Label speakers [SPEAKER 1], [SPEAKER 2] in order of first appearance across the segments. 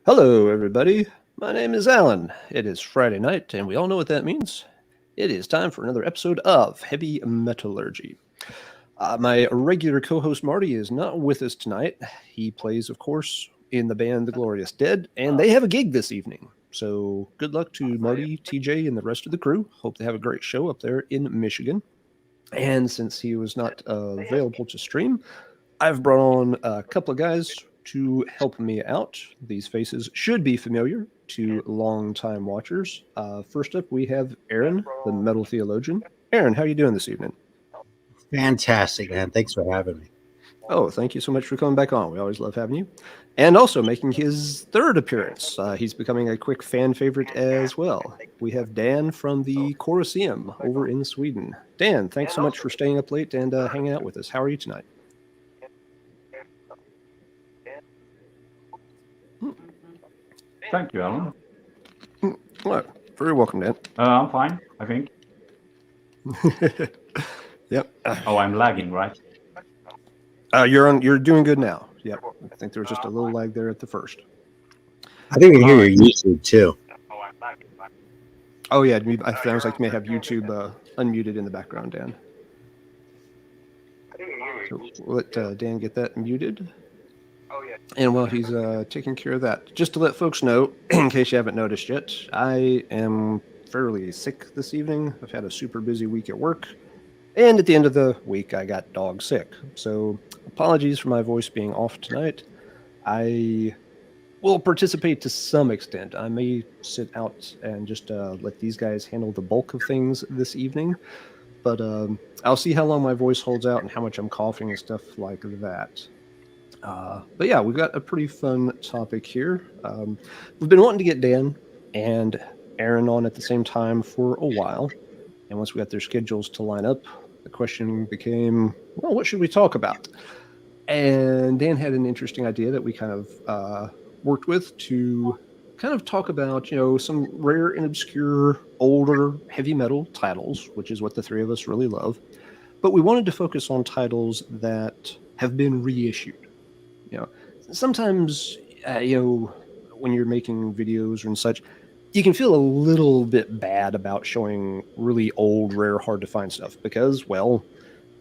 [SPEAKER 1] Hello, everybody. My name is Alan. It is Friday night, and we all know what that means. It is time for another episode of Heavy Metallurgy. My regular co host Marty is not with us tonight. He plays, of course, in the band The Glorious Dead, and they have a gig this evening. So good luck to Marty, TJ, and the rest of the crew. Hope they have a great show up there in Michigan. And since he was not available to stream, I've brought on a couple of guys to help me out. These faces should be familiar to longtime watchers. First up, we have Aaron, the Metal Theologian. Aaron, how are you doing this evening?
[SPEAKER 2] Fantastic, man. Thanks for having me.
[SPEAKER 1] Oh, thank you so much for coming back on. We always love having you. And also making his third appearance. He's becoming a quick fan favorite as well. We have Dan from the Corroseum over in Sweden. Dan, thanks so much for staying up late and hanging out with us. How are you tonight?
[SPEAKER 3] Thank you, Alan.
[SPEAKER 1] Well, very welcome, Dan.
[SPEAKER 3] I'm fine, I think.
[SPEAKER 1] Yep.
[SPEAKER 3] Oh, I'm lagging, right?
[SPEAKER 1] You're doing good now. Yep. I think there was just a little lag there at the first.
[SPEAKER 2] I think we can hear your YouTube too.
[SPEAKER 1] Oh yeah, I sounds like you may have YouTube unmuted in the background, Dan. So we'll let Dan get that muted. And while he's taking care of that, just to let folks know, in case you haven't noticed yet, I am fairly sick this evening. I've had a super busy week at work. And at the end of the week, I got dog sick. So apologies for my voice being off tonight. I will participate to some extent. I may sit out and just let these guys handle the bulk of things this evening. But I'll see how long my voice holds out and how much I'm coughing and stuff like that. But yeah, we've got a pretty fun topic here. We've been wanting to get Dan and Aaron on at the same time for a while. And once we got their schedules to line up, the question became, well, what should we talk about? And Dan had an interesting idea that we kind of worked with to kind of talk about, some rare and obscure older heavy metal titles, which is what the three of us really love. But we wanted to focus on titles that have been reissued. Sometimes, when you're making videos and such, you can feel a little bit bad about showing really old, rare, hard to find stuff because, well,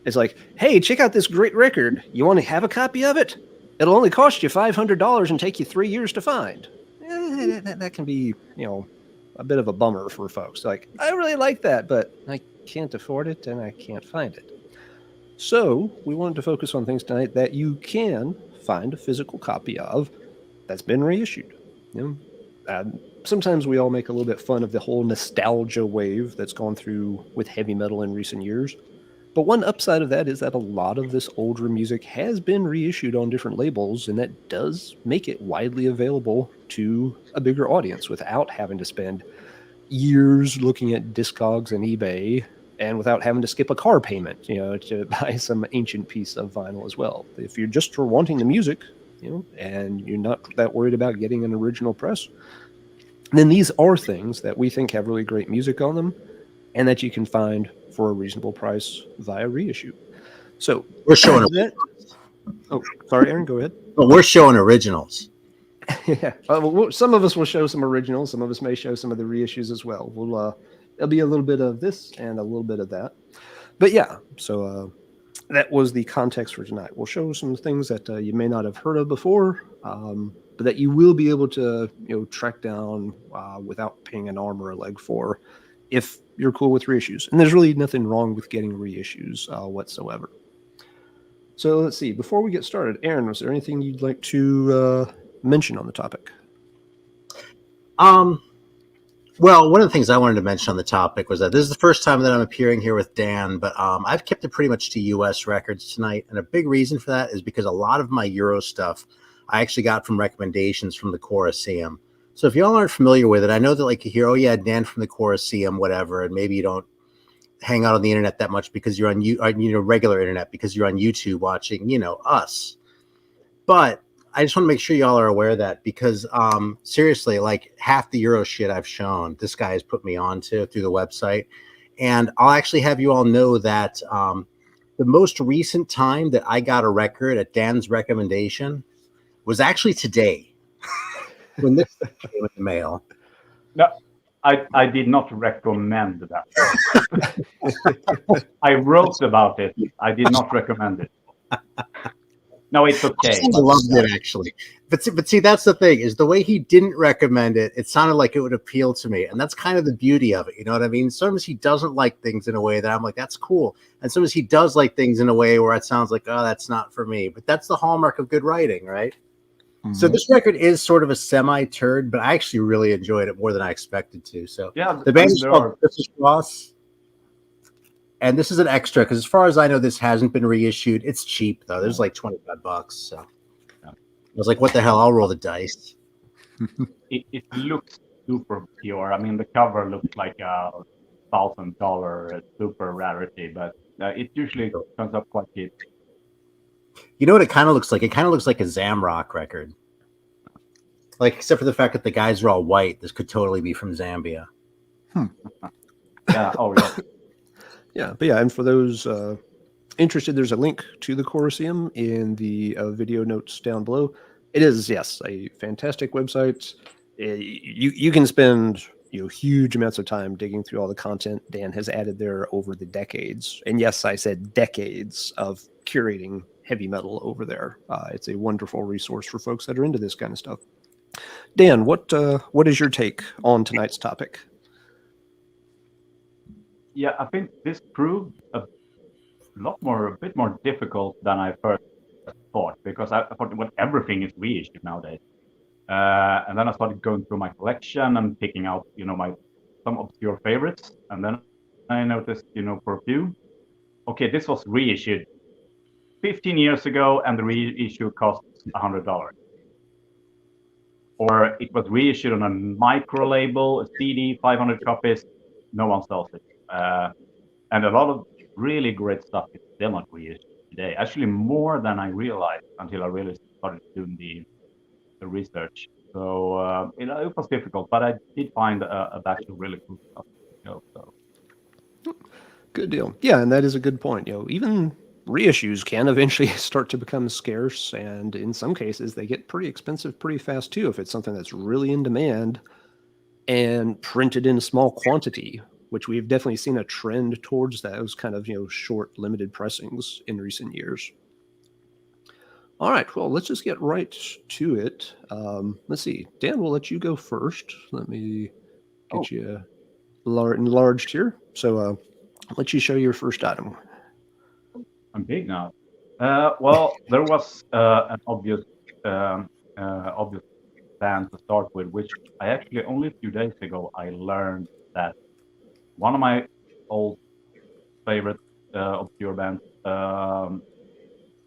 [SPEAKER 1] it's like, hey, check out this great record. You want to have a copy of it? It'll only cost you $500 and take you 3 years to find. That can be, a bit of a bummer for folks. Like, I really like that, but I can't afford it and I can't find it. So we wanted to focus on things tonight that you can find a physical copy of that's been reissued. Sometimes we all make a little bit fun of the whole nostalgia wave that's gone through with heavy metal in recent years. But one upside of that is that a lot of this older music has been reissued on different labels, and that does make it widely available to a bigger audience without having to spend years looking at Discogs and eBay and without having to skip a car payment, to buy some ancient piece of vinyl as well. If you're just for wanting the music, and you're not that worried about getting an original press, then these are things that we think have really great music on them and that you can find for a reasonable price via reissue. So
[SPEAKER 2] we're showing
[SPEAKER 1] that. Oh, sorry, Aaron, go ahead.
[SPEAKER 2] Well, we're showing originals.
[SPEAKER 1] Yeah. Some of us will show some originals. Some of us may show some of the reissues as well. There'll be a little bit of this and a little bit of that. But yeah, so that was the context for tonight. We'll show some things that you may not have heard of before, but that you will be able to track down without paying an arm or a leg for if you're cool with reissues. And there's really nothing wrong with getting reissues whatsoever. So let's see. Before we get started, Aaron, was there anything you'd like to mention on the topic?
[SPEAKER 2] Well, one of the things I wanted to mention on the topic was that this is the first time that I'm appearing here with Dan, but I've kept it pretty much to U.S. records tonight. And a big reason for that is because a lot of my Euro stuff I actually got from recommendations from the Corroseum. So if y'all aren't familiar with it, I know that you hear, oh yeah, Dan from the Corroseum, whatever, and maybe you don't hang out on the internet that much because you're on regular internet because you're on YouTube watching, us. But I just want to make sure y'all are aware of that because seriously, half the Euro shit I've shown, this guy has put me onto through the website. And I'll actually have you all know that the most recent time that I got a record at Dan's recommendation was actually today. when this came in the mail.
[SPEAKER 3] No, I did not recommend that. I wrote about it. I did not recommend it. No, it's okay.
[SPEAKER 2] I loved it actually, but see, that's the thing is the way he didn't recommend it. It sounded like it would appeal to me, and that's kind of the beauty of it. You know what I mean? Sometimes he doesn't like things in a way that I'm like, that's cool, and sometimes he does like things in a way where it sounds like, oh, that's not for me. But that's the hallmark of good writing, right? Mm-hmm. So this record is sort of a semi-turd, but I actually really enjoyed it more than I expected to. So
[SPEAKER 3] yeah,
[SPEAKER 2] the band is called Christmas Ross. And this is an extra because, as far as I know, this hasn't been reissued. It's cheap though. There's like $25. So I was like, "What the hell? I'll roll the dice."
[SPEAKER 3] It looks super pure. I mean, the cover looks like a $1,000 super rarity, but it usually comes up quite cheap.
[SPEAKER 2] You know what it kind of looks like? It kind of looks like a Zamrock record. Like, except for the fact that the guys are all white. This could totally be from Zambia.
[SPEAKER 3] Yeah. Oh, yeah.
[SPEAKER 1] Yeah, but yeah, and for those interested, there's a link to the Corroseum in the video notes down below. It is, yes, a fantastic website. You can spend huge amounts of time digging through all the content Dan has added there over the decades. And yes, I said decades of curating heavy metal over there. It's a wonderful resource for folks that are into this kind of stuff. Dan, what is your take on tonight's topic?
[SPEAKER 3] Yeah, I think this proved a bit more difficult than I first thought, because I thought everything is reissued nowadays. And then I started going through my collection and picking out, some obscure favorites. And then I noticed, for a few, okay, this was reissued 15 years ago, and the reissue costs $100. Or it was reissued on a micro label, a CD, 500 copies. No one sells it. And a lot of really great stuff is still not reissued today. Actually, more than I realized until I really started doing the research. So it was difficult, but I did find a batch of really cool stuff. So.
[SPEAKER 1] Good deal. Yeah, and that is a good point. Even reissues can eventually start to become scarce, and in some cases, they get pretty expensive pretty fast too. If it's something that's really in demand and printed in a small quantity, which we've definitely seen a trend towards those kind of, short, limited pressings in recent years. All right, well, let's just get right to it. Let's see. Dan, we'll let you go first. Let me get you enlarged here. So I'll let you show your first item.
[SPEAKER 3] I'm big now. Well, there was an obvious band to start with, which I actually only a few days ago I learned that one of my old favorite obscure bands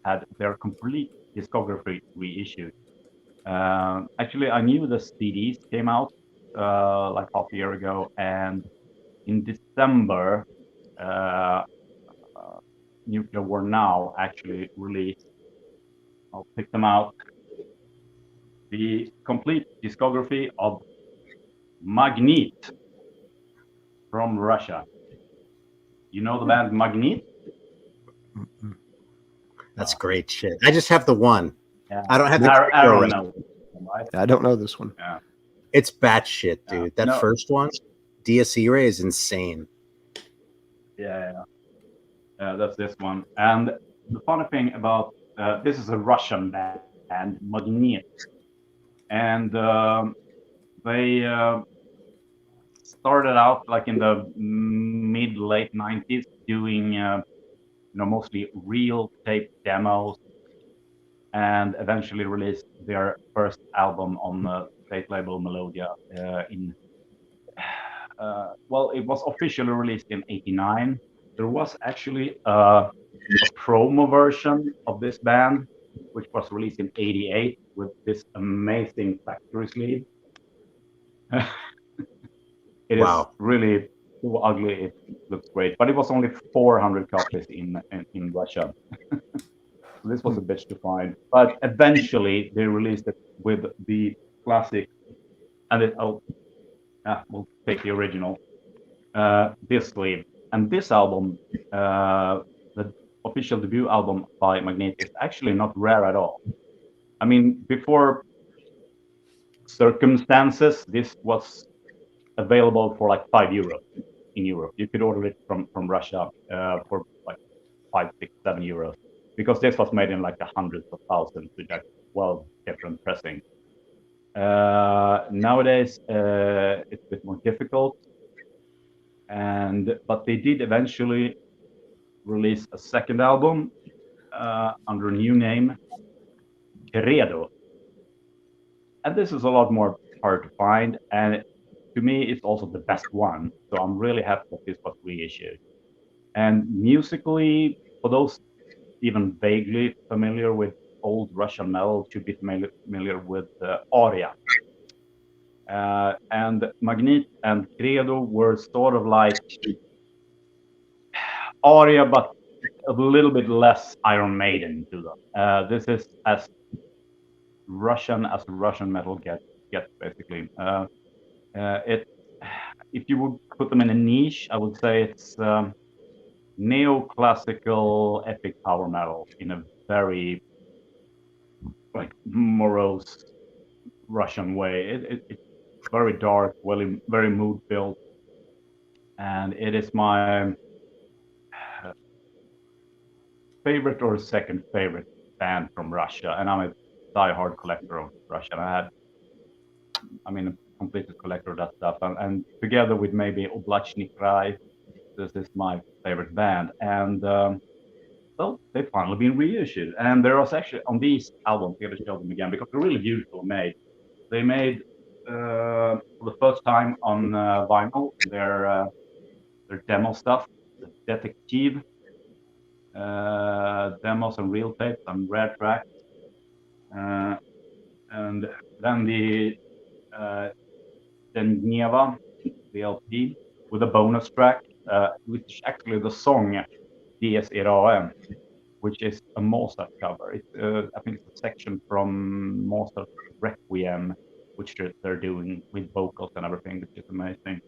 [SPEAKER 3] had their complete discography reissued. Actually, I knew the CDs came out like half a year ago, and in December, Nuclear War Now actually released, I'll pick them out, the complete discography of Magnet from Russia. You know the band Magnet?
[SPEAKER 2] That's great shit. I just have the one.
[SPEAKER 3] Yeah.
[SPEAKER 2] I don't have the
[SPEAKER 3] I don't know.
[SPEAKER 1] I don't know this one.
[SPEAKER 3] Yeah.
[SPEAKER 2] It's batshit, dude. That first one, Dies Irae, is insane.
[SPEAKER 3] Yeah, that's this one. And the funny thing about this is a Russian band, Magnet, and they started out like in the mid-late 90s doing mostly real tape demos, and eventually released their first album on the state label Melodia it was officially released in '89. There was actually a promo version of this band, which was released in '88 with this amazing factory sleeve. It is really so ugly, it looks great, but it was only 400 copies in Russia. So this was a bitch to find, but eventually they released it with the classic, and we'll take the original, this sleeve. And this album, the official debut album by Magnet, is actually not rare at all. I mean, before circumstances, this was available for like €5 in Europe. You could order it from Russia for like 5, 6, €7, because this was made in like the hundreds of thousands with like 12 different pressings. Nowadays, it's a bit more difficult, but they did eventually release a second album under a new name, Curator. And this is a lot more hard to find, and to me, it's also the best one. So I'm really happy that this was reissued. And musically, for those even vaguely familiar with old Russian metal, should be familiar with aria. And Magnet and Credo were sort of like aria, but a little bit less Iron Maiden to them. This is as Russian as Russian metal gets basically. If you would put them in a niche, I would say it's neoclassical epic power metal in a very like morose Russian way. It's very dark, very mood filled, and it is my favorite or second favorite band from Russia. And I'm a die-hard collector of Russian. A completed collector of that stuff, and together with maybe Oblachny Cry, this is my favorite band. And well, they've finally been reissued, and there was actually on these albums, I'm going to show them again because they're really beautiful made. They made for the first time on vinyl their demo stuff, the Detective demos and real tapes and rare tracks, and then the Gneva, the LP, with a bonus track, which actually the song Dies Irae, which is a Mozart cover. I think it's a section from Mozart's Requiem, which they're doing with vocals and everything, which is amazing.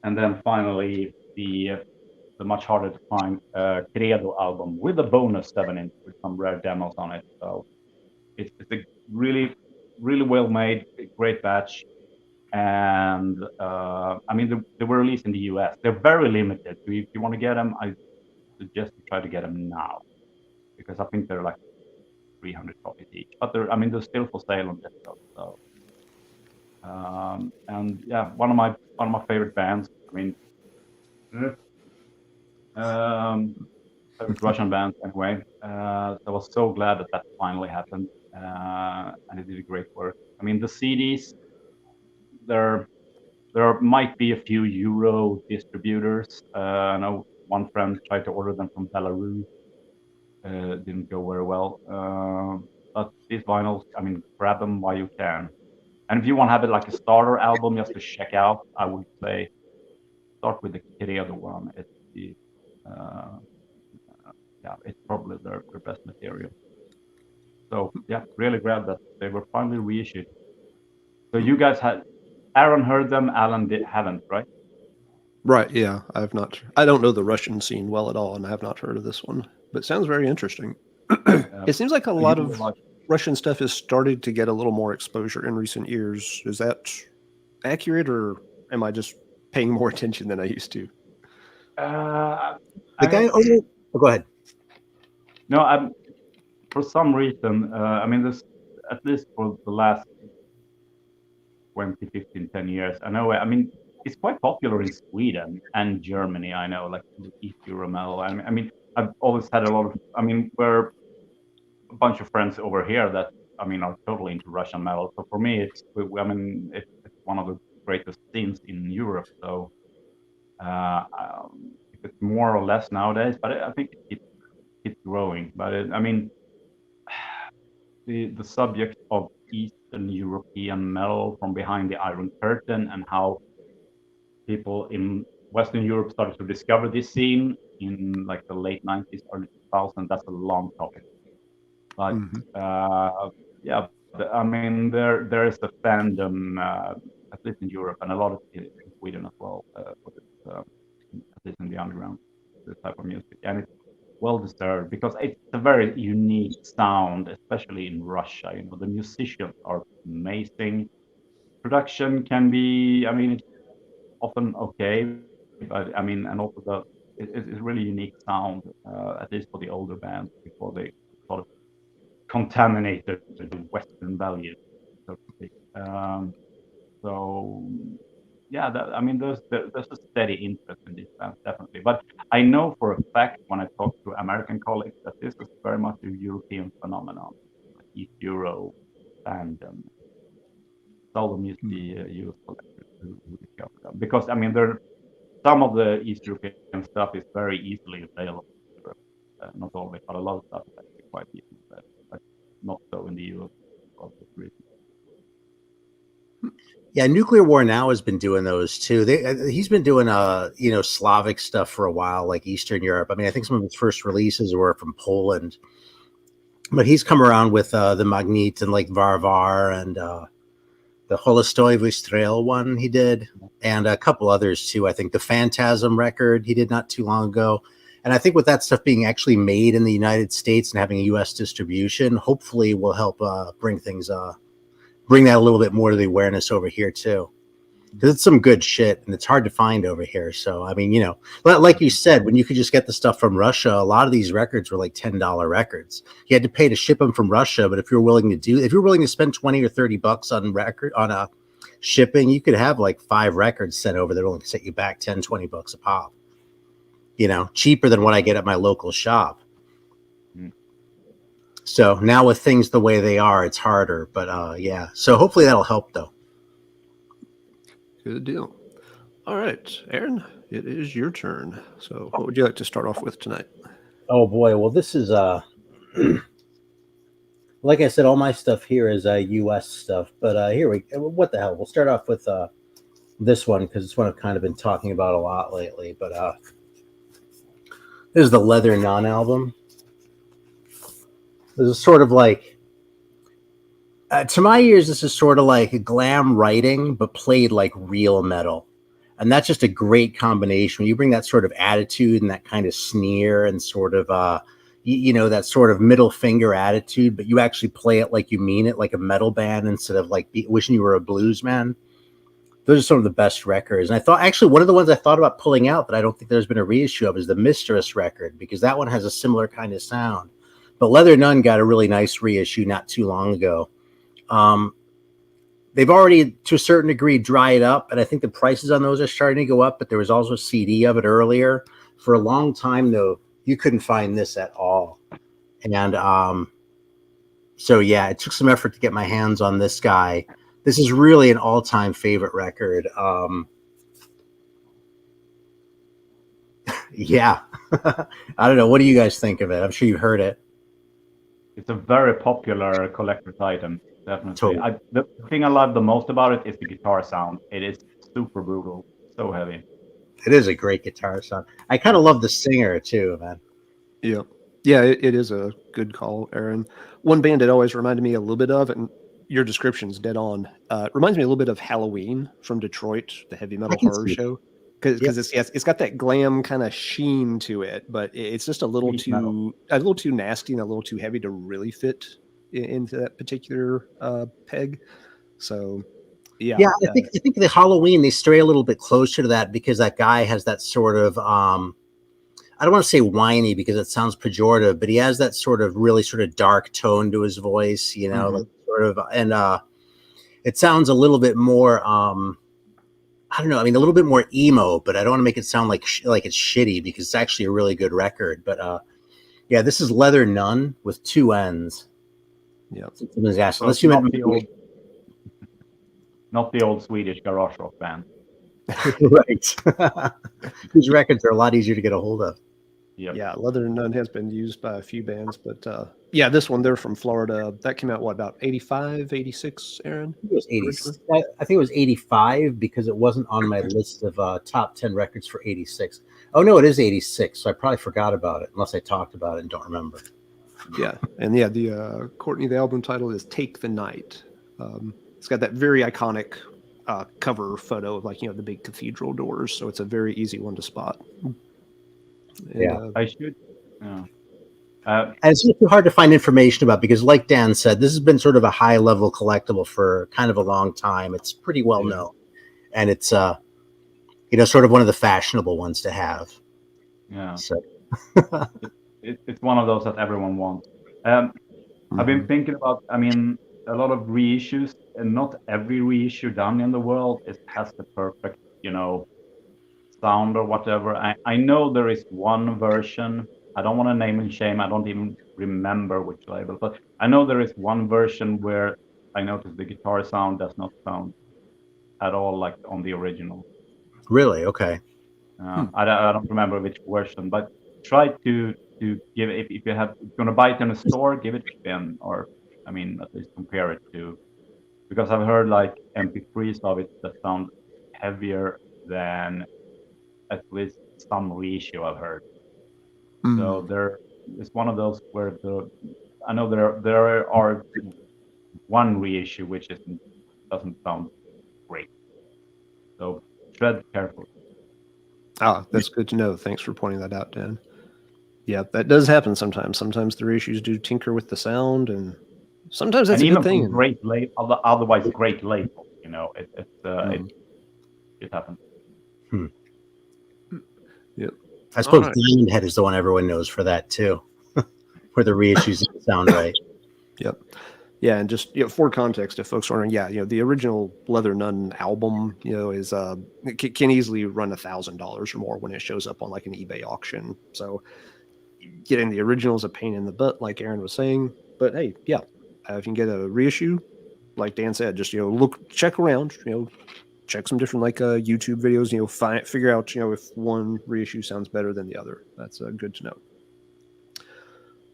[SPEAKER 3] And then finally, the much harder to find Credo album with a bonus 7-inch with some rare demos on it. So it's a really, really well made, great batch. And they were released in the US. They're very limited. So if you want to get them, I suggest you try to get them now, because I think they're like 300 copies each. But they're still for sale on Discord. So, and yeah, one of my favorite bands. Favorite Russian bands anyway. So I was so glad that finally happened, and it did great work. The CDs. There might be a few Euro distributors. I know one friend tried to order them from Belarus. Didn't go very well. But these vinyls, grab them while you can. And if you want to have it like a starter album just to check out, I would say start with the Credo one. It's it's probably their best material. So yeah, really glad that they were finally reissued. So you guys Aaron heard them, Alan haven't, right?
[SPEAKER 1] Right, yeah. I don't know the Russian scene well at all, and I have not heard of this one, but it sounds very interesting. It seems like a lot of Russian stuff has started to get a little more exposure in recent years. Is that accurate, or am I just paying more attention than I used to?
[SPEAKER 2] Go ahead.
[SPEAKER 3] No, for some reason, this, at least for the last 20, 15, 10 years, I know, it's quite popular in Sweden and Germany, I know, like East Euro metal. I've always had a lot of, we're a bunch of friends over here that, are totally into Russian metal. So for me, it's one of the greatest scenes in Europe. So if it's more or less nowadays, but I think it's growing. But the subject of Eastern European metal from behind the Iron Curtain, and how people in Western Europe started to discover this scene in like the late 90s, early 2000s. That's a long topic. But there is a fandom, at least in Europe, and a lot of it in Sweden as well, for this, at least in the underground, this type of music. And it's well deserved, because it's a very unique sound, especially in Russia. The musicians are amazing. production can be, I mean, it's often okay, but I mean, and also it's really unique sound, at least for the older bands before they sort of contaminate the Western values, so to speak. So yeah, I mean, there's a steady interest in these bands, definitely. But I know for a fact when I talk to American colleagues that this is very much a European phenomenon, East Euro, and seldom you see US collectors who discover them. Because I mean, some of the East European stuff is very easily available. Not always, but a lot of stuff is actually quite easily available. But not so in the US.
[SPEAKER 2] Yeah, Nuclear War Now has been doing those too. He's been doing Slavic stuff for a while, like Eastern Europe. I mean, I think some of his first releases were from Poland, but he's come around with the Magnet and like Varvar and the Holostoi Vystrel one he did, and a couple others too. I think the Phantasm record he did not too long ago. And I think with that stuff being actually made in the United States and having a U.S. distribution, hopefully will help bring that a little bit more to the awareness over here too, because it's some good shit and it's hard to find over here. So I mean, like you said, when you could just get the stuff from Russia, a lot of these records were like $10 records. You had to pay to ship them from Russia, but if you're willing to spend 20 or 30 bucks on a shipping, you could have like 5 records sent over that only set you back 10, 20 bucks a pop. Cheaper than what I get at my local shop. So now with things the way they are, it's harder, but yeah. So hopefully that'll help though.
[SPEAKER 1] Good deal. All right, Aaron, it is your turn. So what would you like to start off with tonight?
[SPEAKER 2] Oh boy. Well, this is, like I said, all my stuff here is US stuff, but what the hell? We'll start off with this one because it's one I've kind of been talking about a lot lately, but this is the Leather Nun album. This is sort of like, to my ears, this is sort of like glam writing, but played like real metal. And that's just a great combination. When you bring that sort of attitude and that kind of sneer and sort of, that sort of middle finger attitude, but you actually play it like you mean it, like a metal band instead of like wishing you were a blues man. Those are some of the best records. And I thought, actually, one of the ones I thought about pulling out that I don't think there's been a reissue of is the Mistress record, because that one has a similar kind of sound. But Leather Nun got a really nice reissue not too long ago. They've already, to a certain degree, dried up, and I think the prices on those are starting to go up, but there was also a CD of it earlier. For a long time, though, you couldn't find this at all. And so, yeah, it took some effort to get my hands on this guy. This is really an all-time favorite record. Yeah. I don't know. What do you guys think of it? I'm sure you've heard it.
[SPEAKER 3] It's a very popular collector's item, definitely.
[SPEAKER 2] Totally.
[SPEAKER 3] The thing I love the most about it is the guitar sound. It is super brutal, so heavy.
[SPEAKER 2] It is a great guitar sound. I kind of love the singer too, man.
[SPEAKER 1] Yeah, it is a good call, Aaron. One band it always reminded me a little bit of, and your description's dead on. It reminds me a little bit of Halloween from Detroit, the heavy metal horror show. Because it's got that glam kind of sheen to it, but it's just a little too nasty and a little too heavy to really fit into that particular peg. So yeah,
[SPEAKER 2] I think the Halloween they stray a little bit closer to that because that guy has that sort of I don't want to say whiny because it sounds pejorative, but he has that sort of really sort of dark tone to his voice, like sort of, and it sounds a little bit more I don't know. I mean, a little bit more emo, but I don't want to make it sound like it's shitty because it's actually a really good record. But yeah, this is Leather Nun with 2 N's.
[SPEAKER 1] Yeah.
[SPEAKER 2] Unless you meant
[SPEAKER 3] not the old Swedish garage rock band.
[SPEAKER 2] Right. These records are a lot easier to get a hold of.
[SPEAKER 3] Yep.
[SPEAKER 1] Yeah, Leather Nun has been used by a few bands, but yeah, this one, they're from Florida. That came out, about 85, 86, Aaron?
[SPEAKER 2] I think it was 86. I think it was 85 because it wasn't on my list of top 10 records for 86. Oh, no, it is 86, so I probably forgot about it, unless I talked about it and don't remember.
[SPEAKER 1] Yeah, and yeah, the Courtney, the album title is Take the Night. It's got that very iconic cover photo of, the big cathedral doors, so it's a very easy one to spot. And,
[SPEAKER 3] I
[SPEAKER 2] And it's too hard to find information about because, like Dan said, this has been sort of a high-level collectible for kind of a long time. It's pretty well known, and it's sort of one of the fashionable ones to have.
[SPEAKER 3] Yeah.
[SPEAKER 2] So
[SPEAKER 3] it's one of those that everyone wants. I've been thinking about. I mean, a lot of reissues, and not every reissue done in the world has the perfect, sound or whatever. I know there is one version. I don't want to name and shame. I don't even remember which label, but I know there is one version where I noticed the guitar sound does not sound at all like on the original.
[SPEAKER 2] Really, okay.
[SPEAKER 3] I don't remember which version, but try to give it if you're going to buy it in a store, give it a spin, or I mean at least compare it to, because I've heard like MP3s of it that sound heavier than at least some reissue I've heard. So there is one of those where I know there are one reissue which doesn't sound great. So tread carefully.
[SPEAKER 1] That's good to know. Thanks for pointing that out, Dan. Yeah, that does happen sometimes. Sometimes the reissues do tinker with the sound, and sometimes that's a good thing.
[SPEAKER 3] Great otherwise great label, it happens.
[SPEAKER 1] Yep.
[SPEAKER 2] I suppose Diamond Head is the one everyone knows for that too, where the reissues sound right.
[SPEAKER 1] Yep. Yeah, and just for context, if folks are wondering, the original Leather Nun album, is can easily run $1,000 or more when it shows up on like an eBay auction. So getting the original is a pain in the butt, like Aaron was saying. But hey, if you can get a reissue, like Dan said, just check around, check some different like YouTube videos, figure out if one reissue sounds better than the other. That's good to know.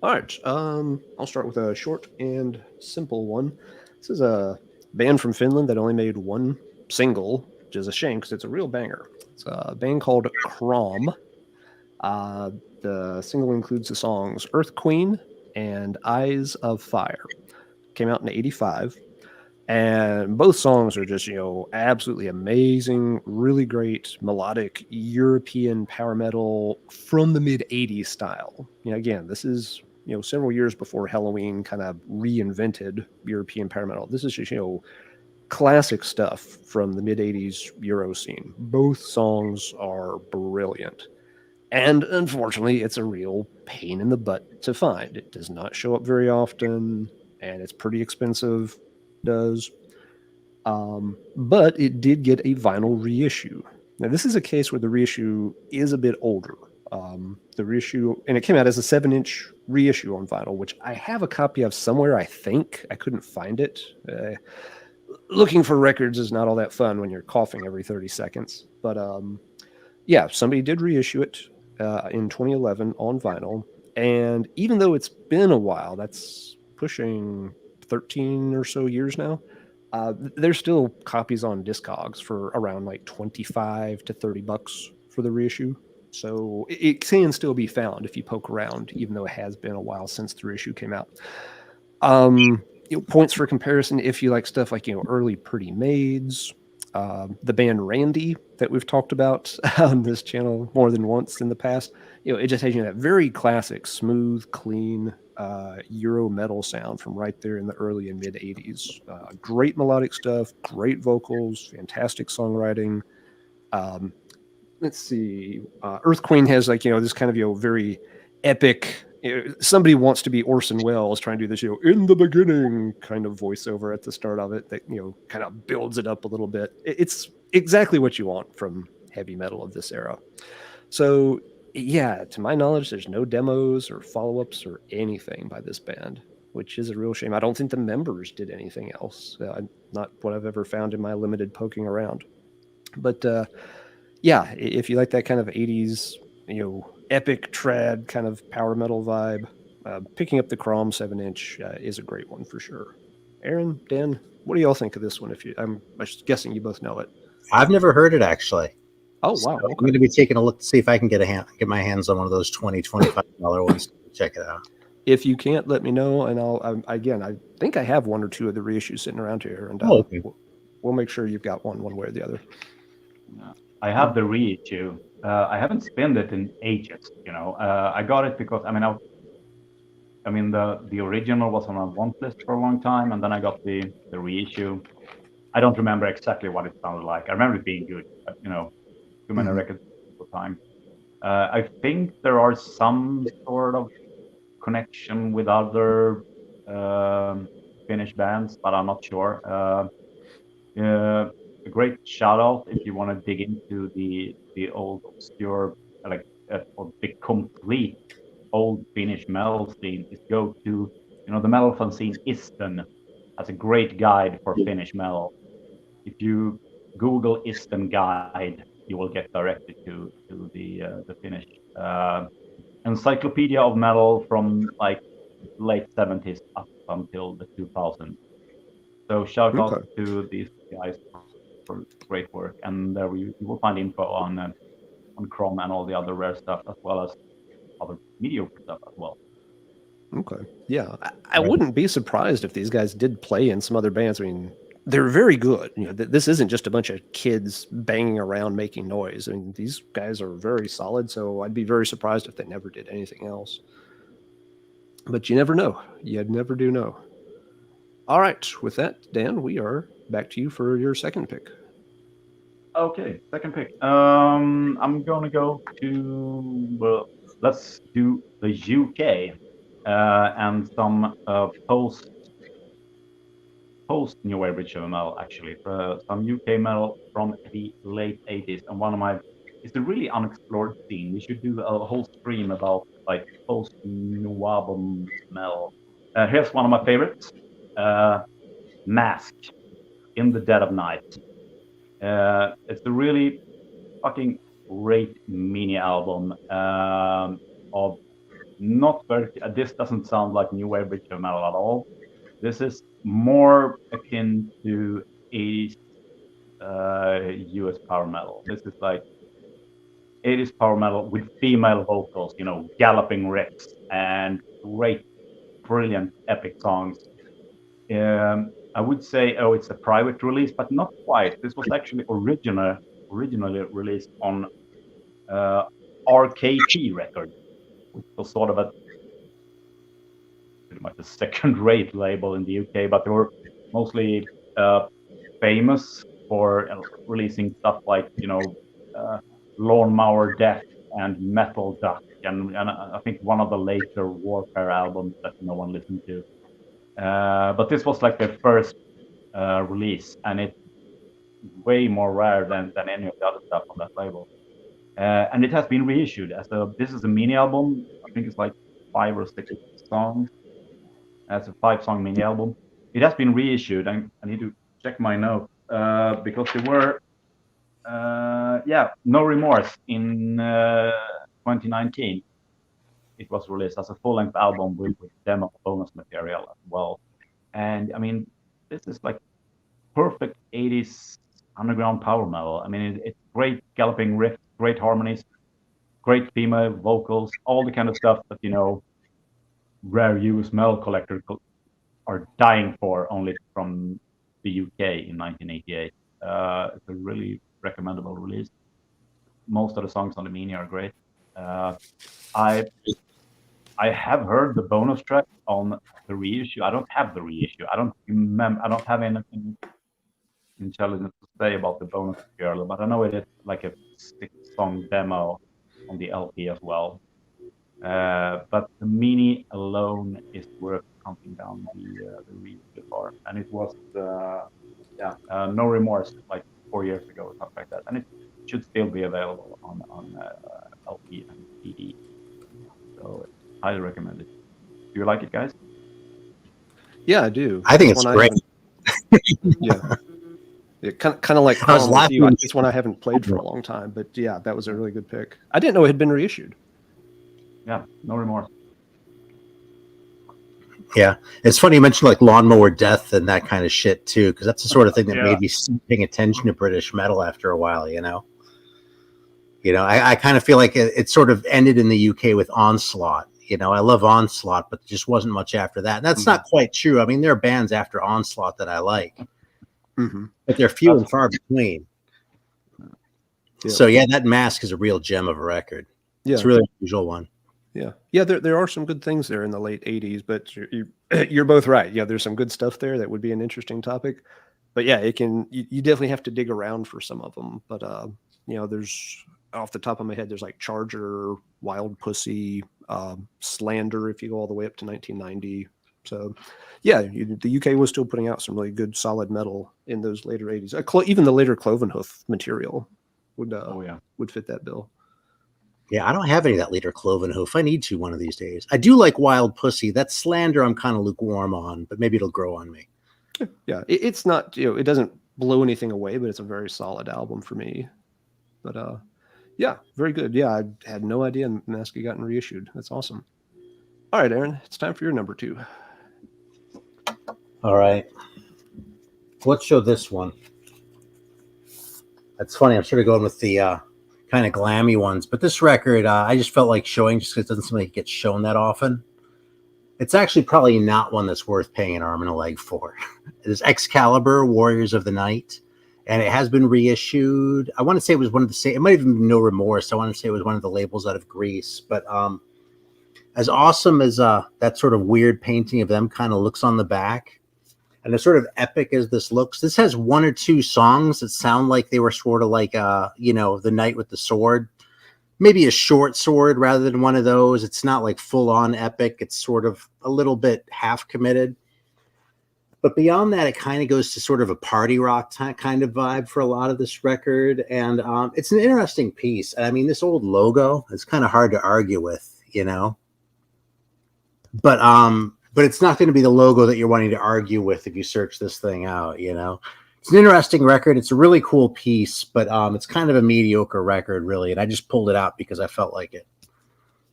[SPEAKER 1] All right, I'll start with a short and simple one. This is a band from Finland that only made one single, which is a shame because it's a real banger. It's a band called Crom. The single includes the songs Earth Queen and Eyes of Fire. Came out in '85. And both songs are just, absolutely amazing, really great melodic European power metal from the mid 80s style. Again, this is, several years before Halloween kind of reinvented European power metal. This is just, classic stuff from the mid 80s Euro scene. Both songs are brilliant. And unfortunately, it's a real pain in the butt to find. It does not show up very often, and it's pretty expensive. Does, but it did get a vinyl reissue. Now, this is a case where the reissue is a bit older. The reissue, and it came out as a 7-inch reissue on vinyl, which I have a copy of somewhere. I think I couldn't find it. Looking for records is not all that fun when you're coughing every 30 seconds. But somebody did reissue it in 2011 on vinyl, and even though it's been a while, that's pushing 13 or so years now, there's still copies on Discogs for around like $25 to $30 for the reissue. So it can still be found if you poke around, even though it has been a while since the reissue came out. Points for comparison, if you like stuff like early Pretty Maids, the band Randy that we've talked about on this channel more than once in the past, it just has that very classic, smooth, clean Euro metal sound from right there in the early and mid 80s. Great melodic stuff, great vocals, fantastic songwriting. Let's see. Earth Queen has this kind of very epic. Somebody wants to be Orson Welles trying to do this in the beginning kind of voiceover at the start of it that kind of builds it up a little bit. It's exactly what you want from heavy metal of this era. So to my knowledge, there's no demos or follow-ups or anything by this band, which is a real shame. I don't think the members did anything else. Not what I've ever found in my limited poking around. But if you like that kind of 80s, epic trad kind of power metal vibe, picking up the Crom 7-inch is a great one for sure. Aaron, Dan, what do y'all think of this one? I'm guessing you both know it.
[SPEAKER 2] I've never heard it actually.
[SPEAKER 1] Oh, wow.
[SPEAKER 2] So
[SPEAKER 1] okay.
[SPEAKER 2] I'm going to be taking a look to see if I can get my hands on one of those $20-25 ones. Check it out.
[SPEAKER 1] If you can't, let me know, and I think I have one or two of the reissues sitting around here, and
[SPEAKER 2] okay.
[SPEAKER 1] We'll make sure you've got one way or the other.
[SPEAKER 3] I have the reissue. I haven't spent it in ages. I got it because I mean, the original was on a want list for a long time, and then I got the reissue. I don't remember exactly what it sounded like. I remember it being good, but, you know, too many records at the time. I think there are some sort of connection with other Finnish bands, but I'm not sure. A great shout out if you want to dig into the old obscure, like or the complete old Finnish metal scene, is go to, you know, the metal fanzine Isten as a great guide for Finnish metal. If you Google Isten guide, you will get directed to the Finnish encyclopedia of metal from like late 70s up until the 2000s. So shout out to these guys for great work, and there you will find info on Chrome and all the other rare stuff, as well as other mediocre stuff as well.
[SPEAKER 1] Okay. Yeah. I wouldn't be surprised if these guys did play in some other bands. I mean, they're very good. You know, this isn't just a bunch of kids banging around making noise. I mean, these guys are very solid, so I'd be very surprised if they never did anything else. But you never know. You never do know. All right. With that, Dan, we are back to you for your second pick.
[SPEAKER 3] Okay, second pick. I'm going to go to, well, let's do the UK and some post New Wave ritual metal, actually. Some UK metal from the late 80s, and one of my, it's a really unexplored scene. We should do a whole stream about like post new album metal. Here's one of my favorites, Mask, In the Dead of Night. It's a really fucking great mini album of not very. This doesn't sound like new wave ritual metal at all. This is more akin to 80s US power metal. This is like 80s power metal with female vocals, you know, galloping riffs and great, brilliant, epic songs. I would say, it's a private release, but not quite. This was actually originally released on RKT Records, which was sort of pretty much a second-rate label in the UK, but they were mostly famous for releasing stuff like, you know, Lawnmower Death and Metal Duck, and I think one of the later Warfare albums that no one listened to. But this was like their first release, and it's way more rare than any of the other stuff on that label. And it has been reissued this is a mini album. I think it's like 5 or 6 songs. It's a 5-song mini album. It has been reissued, and I need to check my notes because they were No Remorse in 2019. It was released as a full-length album with demo bonus material as well. And I mean, this is like perfect 80s underground power metal. I mean, it's great galloping riffs, great harmonies, great female vocals, all the kind of stuff that, you know, rare US metal collectors are dying for, only from the UK in 1988. It's a really recommendable release. Most of the songs on the mini are great. I have heard the bonus track on the reissue. I don't have the reissue. I don't remember. I don't have anything intelligent to say about the bonus material, but I know it is like a 6-song demo on the LP as well. But the mini alone is worth hunting down the reissue for, and it was No Remorse like 4 years ago or something like that, and it should still be available on LP and CD. So highly recommend it. Do you like it, guys?
[SPEAKER 1] Yeah, I do.
[SPEAKER 2] I think it's great.
[SPEAKER 1] Yeah. Kind of like
[SPEAKER 2] I was laughing.
[SPEAKER 1] It's one I haven't played for a long time, but yeah, that was a really good pick. I didn't know it had been reissued.
[SPEAKER 3] Yeah, No Remorse.
[SPEAKER 2] Yeah, it's funny you mentioned like Lawnmower Death and that kind of shit too, because that's the sort of thing that made me paying attention to British metal after a while. You know, I kind of feel like it sort of ended in the UK with Onslaught. You know, I love Onslaught, but there just wasn't much after that. And that's not quite true. I mean, there are bands after Onslaught that I like, but they're few and far between. Yeah. So yeah, that Mask is a real gem of a record. Yeah. It's a really unusual one.
[SPEAKER 1] Yeah. There are some good things there in the late '80s, but you're both right. Yeah, there's some good stuff there that would be an interesting topic. But yeah, you definitely have to dig around for some of them. But there's off the top of my head, there's like Charger, Wild Pussy, Slander, if you go all the way up to 1990. So yeah, the UK was still putting out some really good solid metal in those later '80s. Even the later Clovenhoof material would fit that bill.
[SPEAKER 2] Yeah, I don't have any of that later Clovenhoof. I need to one of these days. I do like Wild Pussy. That Slander I'm kind of lukewarm on, but maybe it'll grow on me.
[SPEAKER 1] Yeah, it's not, it doesn't blow anything away, but it's a very solid album for me. But yeah, very good. Yeah, I had no idea Mask had gotten reissued. That's awesome. All right, Aaron, it's time for your number 2.
[SPEAKER 2] All right. Let's show this one. That's funny. I'm sort of going with the kind of glammy ones, but this record I just felt like showing just because it doesn't seem like it gets shown that often. It's actually probably not one that's worth paying an arm and a leg for. It is Excalibur, Warriors of the Night, and it has been reissued. I want to say it was one of the same. It might even be No Remorse. I want to say it was one of the labels out of Greece. But as awesome as that sort of weird painting of them kind of looks on the back, and as sort of epic as this looks, this has 1 or 2 songs that sound like they were sort of like, The Knight with the Sword. Maybe a short sword rather than one of those. It's not like full on epic. It's sort of a little bit half committed. But beyond that, it kind of goes to sort of a party rock kind of vibe for a lot of this record. And it's an interesting piece. And I mean, this old logo, it's kind of hard to argue with, But it's not going to be the logo that you're wanting to argue with if you search this thing out, It's an interesting record. It's a really cool piece, but it's kind of a mediocre record, really. And I just pulled it out because I felt like it.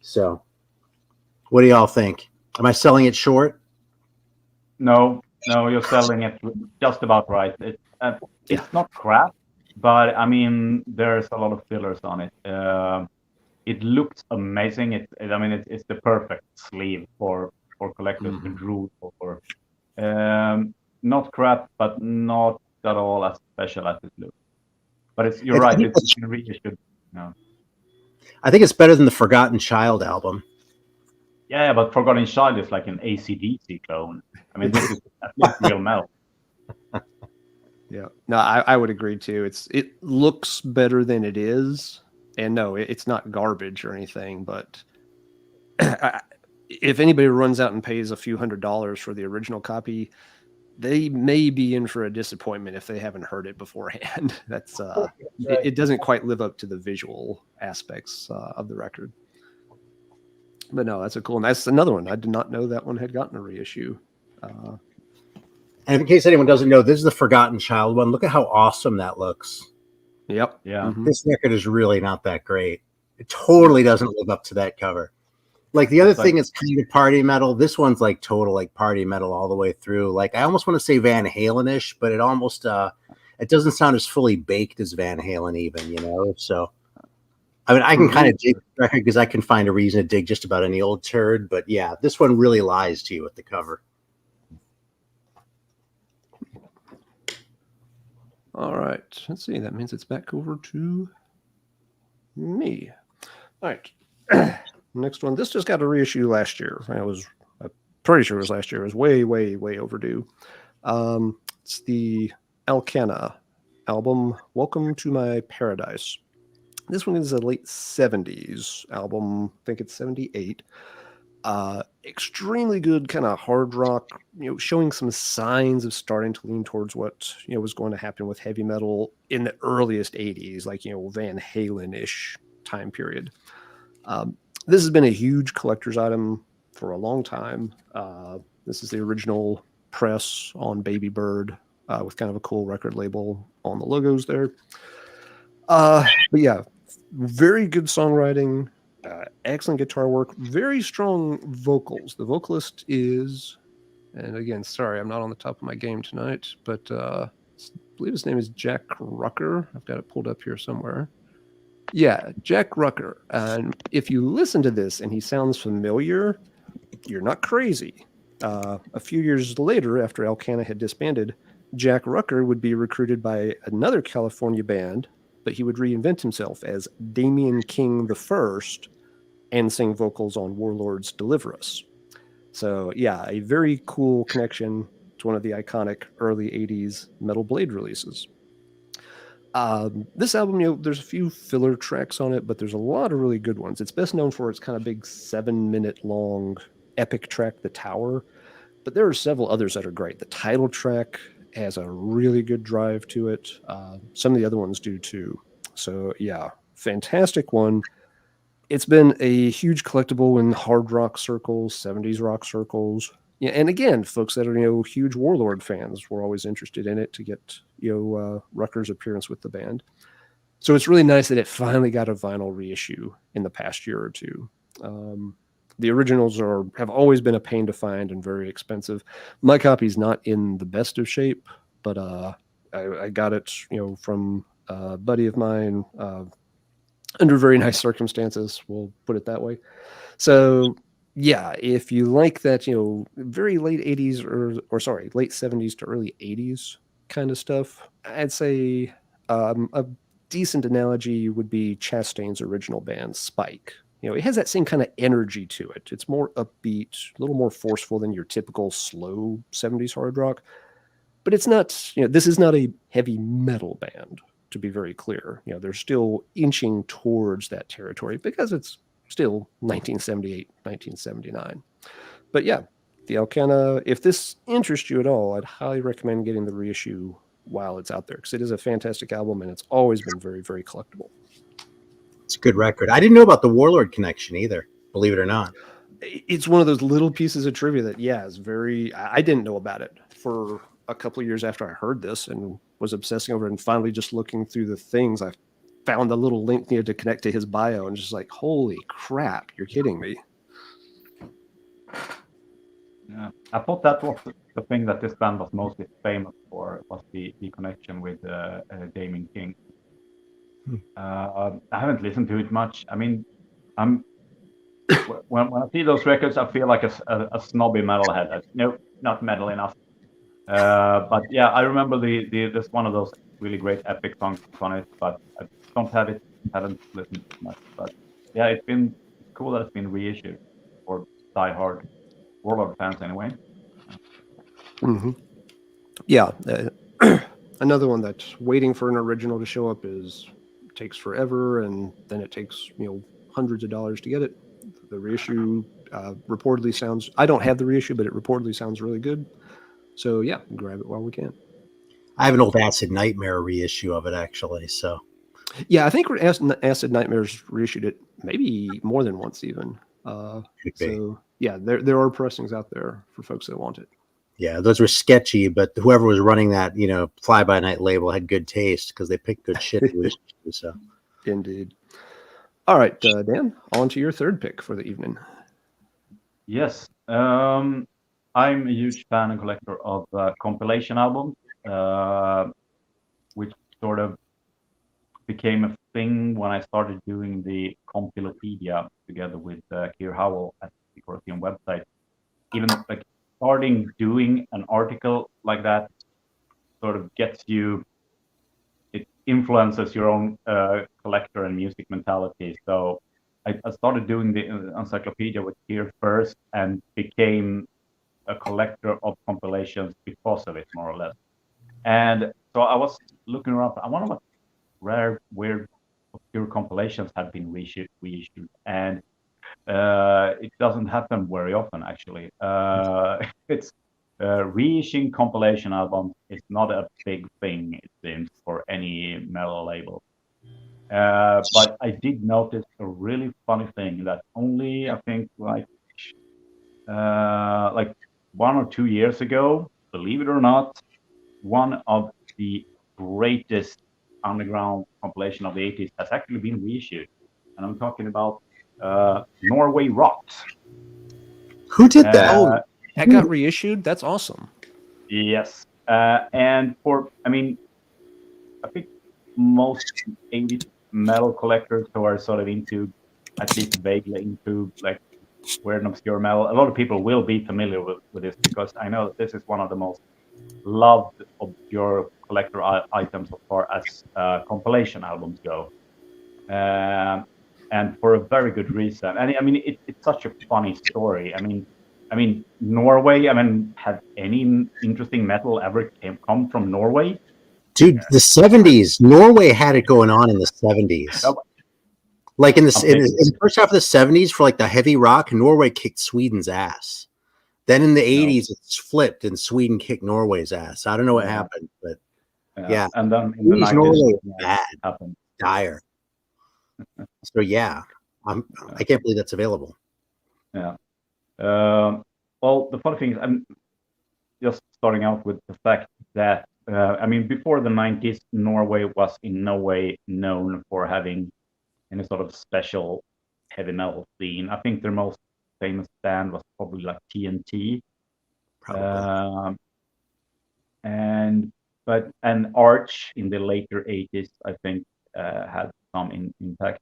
[SPEAKER 2] So what do y'all think? Am I selling it short?
[SPEAKER 3] No, you're selling it just about right. It's not crap, but I mean, there's a lot of fillers on it. It looks amazing. It's the perfect sleeve for collectors to drool over. Not crap, but not at all as special as it looks. But you're right. It's reissued.
[SPEAKER 2] I think it's better than the Forgotten Child album.
[SPEAKER 3] Yeah, but Forgotten Child is like an AC/DC clone. I mean, this is at least real metal.
[SPEAKER 1] Yeah, no, I would agree too. It looks better than it is, and no, it's not garbage or anything. But if anybody runs out and pays a few $100s for the original copy, they may be in for a disappointment if they haven't heard it beforehand. That's it doesn't quite live up to the visual aspects of the record. But no, that's cool. And that's another one. I did not know that one had gotten a reissue.
[SPEAKER 2] And in case anyone doesn't know, this is the Forgotten Child one. Look at how awesome that looks.
[SPEAKER 1] Yep.
[SPEAKER 3] Yeah.
[SPEAKER 1] Mm-hmm.
[SPEAKER 2] This record is really not that great. It totally doesn't live up to that cover. Like the other thing is kind of party metal. This one's like total like party metal all the way through. Like I almost want to say Van Halen-ish, but it almost it doesn't sound as fully baked as Van Halen even, So I mean I can kind of dig the record because I can find a reason to dig just about any old turd, but yeah, this one really lies to you with the cover.
[SPEAKER 1] All right. Let's see. That means it's back over to me. All right. Next one. This just got a reissue last year. I'm pretty sure it was last year. It was way, way, way overdue. It's the Alcana album, Welcome to My Paradise. This one is a late 70s album. I think it's 78. Extremely good kind of hard rock, showing some signs of starting to lean towards what, was going to happen with heavy metal in the earliest 80s, like, Van Halen-ish time period. This has been a huge collector's item for a long time. This is the original press on Baby Bird with kind of a cool record label on the logos there. But yeah, very good songwriting, excellent guitar work, very strong vocals. The vocalist is, and again, sorry, I'm not on the top of my game tonight, but I believe his name is Jack Rucker. I've got it pulled up here somewhere. Yeah, Jack Rucker. And if you listen to this and he sounds familiar, you're not crazy. A few years later, after Alcana had disbanded, Jack Rucker would be recruited by another California band, but he would reinvent himself as Damien King the First and sing vocals on Warlord's Deliver Us. So yeah, a very cool connection to one of the iconic early 80s Metal Blade releases. This album, there's a few filler tracks on it, but there's a lot of really good ones. It's best known for its kind of big 7-minute long epic track, The Tower, but there are several others that are great. The title track has a really good drive to it. Some of the other ones do too. So yeah, fantastic one. It's been a huge collectible in hard rock circles, 70s rock circles. Yeah, and again, folks that are huge Warlord fans were always interested in it to get Rucker's appearance with the band. So it's really nice that it finally got a vinyl reissue in the past year or two. The originals have always been a pain to find and very expensive. My copy's not in the best of shape, but I got it from a buddy of mine under very nice circumstances. We'll put it that way. So yeah, if you like that, very late 80s or late 70s to early 80s kind of stuff, I'd say a decent analogy would be Chastain's original band, Spike. It has that same kind of energy to it. It's more upbeat, a little more forceful than your typical slow 70s hard rock. But it's not, this is not a heavy metal band, to be very clear. They're still inching towards that territory because it's still 1978, 1979. But yeah, the Alcana, if this interests you at all, I'd highly recommend getting the reissue while it's out there, because it is a fantastic album and it's always been very, very collectible.
[SPEAKER 2] It's a good record. I didn't know about the Warlord connection either, believe it or not.
[SPEAKER 1] It's one of those little pieces of trivia that, is very... I didn't know about it for a couple of years after I heard this and was obsessing over it, and finally just looking through the things, I found a little link to connect to his bio, and just like, holy crap, you're kidding me.
[SPEAKER 3] Yeah, I thought that was the thing that this band was mostly famous for, was the connection with Damien King. I haven't listened to it much. I mean, when I see those records, I feel like a snobby metalhead. Nope, not metal enough. But yeah, I remember there's one of those really great epic songs on it, but I haven't listened much. But yeah, it's been cool that it's been reissued for die-hard Warlord fans anyway.
[SPEAKER 1] Mm-hmm. Yeah, another one that's waiting for an original to show up takes forever, and then it takes hundreds of dollars to get it. The reissue reportedly sounds... I don't have the reissue, but it reportedly sounds really good. So yeah, grab it while we can.
[SPEAKER 2] I have an old Acid Nightmare reissue of it, actually. So
[SPEAKER 1] yeah, I think Acid Nightmares reissued it maybe more than once even. So yeah, there are pressings out there for folks that want it.
[SPEAKER 2] Yeah, those were sketchy, but whoever was running that, fly-by-night label had good taste because they picked good shit. So.
[SPEAKER 1] Indeed. All right, Dan, on to your third pick for the evening.
[SPEAKER 3] Yes. I'm a huge fan and collector of compilation albums, which sort of became a thing when I started doing the Compilopedia together with Keir Howell at the Corroseum website. Even like starting doing an article like that sort of gets you, it influences your own collector and music mentality. So I started doing the encyclopedia with Keir first and became a collector of compilations because of it, more or less. And so I was looking around, I wonder what rare, weird, obscure compilations have been reissued, and it doesn't happen very often, actually. It's reissuing compilation albums is not a big thing, it seems, for any metal label. But I did notice a really funny thing that only, I think, like 1 or 2 years ago, believe it or not, one of the greatest underground compilation of the 80s has actually been reissued. And I'm talking about Norway Rocks.
[SPEAKER 2] Who did that?
[SPEAKER 1] That got reissued? That's awesome.
[SPEAKER 3] Yes. And I think most 80s metal collectors who are sort of into, at least vaguely into, like, weird and obscure metal, a lot of people will be familiar with this, because I know that this is one of the most loved obscure collector items as far as compilation albums go. and for a very good reason. And I mean, it's such a funny story. I mean, Norway. I mean, had any interesting metal ever come from Norway?
[SPEAKER 2] Dude, the 70s, Norway had it going on in the 70s. Like in the first half of the 70s, for like the heavy rock, Norway kicked Sweden's ass. Then in the 80s, it's flipped and Sweden kicked Norway's ass. I don't know what happened, but yeah.
[SPEAKER 3] And then in the 90s,
[SPEAKER 2] Norway bad,
[SPEAKER 3] happened.
[SPEAKER 2] dire. So yeah, I can't believe that's available.
[SPEAKER 3] Yeah. Well, the funny thing is, I'm just starting out with the fact that I mean, before the 90s, Norway was in no way known for having any sort of special heavy metal scene. I think their most famous band was probably like TNT.
[SPEAKER 2] Probably.
[SPEAKER 3] And Arch in the later 80s, I think, had some impact.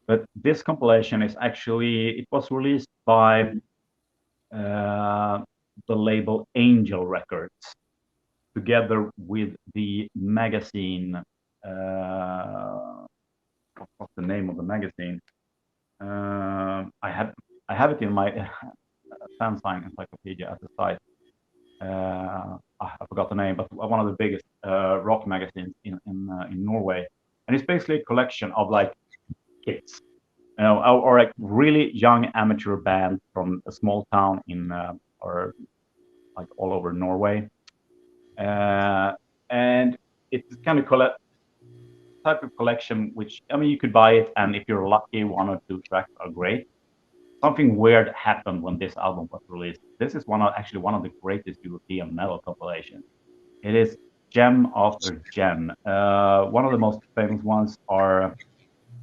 [SPEAKER 3] But this compilation is actually, it was released by the label Angel Records, together with the magazine. What's the name of the magazine? I have it in my fansign encyclopedia at the site. I forgot the name, but one of the biggest rock magazines in Norway, and it's basically a collection of like kids, or like really young amateur band from a small town in or like all over Norway, and it's kind of type of collection which, I mean, you could buy it, and if you're lucky, 1 or 2 tracks are great. Something weird happened when this album was released. This is actually one of the greatest European metal compilations. It is gem after gem. One of the most famous ones are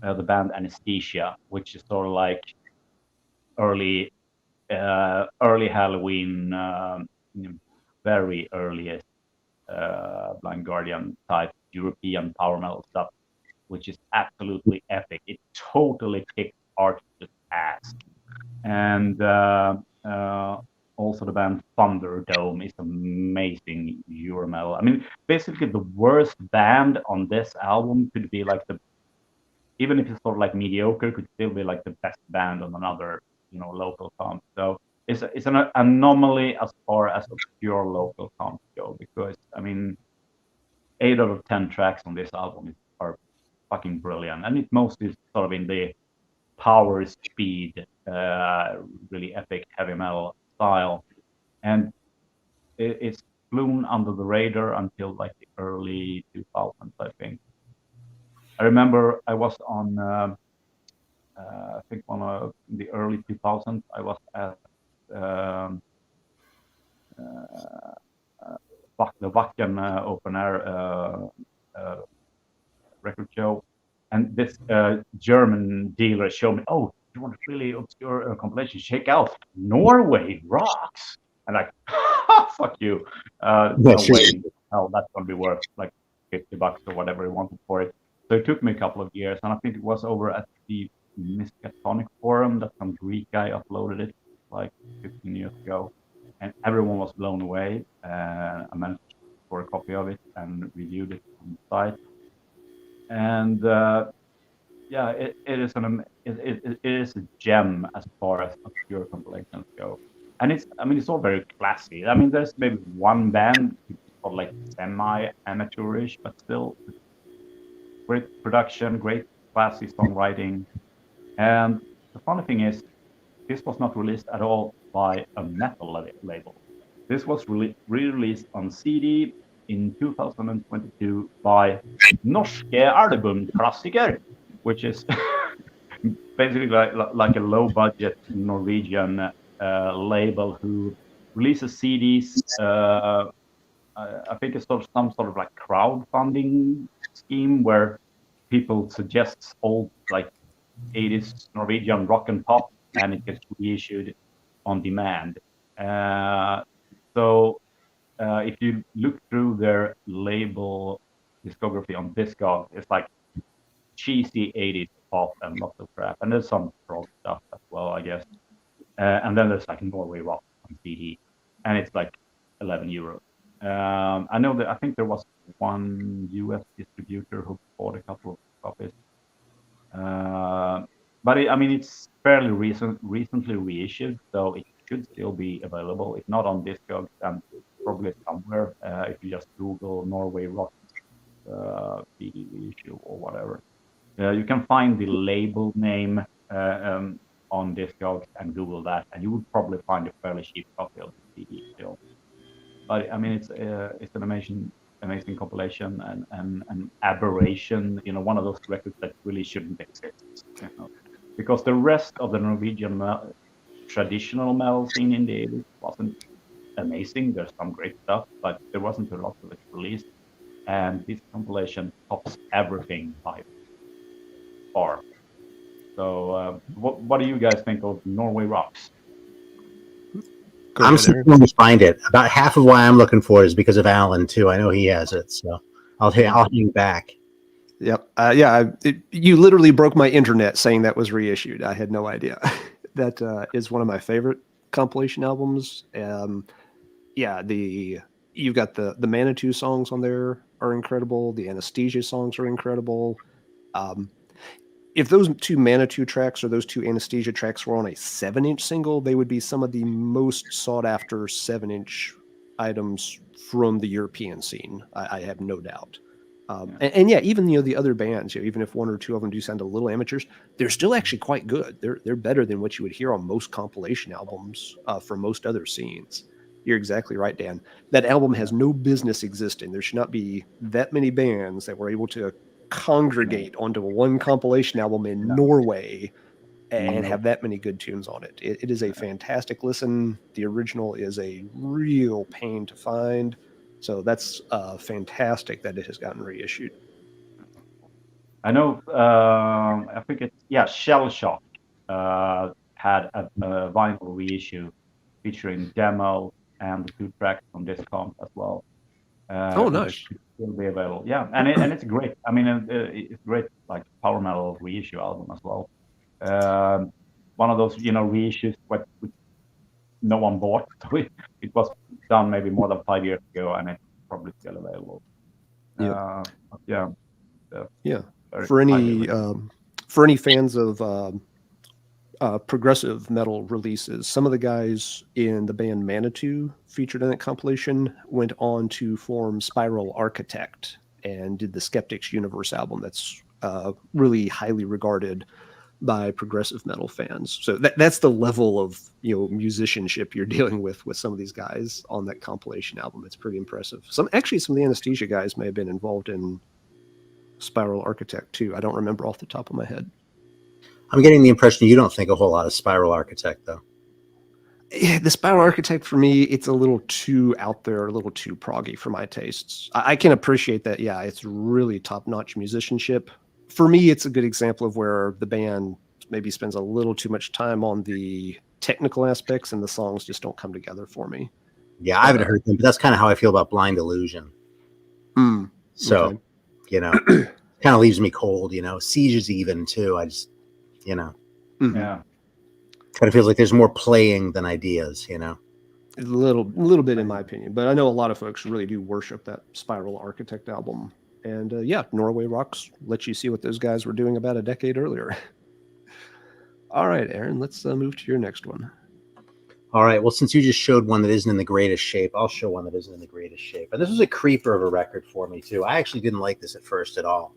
[SPEAKER 3] the band Anesthesia, which is sort of like early Halloween, very earliest Blind Guardian type European power metal stuff, which is absolutely epic. It totally kicked Arch's ass. And also the band Thunderdome is amazing Euro metal. I mean, basically the worst band on this album could be like even if it's sort of like mediocre, could still be like the best band on another, local comp. So it's an anomaly as far as pure local comps go, because I mean, 8 out of 10 tracks on this album are fucking brilliant, and it mostly is sort of in the power, speed, really epic heavy metal style, and it's flown under the radar until like the early 2000s, I think. I remember I was on, I think on the early 2000s, I was at the Wacken open air record show, and this German dealer showed me, oh, you want a really obscure compilation? Check out Norway Rocks. And like, fuck you. No way. Hell, that's gonna be worth like $50 or whatever he wanted for it. So it took me a couple of years, and I think it was over at the Miskatonic forum that some Greek guy uploaded it like 15 years ago, and everyone was blown away. I managed for a copy of it and reviewed it on the site. And yeah, it is a gem as far as obscure compilations go, and it's all very classy. I mean, there's maybe one band called like semi-amateurish, but still great production, great classy songwriting. And the funny thing is, this was not released at all by a metal label. This was re-released on CD in 2022 by Norske Albumklassiker, which is basically like a low-budget Norwegian label who releases CDs. I think it's some sort of like crowdfunding scheme where people suggest old like 80s Norwegian rock and pop, and it gets reissued on demand. So if you look through their label discography on Discog, it's like cheesy 80s pop and lots of crap, and there's some prog stuff as well, I guess. And then there's like Norway Rock on CD, and it's like €11. I know that I think there was one US distributor who bought a couple of copies. But I mean, it's fairly recently reissued, so it should still be available. If not on Discogs, and probably somewhere. If you just Google Norway Rock CD reissue or whatever, you can find the label name on Discogs and Google that, and you would probably find a fairly cheap copy of the CD still. But I mean, it's an amazing compilation and an aberration. You know, one of those records that really shouldn't exist. You know? Because the rest of the Norwegian traditional metal scene in the 80s wasn't amazing. There's some great stuff, but there wasn't a lot of it released. And this compilation tops everything by far. So, what do you guys think of Norway Rocks?
[SPEAKER 2] I'm still going to find it. About half of why I'm looking for it is because of Alan too. I know he has it, so I'll hang back.
[SPEAKER 1] Yep. You literally broke my internet saying that was reissued. I had no idea. That is one of my favorite compilation albums. You've got the Manitou songs on there are incredible. The Anesthesia songs are incredible. If those two Manitou tracks or those two Anesthesia tracks were on a 7-inch single, they would be some of the most sought after 7-inch items from the European scene. I have no doubt. Even the other bands, even if one or two of them do sound a little amateurs, they're still actually quite good. They're better than what you would hear on most compilation albums from most other scenes. You're exactly right, Dan. That album has no business existing. There should not be that many bands that were able to congregate onto one compilation album in Norway and have that many good tunes on it. It is a fantastic listen. The original is a real pain to find. So that's fantastic that it has gotten reissued.
[SPEAKER 3] I know, I think it's, Shell Shock had a vinyl reissue featuring demo and the 2 tracks from this comp as well.
[SPEAKER 1] Nice.
[SPEAKER 3] Will be available. Yeah, and it's great. I mean, it's great, like power metal reissue album as well. One of those, reissues which no one bought. So it was done maybe more than 5 years ago, and it's probably still available.
[SPEAKER 1] For any fans of progressive metal releases, some of the guys in the band Manitou featured in that compilation went on to form Spiral Architect and did the Skeptics Universe album that's really highly regarded by progressive metal fans. So that's the level of musicianship you're dealing with some of these guys on that compilation album. It's pretty impressive. Some of the Anesthesia guys may have been involved in Spiral Architect too. I don't remember off the top of my head.
[SPEAKER 2] I'm getting the impression you don't think a whole lot of Spiral Architect, though.
[SPEAKER 1] Yeah, the Spiral Architect, for me, it's a little too out there, a little too proggy for my tastes. I can appreciate that, it's really top-notch musicianship. For me, it's a good example of where the band maybe spends a little too much time on the technical aspects and the songs just don't come together for me.
[SPEAKER 2] Yeah, I haven't heard them, but that's kind of how I feel about Blind Illusion. So, kind of leaves me cold, Sieges even, too. I just...
[SPEAKER 1] Yeah,
[SPEAKER 2] kind of feels like there's more playing than ideas, a
[SPEAKER 1] little bit in my opinion, but I know a lot of folks really do worship that Spiral Architect album, and Norway Rocks lets you see what those guys were doing about a decade earlier. All right, Aaron, let's move to your next one.
[SPEAKER 2] All right, well, since you just showed one that isn't in the greatest shape, I'll show one that isn't in the greatest shape, and this was a creeper of a record for me too. I actually didn't like this at first at all.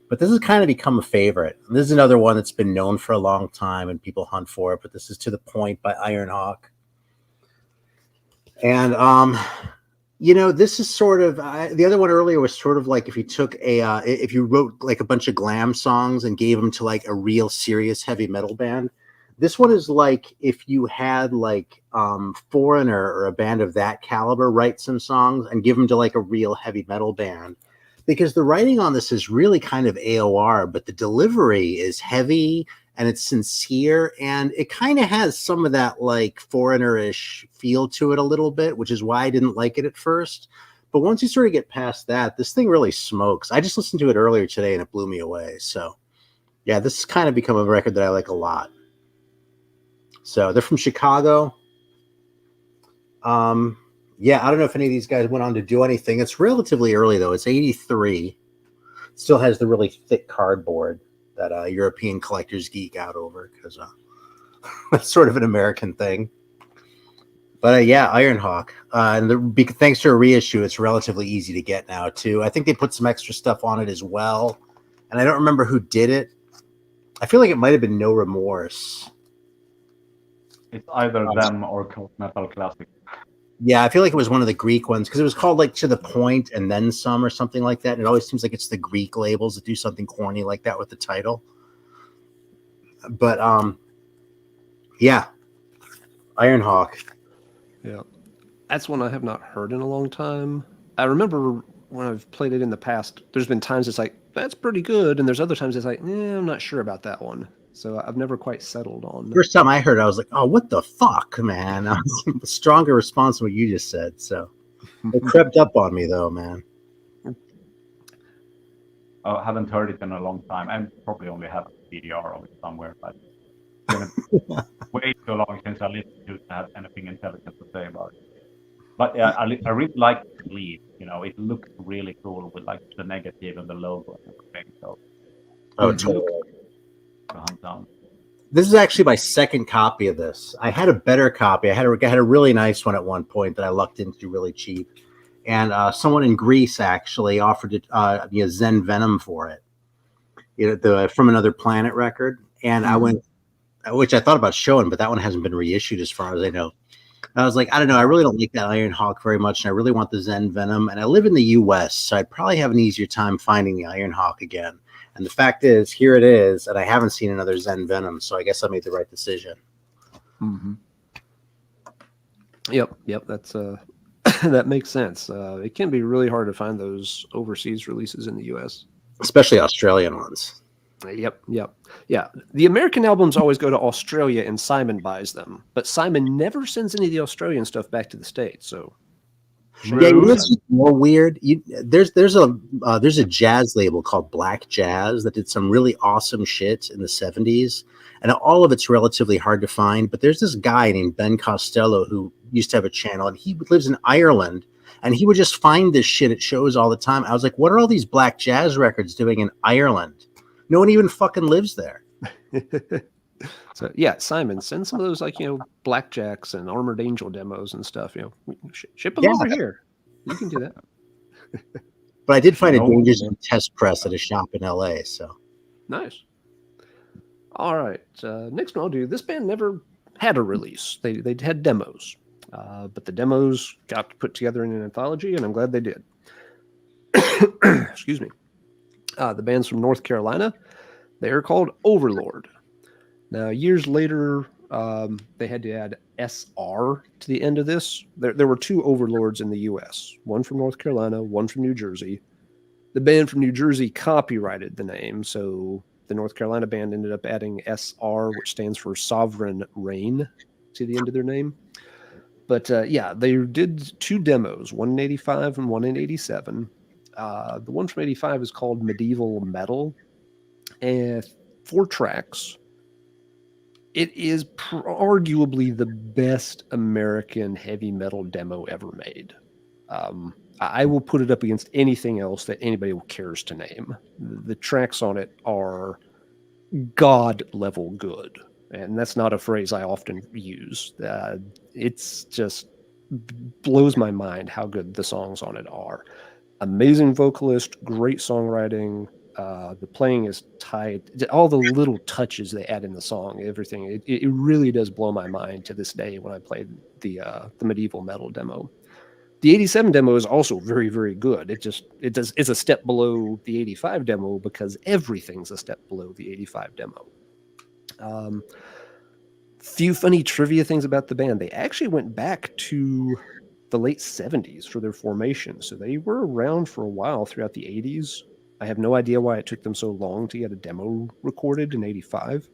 [SPEAKER 2] But this has kind of become a favorite. This is another one that's been known for a long time and people hunt for it, but this is To the Point by Ironhawk. And, this is sort of, the other one earlier was sort of like if you took if you wrote like a bunch of glam songs and gave them to like a real serious heavy metal band. This one is like if you had like Foreigner or a band of that caliber write some songs and give them to like a real heavy metal band. Because the writing on this is really kind of AOR, but the delivery is heavy and it's sincere, and it kind of has some of that like Foreigner-ish feel to it a little bit, which is why I didn't like it at first. But once you sort of get past that, this thing really smokes. I just listened to it earlier today and it blew me away. So yeah, this has kind of become a record that I like a lot. So they're from Chicago. Yeah, I don't know if any of these guys went on to do anything. It's relatively early, though. It's 83. Still has the really thick cardboard that European collectors geek out over, because that's sort of an American thing. But yeah, Ironhawk. Thanks to a reissue, it's relatively easy to get now, too. I think they put some extra stuff on it as well. And I don't remember who did it. I feel like it might have been No Remorse.
[SPEAKER 3] It's either them or Metal Classic.
[SPEAKER 2] Yeah, I feel like it was one of the Greek ones, because it was called like To the Point and Then Some or something like that. And it always seems like it's the Greek labels that do something corny like that with the title. But yeah, Ironhawk.
[SPEAKER 1] Yeah, that's one I have not heard in a long time. I remember when I've played it in the past, there's been times it's like, that's pretty good. And there's other times it's like, I'm not sure about that one. So I've never quite settled on.
[SPEAKER 2] First time I heard it, I was like, oh, what the fuck, man? I was a stronger response to what you just said. So it crept up on me, though, man.
[SPEAKER 3] I haven't heard it in a long time. I probably only have a PDR of it somewhere, but it's been way too long since I listened to have anything intelligent to say about it. But yeah, I really like the sleeve. You know, it looks really cool with like the negative and the logo and everything. So,
[SPEAKER 2] totally.
[SPEAKER 3] Hunt down.
[SPEAKER 2] This is actually my second copy of this. I had a better copy. I had a really nice one at one point that I lucked into really cheap. And someone in Greece actually offered it, Zen Venom for it, the From Another Planet record. And I went, which I thought about showing, but that one hasn't been reissued as far as I know. I was like, I don't know. I really don't like that Ironhawk very much, and I really want the Zen Venom. And I live in the U.S., so I'd probably have an easier time finding the Ironhawk again. And the fact is, here it is, and I haven't seen another Zen Venom, so I guess I made the right decision.
[SPEAKER 1] Mm-hmm. Yep. That's that makes sense. It can be really hard to find those overseas releases in the U.S.,
[SPEAKER 2] especially Australian ones.
[SPEAKER 1] Yep. Yeah. The American albums always go to Australia and Simon buys them, but Simon never sends any of the Australian stuff back to the States. So
[SPEAKER 2] yeah, it's more weird. There's a jazz label called Black Jazz that did some really awesome shit in the 70s, and all of it's relatively hard to find. But there's this guy named Ben Costello who used to have a channel, and he lives in Ireland. And he would just find this shit at shows all the time. I was like, what are all these Black Jazz records doing in Ireland? No one even fucking lives there.
[SPEAKER 1] So yeah, Simon, send some of those Blackjacks and Armored Angel demos and stuff. Ship them over here. You can do that.
[SPEAKER 2] But I did find a Danger Zone test press at a shop in LA. So
[SPEAKER 1] nice. All right, next one I'll do. This band never had a release. They had demos, but the demos got put together in an anthology, and I'm glad they did. Excuse me. The band's from North Carolina. They are called Overlord. Now, years later, they had to add SR to the end of this. There were two Overlords in the U.S., one from North Carolina, one from New Jersey. The band from New Jersey copyrighted the name, so the North Carolina band ended up adding SR, which stands for Sovereign Reign, to the end of their name. But yeah, they did two demos, one in 85 and one in 87. The one from 85 is called Medieval Metal, and 4 tracks. It is arguably the best American heavy metal demo ever made. I will put it up against anything else that anybody cares to name. The tracks on it are God level good. And that's not a phrase I often use. It's just blows my mind how good the songs on it are. Amazing vocalist, great songwriting. The playing is tight. All the little touches they add in the song, everything. It really does blow my mind to this day when I played the Medieval Metal demo. The 87 demo is also very, very good. It's a step below the 85 demo because everything's a step below the 85 demo. Few funny trivia things about the band. They actually went back to the late 70s for their formation. So they were around for a while throughout the 80s. I have no idea why it took them so long to get a demo recorded in 85.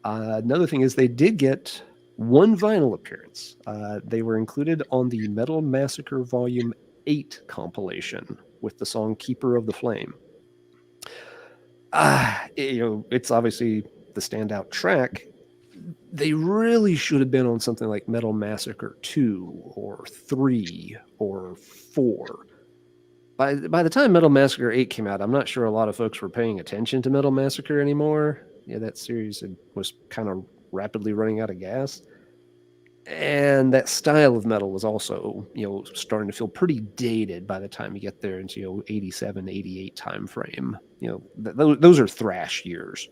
[SPEAKER 1] Another thing is they did get one vinyl appearance. They were included on the Metal Massacre Volume 8 compilation with the song Keeper of the Flame. It's obviously the standout track. They really should have been on something like Metal Massacre 2 or 3 or 4. by the time Metal Massacre 8 came out, I'm not sure a lot of folks were paying attention to Metal Massacre anymore. Yeah, that series was kind of rapidly running out of gas. And that style of metal was also, starting to feel pretty dated by the time you get there into, 87, 88 time frame. Those are thrash years.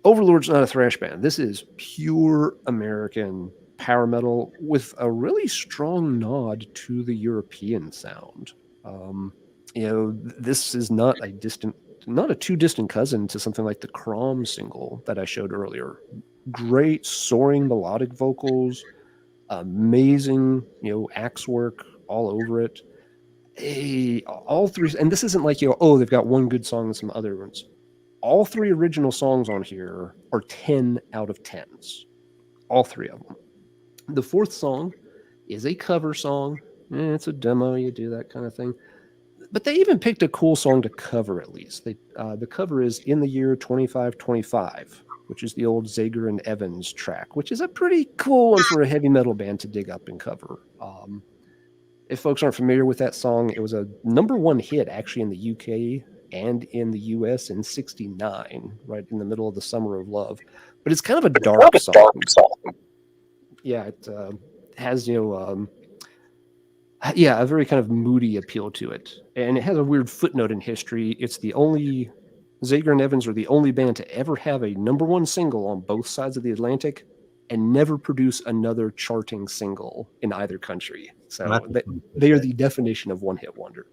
[SPEAKER 1] Overlord's not a thrash band. This is pure American power metal with a really strong nod to the European sound. This is not a too distant cousin to something like the Crom single that I showed earlier. Great soaring melodic vocals, amazing, axe work all over it. All three, and this isn't like, they've got one good song and some other ones. All three original songs on here are 10 out of 10s. All three of them. The fourth song is a cover song. It's a demo, you do that kind of thing. But they even picked a cool song to cover, at least. The cover is In the Year 2525, which is the old Zager and Evans track, which is a pretty cool one for a heavy metal band to dig up and cover. If folks aren't familiar with that song, it was a #1 hit actually in the UK and in the US in '69, right in the middle of the Summer of Love. But it's kind of a dark song. Yeah, it has, a very kind of moody appeal to it. And it has a weird footnote in history. It's the only, Zager and Evans are the only band to ever have a #1 single on both sides of the Atlantic and never produce another charting single in either country. So they are the definition of one-hit wonder.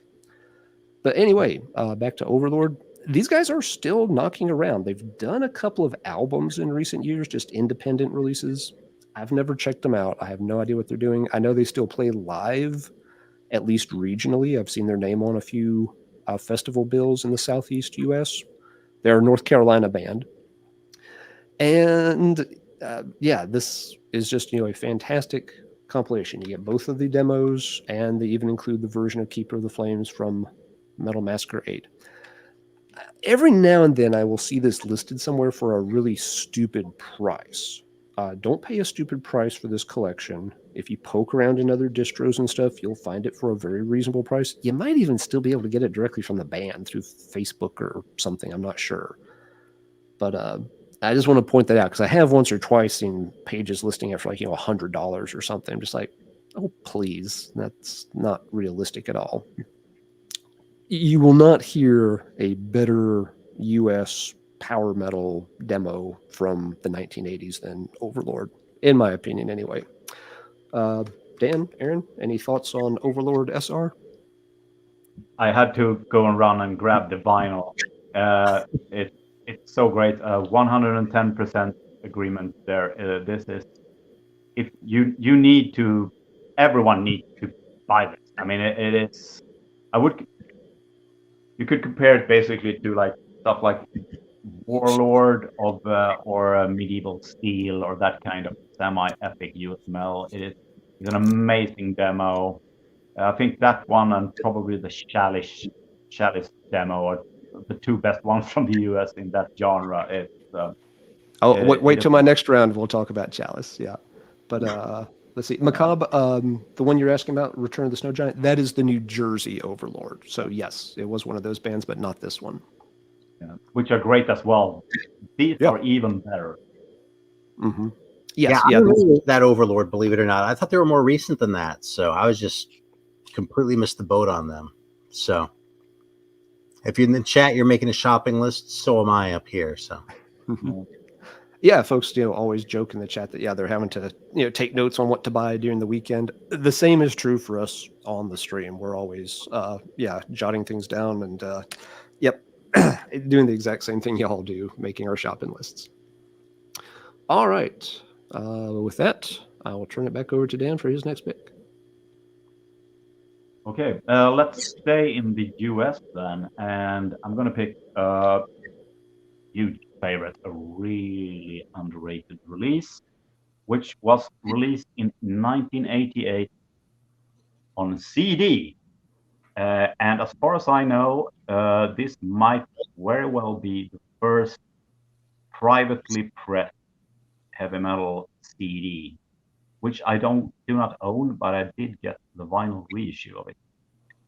[SPEAKER 1] But anyway, back to Overlord. These guys are still knocking around. They've done a couple of albums in recent years, just independent releases. I've never checked them out. I have no idea what they're doing. I know they still play live, at least regionally. I've seen their name on a few festival bills in the Southeast U.S. They're a North Carolina band. And this is just, a fantastic compilation. You get both of the demos, and they even include the version of Keeper of the Flames from Metal Massacre 8. Every now and then I will see this listed somewhere for a really stupid price. Don't pay a stupid price for this collection. If you poke around in other distros and stuff, you'll find it for a very reasonable price. You might even still be able to get it directly from the band through Facebook or something. I'm not sure. But I just want to point that out because I have once or twice seen pages listing it for like, $100 or something. I'm just like, oh, please. That's not realistic at all. You will not hear a better U.S. power metal demo from the 1980s than Overlord, in my opinion, anyway. Dan, Aaron, any thoughts on Overlord SR?
[SPEAKER 3] I had to go and run and grab the vinyl. It's so great. 110% agreement there. This is, if you need to, everyone needs to buy this. I mean, it is. You could compare it basically to like stuff like Warlord or Medieval Steel or that kind of semi-epic USML. It's an amazing demo. I think that one and probably the Chalice demo are the two best ones from the US in that genre.
[SPEAKER 1] Wait till my next round. We'll talk about Chalice. Yeah, but let's see, Macabre. The one you're asking about, Return of the Snow Giant. That is the New Jersey Overlord. So yes, it was one of those bands, but not this one.
[SPEAKER 3] Yeah, which are great as well. These are even better.
[SPEAKER 1] Mm-hmm.
[SPEAKER 2] Yes, yeah. That Overlord, believe it or not, I thought they were more recent than that. So I was just completely missed the boat on them. So if you're in the chat, you're making a shopping list. So am I up here. So.
[SPEAKER 1] Yeah, folks, always joke in the chat that they're having to take notes on what to buy during the weekend. The same is true for us on the stream. We're always jotting things down and doing the exact same thing y'all do, making our shopping lists. All right, with that, I will turn it back over to Dan for his next pick.
[SPEAKER 3] Okay, let's stay in the US then, and I'm gonna pick a huge favorite, a really underrated release, which was released in 1988 on CD. And as far as I know, this might very well be the first privately pressed heavy metal CD, which I do not own, but I did get the vinyl reissue of it.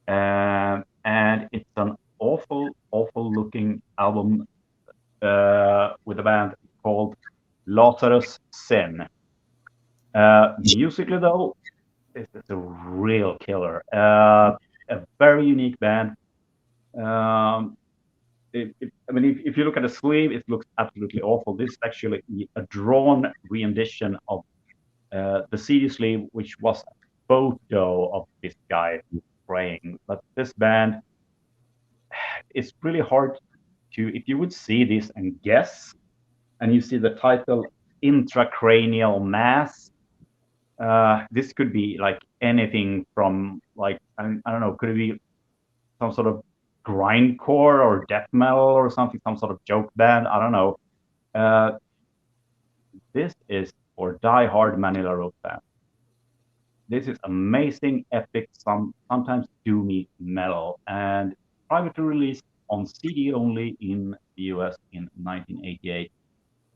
[SPEAKER 3] And album with a band called Lazarus Sin. Musically, though, this is a real killer. A very unique band. I mean, if you look at the sleeve, it looks absolutely awful. This is actually a drawn rendition of the CD sleeve, which was a photo of this guy praying. But this band, it's really hard to, if you would see this and guess, and you see the title Intracranial Mass, this could be like anything from like, I don't know, could it be some sort of grindcore or death metal or something, some sort of joke band? I don't know. This is for die-hard Manila Road fans. This is amazing, epic, sometimes doomy metal, and privately released on CD only in the US in 1988.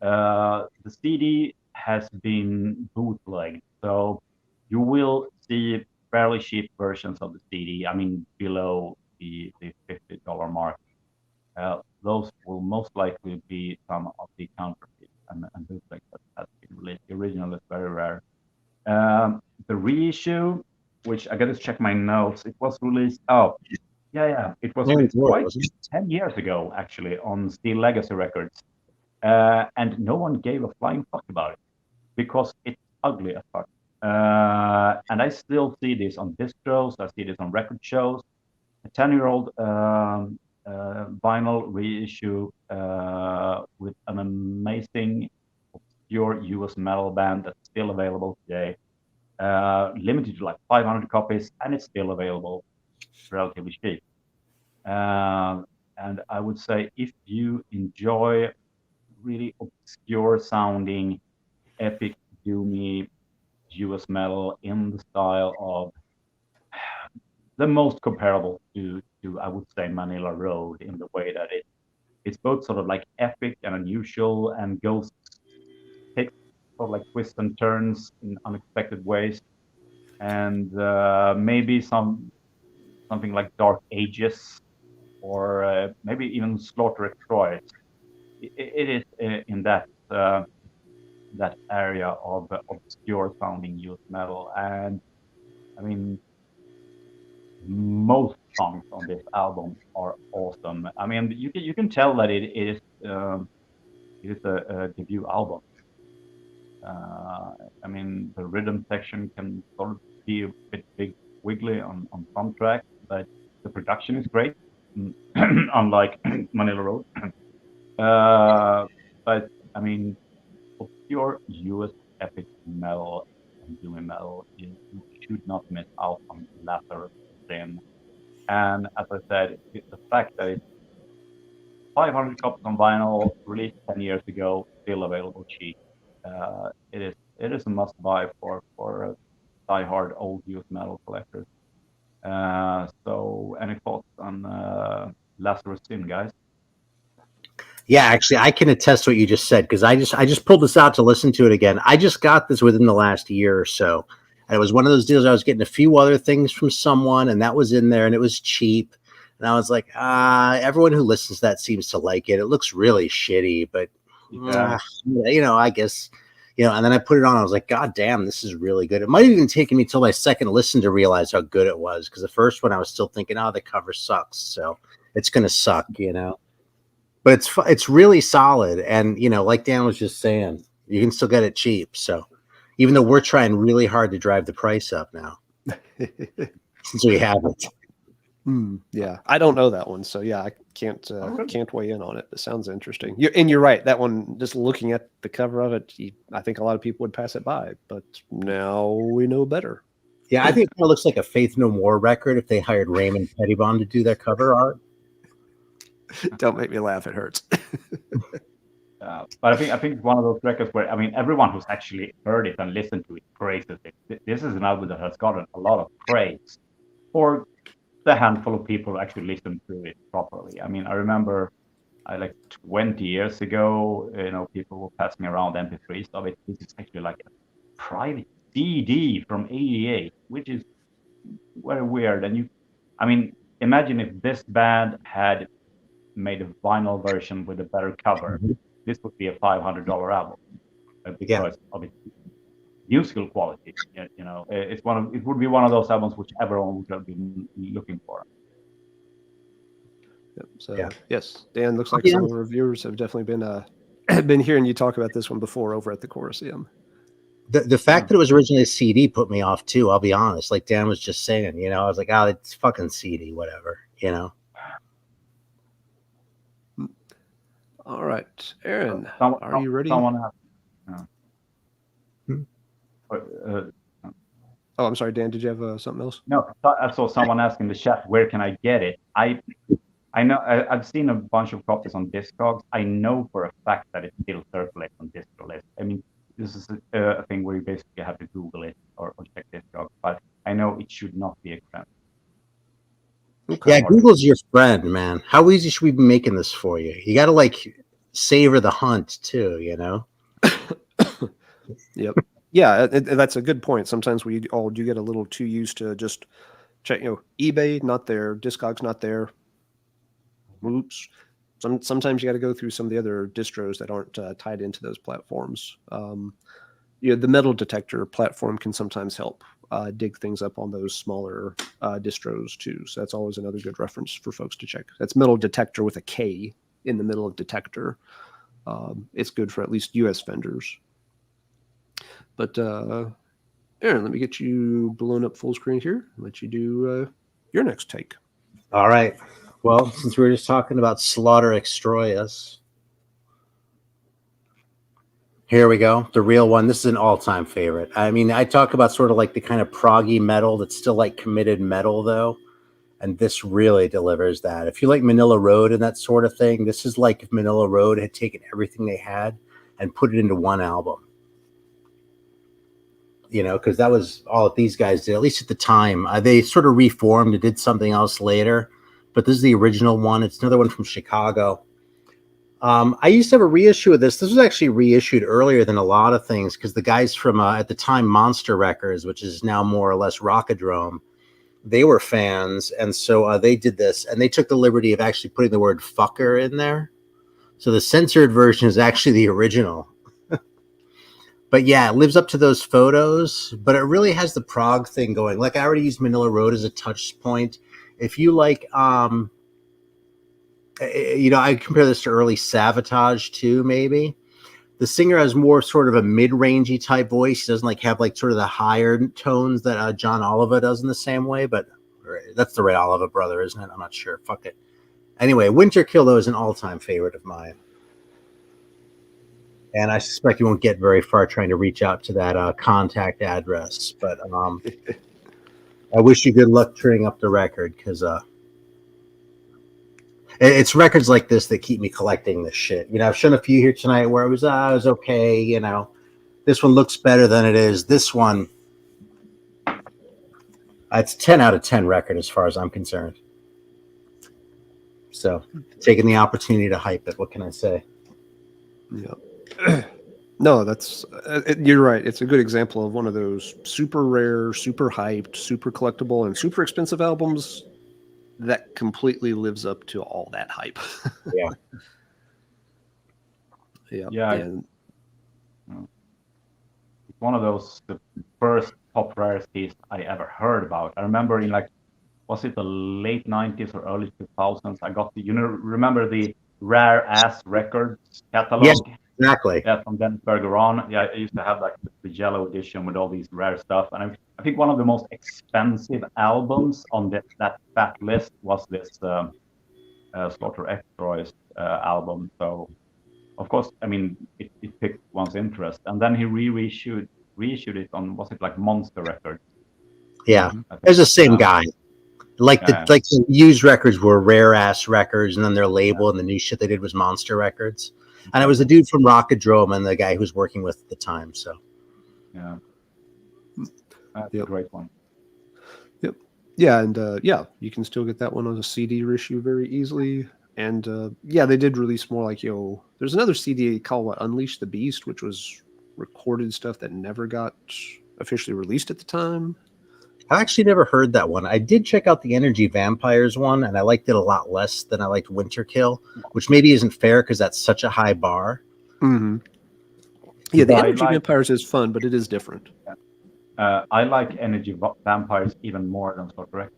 [SPEAKER 3] The CD has been bootlegged, so you will see fairly cheap versions of the CD. I mean, below the $50 mark. Those will most likely be some of the counterfeits and bootlegs that has been released. The original is very rare. The reissue, which I got to check my notes, it was released. Oh, yeah, it was released quite 10 years ago, actually, on Steel Legacy Records. And no one gave a flying fuck about it because it's ugly as fuck. And I still see this on distros, I see this on record shows. A 10-year-old vinyl reissue with an amazing obscure US metal band that's still available today. Limited to like 500 copies, and it's still available relatively cheap. And I would say if you enjoy really obscure sounding, epic, doomy US metal in the style of the most comparable to I would say Manila Road, in the way that it's both sort of like epic and unusual and goes takes sort of like twists and turns in unexpected ways, and maybe something like Dark Ages or maybe even Slaughter at Troy. It is in that area of obscure sounding youth metal, and I mean, most songs on this album are awesome. I mean, you can tell that it is a debut album. I mean, the rhythm section can sort of be a bit big wiggly on some tracks, but the production is great, unlike Manila Road. But I mean, obscure US epic metal and doomy metal, you should not miss out on Lazarus Sin. And as I said, the fact that it's 500 copies on vinyl, released 10 years ago, still available cheap. It is a must buy for die-hard old youth metal collectors. So any thoughts on Lazarus Sin, guys?
[SPEAKER 2] Yeah, actually, I can attest to what you just said, because I just pulled this out to listen to it again. I just got this within the last year or so. And it was one of those deals. I was getting a few other things from someone, and that was in there, and it was cheap. And I was like, everyone who listens to that seems to like it. It looks really shitty, but I guess, and then I put it on. I was like, God damn, this is really good. It might have even taken me till my second listen to realize how good it was, because the first one I was still thinking, oh, the cover sucks, so it's gonna suck, But it's really solid, and like Dan was just saying, you can still get it cheap. So even though we're trying really hard to drive the price up now, since we haven't.
[SPEAKER 1] Yeah, I don't know that one, so yeah, I can't weigh in on it. It sounds interesting. You're right. That one, just looking at the cover of it, I think a lot of people would pass it by, but now we know better.
[SPEAKER 2] Yeah, I think it kind of looks like a Faith No More record if they hired Raymond Pettibon to do their cover art.
[SPEAKER 1] Don't make me laugh; it hurts.
[SPEAKER 3] But I think it's one of those records where, I mean, everyone who's actually heard it and listened to it praises it. This is an album that has gotten a lot of praise for the handful of people who actually listened to it properly. I mean, I remember like 20 years ago, people were passing around MP3s of it. This is actually like a private CD from '88, which is very weird. And I mean, imagine if this band had made a vinyl version with a better cover, this would be a $500 album because of its musical quality. You know, it would be one of those albums which everyone would have been looking for.
[SPEAKER 1] Yep. So yes, Dan, looks like some of our viewers have definitely been hearing you talk about this one before over at the Corroseum.
[SPEAKER 2] The fact that it was originally a CD put me off too. I'll be honest. Like Dan was just saying, you know, I was like, oh, it's fucking CD, whatever, you know.
[SPEAKER 1] All right, Aaron, are you ready?
[SPEAKER 3] Someone asked.
[SPEAKER 1] Oh, I'm sorry, Dan. Did you have something else?
[SPEAKER 3] No, I saw someone ask in the chat, where can I get it? I know I've seen a bunch of copies on Discogs. I know for a fact that it still circulates on Discogs. I mean, this is a thing where you basically have to Google it or check Discogs, but I know it should not be expensive.
[SPEAKER 2] Okay. Yeah, Google's your friend, man. How easy should we be making this for you? You got to like savor the hunt too, you know?
[SPEAKER 1] Yep. Yeah, that's a good point. Sometimes we all do get a little too used to just check, you know, eBay not there, Discogs not there. Oops. Sometimes you got to go through some of the other distros that aren't tied into those platforms. You know, the Metal Detector platform can sometimes help dig things up on those smaller distros too. So that's always another good reference for folks to check. That's Metal Detector with a K in the middle of detector. It's good for at least US vendors. But Aaron, let me get you blown up full screen here. Let you do your next take.
[SPEAKER 2] All right. Well, since we were just talking about Slaughter Extroias, here we go. The real one. This is an all-time favorite. I mean, I talk about sort of like the kind of proggy metal that's still like committed metal, though. And this really delivers that. If you like Manila Road and that sort of thing, this is like if Manila Road had taken everything they had and put it into one album. You know, because that was all that these guys did, at least at the time. They sort of reformed and did something else later. But this is the original one. It's another one from Chicago. I used to have a reissue of this. This was actually reissued earlier than a lot of things because the guys from, at the time, Monster Records, which is now more or less Rockadrome, they were fans. And so they did this. And they took the liberty of actually putting the word fucker in there. So the censored version is actually the original. But yeah, it lives up to those photos. But it really has the prog thing going. Like I already used Manila Road as a touch point. If you like, you know, I compare this to early Savatage too, maybe. The singer has more sort of a mid-rangey type voice. He doesn't like have like sort of the higher tones that John Oliva does in the same way, but that's the Ray Oliva brother, isn't it? I'm not sure. Fuck it. Anyway, Winter Kill, though, is an all-time favorite of mine. And I suspect you won't get very far trying to reach out to that contact address, but I wish you good luck turning up the record because it's records like this that keep me collecting this shit. You know, I've shown a few here tonight where it was okay. You know, this one looks better than it is. This one, it's 10 out of 10 record as far as I'm concerned. So, taking the opportunity to hype it. What can I say?
[SPEAKER 1] Yeah. No, that's you're right. It's a good example of one of those super rare, super hyped, super collectible, and super expensive albums that completely lives up to all that hype.
[SPEAKER 2] Yeah.
[SPEAKER 3] Yeah.
[SPEAKER 1] And
[SPEAKER 3] it's one of those the first top rarities I ever heard about. I remember in like, was it the late 90s or early 2000s? I got the, remember the Rare Ass Records catalog?
[SPEAKER 2] Yes, exactly.
[SPEAKER 3] Yeah, from Dennis Berger on. Yeah, I used to have like the yellow edition with all these rare stuff. And I think one of the most expensive albums on that fat list was this Slaughter Extroias album. So, of course, I mean, it picked one's interest. And then he reissued it on, was it like Monster Records?
[SPEAKER 2] Yeah, it's the same guy. Like the used records were Rare Ass Records, and then their label and the new shit they did was Monster Records. And it was the dude from Rockadrome and the guy who was working with at the time. So,
[SPEAKER 3] yeah, that's a great one.
[SPEAKER 1] Yep. Yeah, and you can still get that one on a CD reissue very easily. And they did release more like there's another CD called Unleash the Beast, which was recorded stuff that never got officially released at the time.
[SPEAKER 2] I've actually never heard that one. I did check out the Energy Vampires one, and I liked it a lot less than I liked Winterkill, which maybe isn't fair because that's such a high bar.
[SPEAKER 1] Mm-hmm. Yeah, the
[SPEAKER 3] I
[SPEAKER 1] Energy
[SPEAKER 3] like-
[SPEAKER 1] Vampires is fun, but it is different.
[SPEAKER 3] I like Energy Vampires even more than Sort Correct.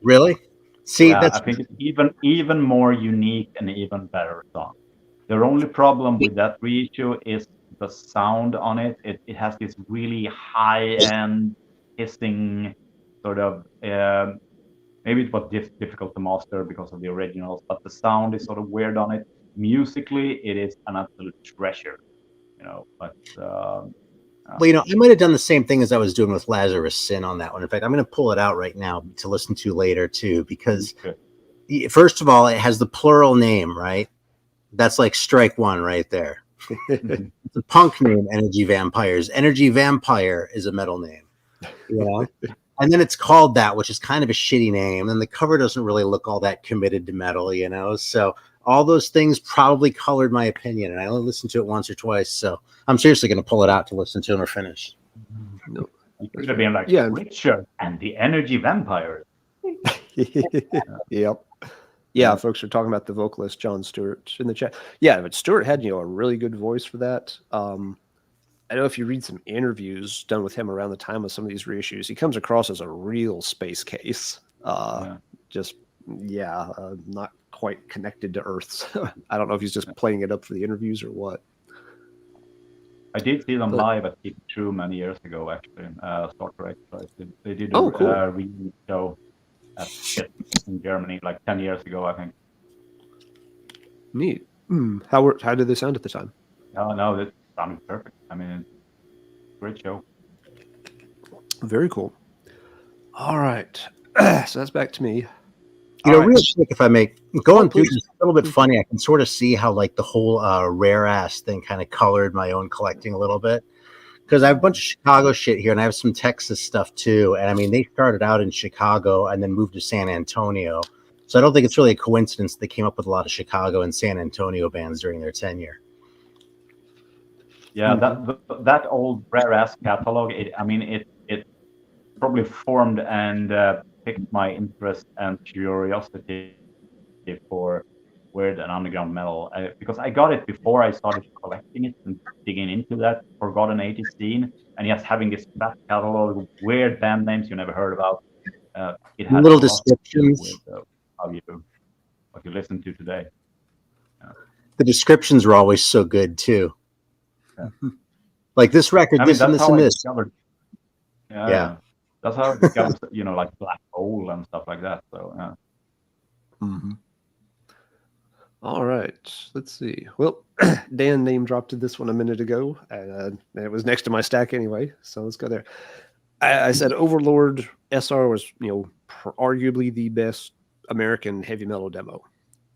[SPEAKER 2] Really? See, that's
[SPEAKER 3] I think it's even more unique and even better song. The only problem with that reissue is the sound on it. It has this really high-end hissing sort of. Maybe it was difficult to master because of the originals, but the sound is sort of weird on it. Musically, it is an absolute treasure, you know. But
[SPEAKER 2] well, you know, I might have done the same thing as I was doing with Lazarus Sin on that one. In fact, I'm going to pull it out right now to listen to later too, because first of all, it has the plural name, right? That's like strike one right there. It's a punk name, Energy Vampires. Energy Vampire is a metal name, you know? And then it's called that, which is kind of a shitty name. And the cover doesn't really look all that committed to metal, you know? So all those things probably colored my opinion. And I only listened to it once or twice. So I'm seriously going to pull it out to listen to when we're finished.
[SPEAKER 1] No.
[SPEAKER 3] It could have been like Richard and the Energy Vampires.
[SPEAKER 1] Yep. Yeah, folks are talking about the vocalist John Stewart in the chat. Yeah, but Stewart had, you know, a really good voice for that. I know if you read some interviews done with him around the time of some of these reissues, he comes across as a real space case. Just, not quite connected to Earth. So I don't know if he's just playing it up for the interviews or what.
[SPEAKER 3] I did see them live at Keep It True many years ago, actually. Sort Correct. They did
[SPEAKER 1] cool.
[SPEAKER 3] reunion show in Germany like 10 years ago, I think.
[SPEAKER 1] Neat. How did they sound at the time?
[SPEAKER 3] No, it sounded perfect. I mean, great show.
[SPEAKER 1] Very cool. All right. So that's back to me.
[SPEAKER 2] You know, real quick, if I may, going through
[SPEAKER 1] please.
[SPEAKER 2] this, a little bit funny. I can sort of see how like the whole rare ass thing kind of colored my own collecting a little bit. Because I have a bunch of Chicago shit here, and I have some Texas stuff too. And I mean, they started out in Chicago and then moved to San Antonio. So I don't think it's really a coincidence they came up with a lot of Chicago and San Antonio bands during their tenure.
[SPEAKER 3] Yeah, that old rare ass catalog. It probably formed and piqued my interest and curiosity for weird and underground metal, because I got it before I started collecting it and digging into that forgotten 80s scene, and just having this fat catalog of weird band names you never heard about. It had
[SPEAKER 2] Little
[SPEAKER 3] a lot to do
[SPEAKER 2] descriptions.
[SPEAKER 3] with what you listen to today.
[SPEAKER 2] The descriptions were always so good too. Like this record, this and this and this.
[SPEAKER 3] Yeah. That's how I discovered, like Black Hole and stuff like that. So,
[SPEAKER 1] All right. Let's see. Well, Dan name dropped this one a minute ago. And it was next to my stack anyway. So let's go there. I said Overlord SR was, arguably the best American heavy metal demo.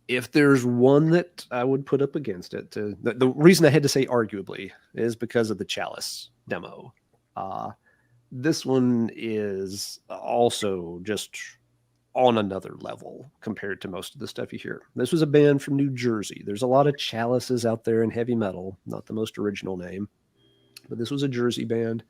[SPEAKER 1] If there's one that I would put up against it, the reason I had to say arguably is because of the Chalice demo. This one is also just on another level compared to most of the stuff you hear. This was a band from New Jersey. There's a lot of Chalices out there in heavy metal, not the most original name, but this was a Jersey band.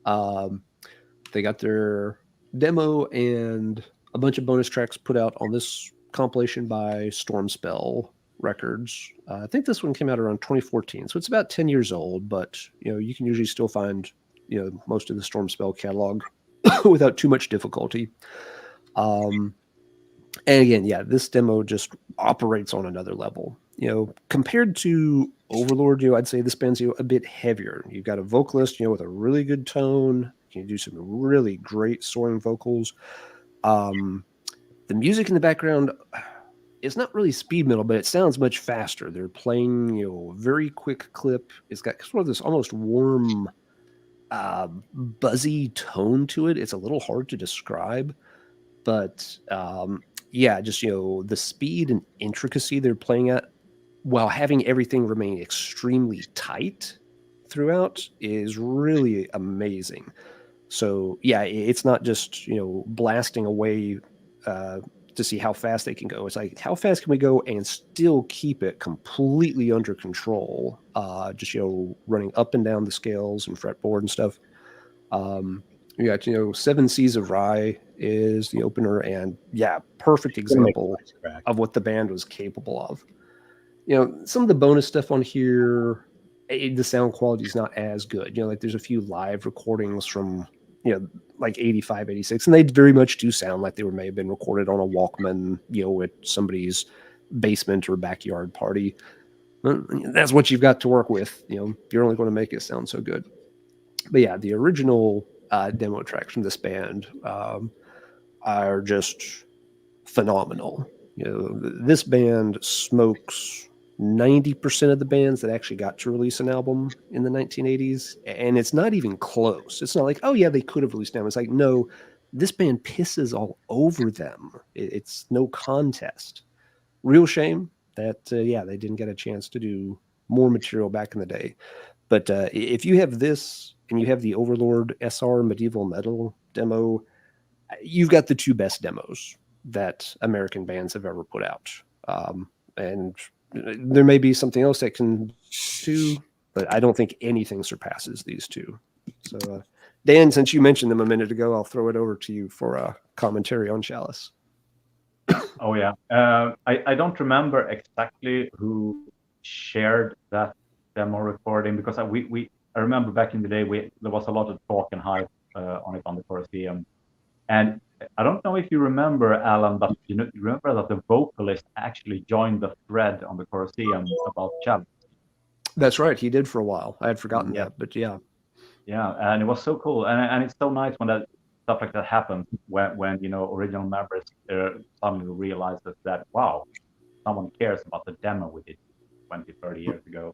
[SPEAKER 1] They got their demo and a bunch of bonus tracks put out on this compilation by Stormspell Records. I think this one came out around 2014, so it's about 10 years old, but you can usually still find most of the Stormspell catalog without too much difficulty. And again, this demo just operates on another level. Compared to Overlord, I'd say this band's a bit heavier. You've got a vocalist, with a really good tone. You can do some really great soaring vocals. The music in the background, it's not really speed metal, but it sounds much faster. They're playing, a very quick clip. It's got sort of this almost warm, buzzy tone to it. It's a little hard to describe, but just the speed and intricacy they're playing at while having everything remain extremely tight throughout is really amazing. So it's not just blasting away to see how fast they can go. It's like, how fast can we go and still keep it completely under control? Just running up and down the scales and fretboard and stuff. You got, Seven Seas of Rye is the opener, and perfect example of what the band was capable of. Some of the bonus stuff on here, the sound quality is not as good. Like there's a few live recordings from, like 85, 86, and they very much do sound like they may have been recorded on a Walkman, at somebody's basement or backyard party. That's what you've got to work with. You're only going to make it sound so good. But yeah, the original demo tracks from this band are just phenomenal. This band smokes 90% of the bands that actually got to release an album in the 1980s, and it's not even close. It's not like, oh yeah, they could have released an album. It's like, no, this band pisses all over them. It's no contest. Real shame that they didn't get a chance to do more material back in the day. But if you have this and you have the Overlord SR Medieval Metal demo, you've got the two best demos that American bands have ever put out. And there may be something else that can do, but I don't think anything surpasses these two. So, Dan, since you mentioned them a minute ago, I'll throw it over to you for a commentary on Chalice.
[SPEAKER 3] Oh, yeah. I don't remember exactly who shared that demo recording, because I remember back in the day there was a lot of talk and hype on it on the Corroseum. And I don't know if you remember, Alan, but you remember that the vocalist actually joined the thread on the Corroseum about Chalice.
[SPEAKER 1] That's right, he did for a while. I had forgotten that, but yeah.
[SPEAKER 3] Yeah, and it was so cool, and it's so nice when that stuff like that happens, when original members suddenly realize that wow, someone cares about the demo we did 20, 30 years ago.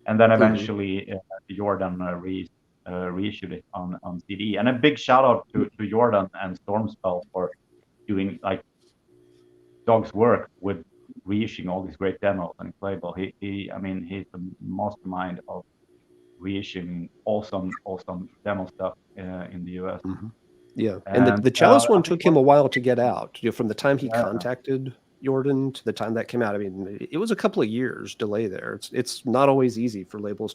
[SPEAKER 3] And then eventually Jordan reissued it on CD. And a big shout out to Jordan and Stormspell for doing like dog's work with reissuing all these great demos and playable. He's the mastermind of reissuing awesome demo stuff in the US.
[SPEAKER 1] Mm-hmm. Yeah, and the Chalice one took him a while to get out. From the time he contacted Jordan to the time that came out, it was a couple of years delay there. It's not always easy for labels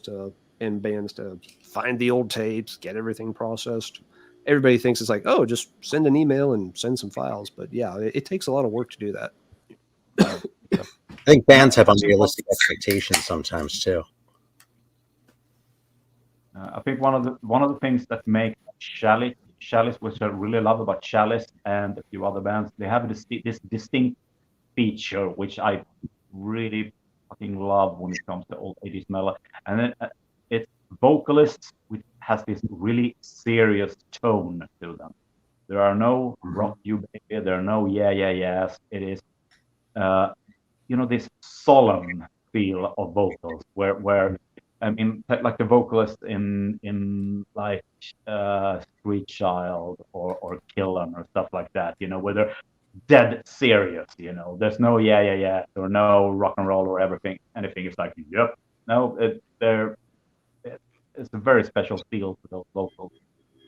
[SPEAKER 1] and bands to find the old tapes, get everything processed. Everybody thinks it's like, oh, just send an email and send some files, but yeah, it takes a lot of work to do that.
[SPEAKER 2] I think bands have unrealistic expectations sometimes too.
[SPEAKER 3] I think one of the things that make Chalice, which I really love about Chalice and a few other bands, they have this distinct feature which I really fucking love when it comes to old 80s metal, and then it's vocalists which has this really serious tone to them. There are no rock you baby, there are no yes. It is this solemn feel of vocals where like the vocalist in like Street Child or Kill 'Em or stuff like that, where they're dead serious, there's no or no rock and roll or anything. It's like, yep, no, it's a very special feel to those vocals,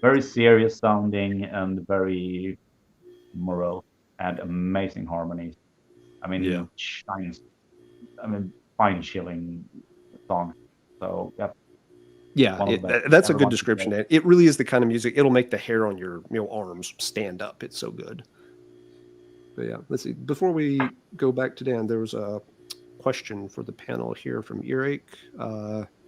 [SPEAKER 3] very serious sounding and very moral and amazing harmonies. Spine chilling song. So
[SPEAKER 1] that's a good description. It really is the kind of music, it'll make the hair on your arms stand up. It's so good. But yeah, let's see. Before we go back to Dan, there was a question for the panel here from Earache.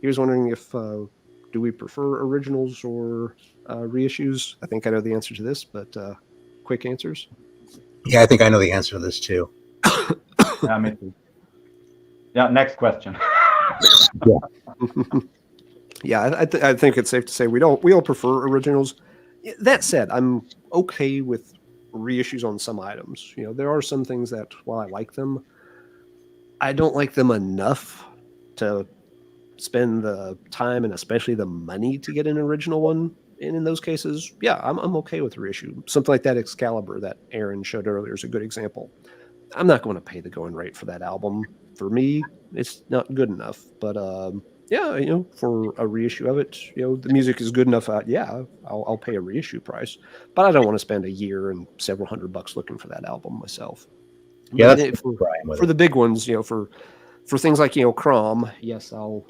[SPEAKER 1] He was wondering if do we prefer originals or reissues? I think I know the answer to this, but quick answers.
[SPEAKER 2] Yeah, I think I know the answer to this too.
[SPEAKER 3] Yeah, me too. Yeah, next question.
[SPEAKER 1] Yeah, I think it's safe to say we all prefer originals. That said, I'm okay with reissues on some items. There are some things that, while I like them, I don't like them enough to spend the time and especially the money to get an original one. And in those cases, yeah, I'm okay with reissue. Something like that Excalibur that Aaron showed earlier is a good example. I'm not going to pay the going rate for that album. For me, it's not good enough. But for a reissue of it, the music is good enough. I'll pay a reissue price. But I don't want to spend a year and several $100 looking for that album myself.
[SPEAKER 2] Yeah,
[SPEAKER 1] for the big ones, for things like Crom, yes, I'll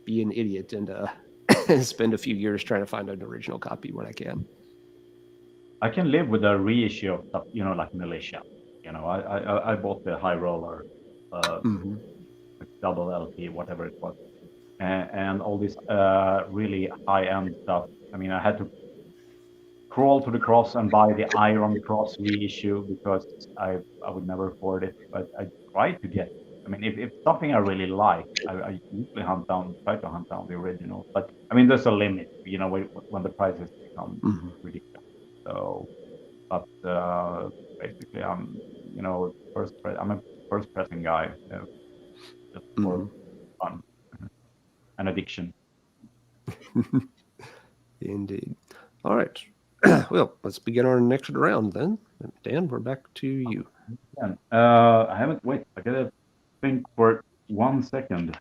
[SPEAKER 1] be an idiot and spend a few years trying to find an original copy when I can.
[SPEAKER 3] I can live with a reissue of stuff, like Militia. I bought the High Roller, double LP, whatever it was, and all this really high-end stuff. I mean, I had to crawl to the cross and buy the Iron Cross reissue because I would never afford it. But I tried to get. I mean, if something I really like, I usually try to hunt down the original. But I mean, there's a limit, when the prices become ridiculous. So, but basically, I'm a first pressing guy, just for fun and addiction.
[SPEAKER 1] Indeed. All right. Well, let's begin our next round then. Dan, we're back to you.
[SPEAKER 3] I haven't. Wait, I gotta think for 1 second.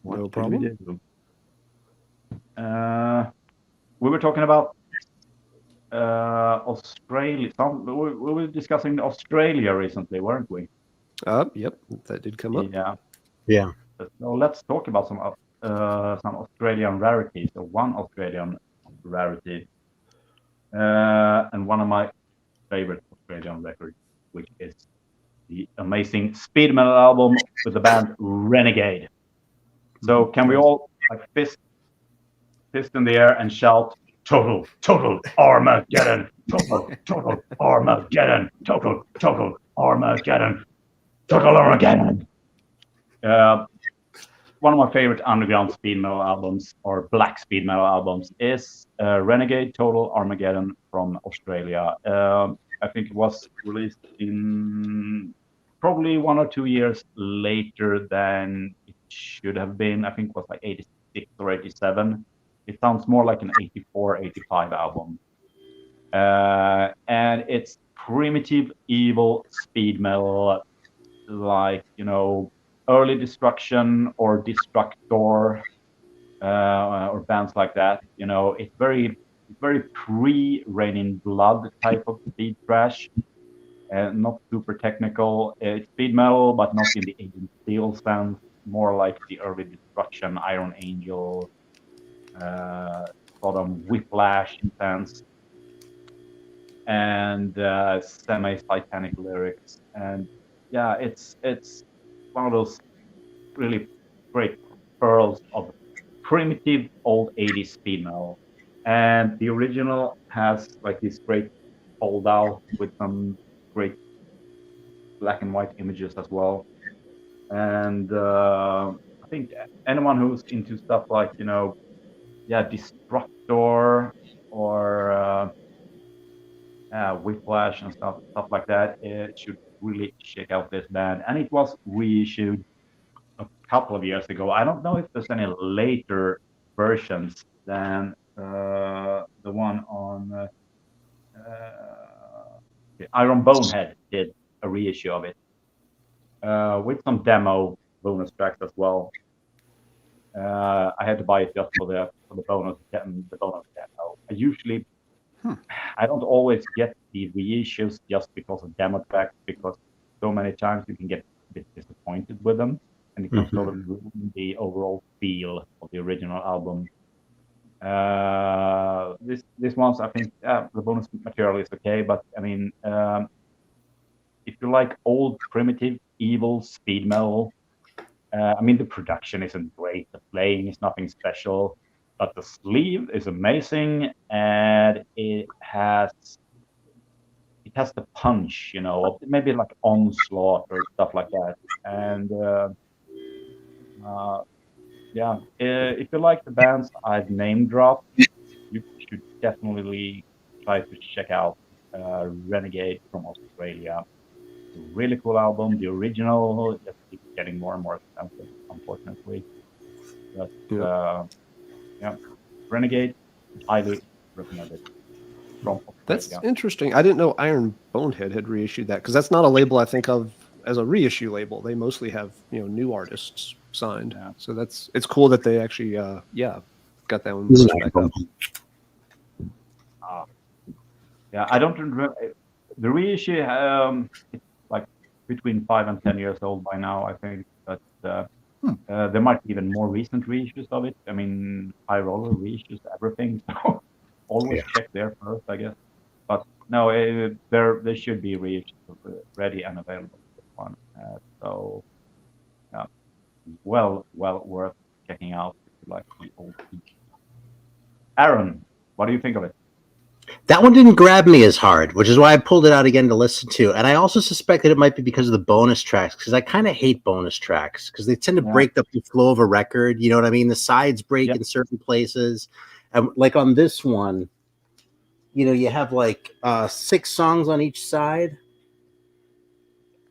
[SPEAKER 3] What
[SPEAKER 1] No problem.
[SPEAKER 3] We do? We were talking about Australia. We were discussing Australia recently, weren't we?
[SPEAKER 1] Yep, that did come up.
[SPEAKER 2] Yeah.
[SPEAKER 3] So let's talk about some Australian rarities. So one Australian rarity, and one of my favorite Australian records, which is the amazing speed metal album with the band Renegade. So can we all fist in the air and shout total Armageddon, total Armageddon, total Armageddon, total Armageddon. One of my favorite underground speed metal albums, or black speed metal albums, is Renegade Total Armageddon from Australia. I think it was released in probably 1 or 2 years later than it should have been. I think it was like 86 or 87. It sounds more like an 84, 85 album. And it's primitive, evil speed metal, like, Early Destruction or Destructor, or bands like that. It's very pre-Raining Blood type of speed thrash, and not super technical. It's speed metal, but not in the Agent Steel sense. More like the Early Destruction, Iron Angel, sort of Whiplash sense, and semi-satanic lyrics. And yeah, it's one of those really great pearls of primitive old 80s speed metal. And the original has like this great fold out with some great black and white images as well. And I think anyone who's into stuff like, Destructor or Whiplash and stuff like that, it should really check out this band. And it was reissued a couple of years ago. I don't know if there's any later versions than the one on Iron Bonehead did a reissue of it with some demo bonus tracks as well. I had to buy it just for the bonus demo. I usually I don't always get the reissues just because of demo tracks, because so many times you can get a bit disappointed with them, and it can sort of ruin the overall feel of the original album. This one's, I think, the bonus material is okay, but I mean, if you like old primitive evil speed metal, I mean, the production isn't great, the playing is nothing special, but the sleeve is amazing, and it has the punch, maybe like Onslaught or stuff like that. And if you like the bands I've name dropped, you should definitely try to check out Renegade from Australia. It's a really cool album. The original just keeps getting more and more expensive, unfortunately. But Renegade, highly recommended.
[SPEAKER 1] That's interesting. I didn't know Iron Bonehead had reissued that, because that's not a label I think of as a reissue label. They mostly have new artists signed. Yeah. So it's cool that they actually got that one pushed back up.
[SPEAKER 3] I don't remember the reissue. It's like between 5 and 10 years old by now, I think. But There might be even more recent reissues of it. I mean, High Roller reissues everything, so always check there first, I guess. But no, there should be reissues ready and available for this one. So, yeah, well worth checking out if you like the old features. Aaron, what do you think of it?
[SPEAKER 2] That one didn't grab me as hard, which is why I pulled it out again to listen to. And I also suspect that it might be because of the bonus tracks, because I kind of hate bonus tracks because they tend to break up the flow of a record. You know what I mean? The sides break in certain places. And like on this one, you know, you have like 6 songs on each side.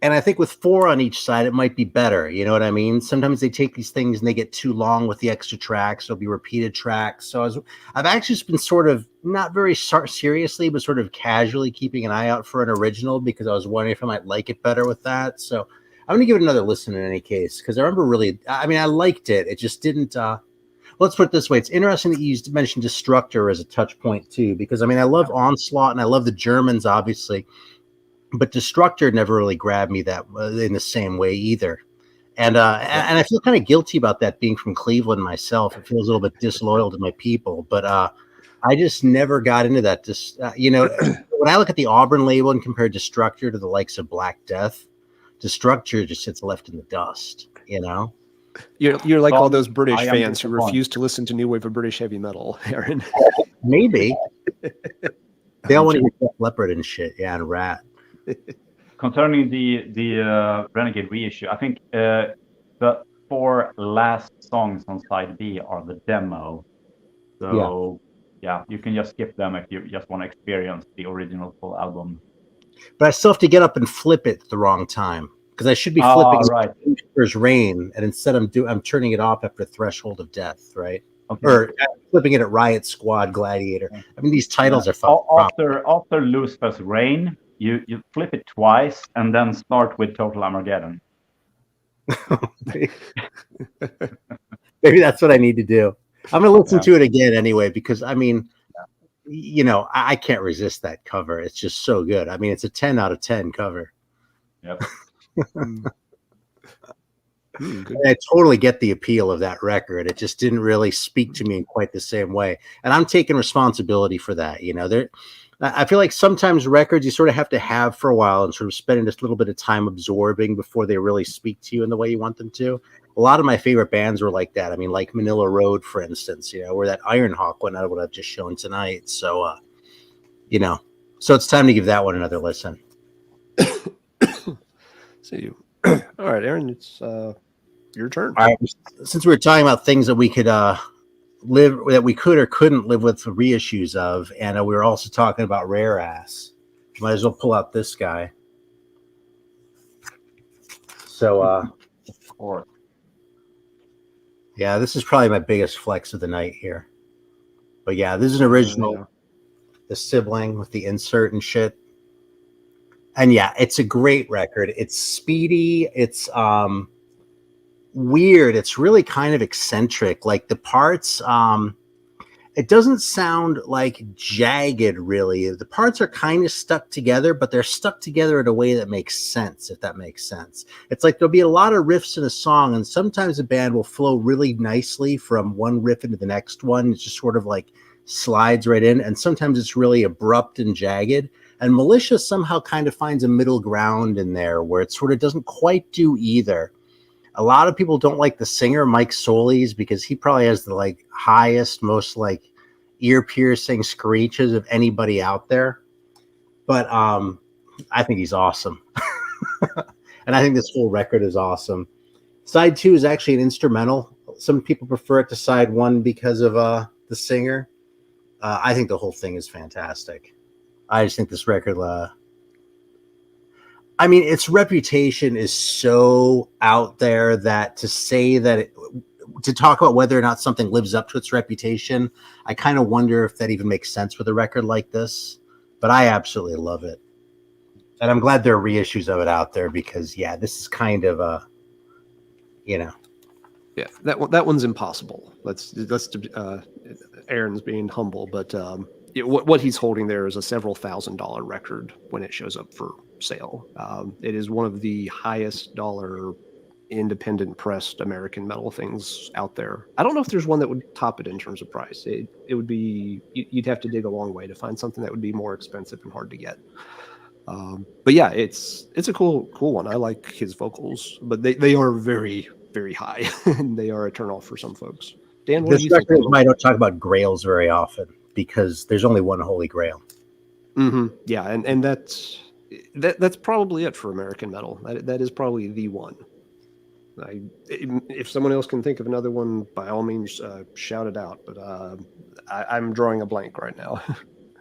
[SPEAKER 2] And I think with 4 on each side, it might be better. You know what I mean? Sometimes they take these things and they get too long with the extra tracks. There'll be repeated tracks. So I've actually been sort of not very seriously, but sort of casually keeping an eye out for an original because I was wondering if I might like it better with that. So I'm going to give it another listen in any case because I remember I liked it. It just didn't. Let's put it this way. It's interesting that you mentioned Destructor as a touch point too, because I mean, I love Onslaught and I love the Germans, obviously. But Destructor never really grabbed me that in the same way either. And I feel kind of guilty about that being from Cleveland myself. It feels a little bit disloyal to my people, but I just never got into that. You know, when I look at the Auburn label and compare Destructor to the likes of Black Death, Destructor just sits left in the dust, you know?
[SPEAKER 1] You're like all those British fans who refuse to listen to new wave of British heavy metal, Aaron.
[SPEAKER 2] Maybe. They all want to hear Def Leppard and shit, and Rat.
[SPEAKER 3] Concerning the Renegade reissue, I think the 4 last songs on side B are the demo. So yeah, you can just skip them if you just want to experience the original full album.
[SPEAKER 2] But I still have to get up and flip it at the wrong time because I should be flipping There's Rain, and instead I'm turning it off after Threshold of Death, right? Okay. Or flipping it at Riot Squad, Gladiator. I mean, these titles are fucking
[SPEAKER 3] after Lucifer's Reign. You flip it twice and then start with Total Armageddon.
[SPEAKER 2] Maybe that's what I need to do. I'm going to listen to it again anyway, because I mean, you know, I can't resist that cover. It's just so good. I mean, it's a 10 out of 10 cover.
[SPEAKER 3] Yep.
[SPEAKER 2] I totally get the appeal of that record. It just didn't really speak to me in quite the same way. And I'm taking responsibility for that. You know, I feel like sometimes records you sort of have to have for a while and sort of spending just a little bit of time absorbing before they really speak to you in the way you want them to. A lot of my favorite bands were like that. I mean, like Manila Road, for instance, you know, where that Ironhawk went out of what I've just shown tonight. So, you know, so it's time to give that one another listen.
[SPEAKER 1] See you. All right, Aaron, it's your turn.
[SPEAKER 2] All right. Since we were talking about things that we could that we could or couldn't live with reissues of, and we were also talking about rare ass. Might as well pull out this guy. So, of course. Yeah, this is probably my biggest flex of the night here. But yeah, this is an original. The sibling with the insert and shit. And yeah, it's a great record. It's speedy. It's weird. It's really kind of eccentric. Like the parts, it doesn't sound like jagged, really. The parts are kind of stuck together, but they're stuck together in a way that makes sense, if that makes sense. It's like there'll be a lot of riffs in a song, and sometimes a band will flow really nicely from one riff into the next one. It's just sort of like slides right in, and sometimes it's really abrupt and jagged. And Militia somehow kind of finds a middle ground in there where it sort of doesn't quite do either. A lot of people don't like the singer, Mike Solis, because he probably has the like highest, most like ear-piercing screeches of anybody out there. But I think he's awesome. And I think this whole record is awesome. Side 2 is actually an instrumental. Some people prefer it to side 1 because of the singer. I think the whole thing is fantastic. I just think this record, I mean, its reputation is so out there that to say that to talk about whether or not something lives up to its reputation, I kind of wonder if that even makes sense with a record like this. But I absolutely love it. And I'm glad there are reissues of it out there because, yeah, this is kind of you know.
[SPEAKER 1] Yeah, that one's impossible. That's Aaron's being humble, but what he's holding there is a several $1,000 record when it shows up for sale. It is one of the highest dollar independent pressed American metal things out there. I don't know if there's one that would top it in terms of price. It would be, you'd have to dig a long way to find something that would be more expensive and hard to get. But yeah, it's a cool one. I like his vocals, but they are very, very high, and they are a turn off for some folks. Dan, what do you think?
[SPEAKER 2] This record is why I don't talk about grails very often, because there's only one holy grail.
[SPEAKER 1] Mm-hmm. Yeah, and that's probably it for American metal. That is probably the one. If someone else can think of another one, by all means, shout it out. But I'm drawing a blank right now.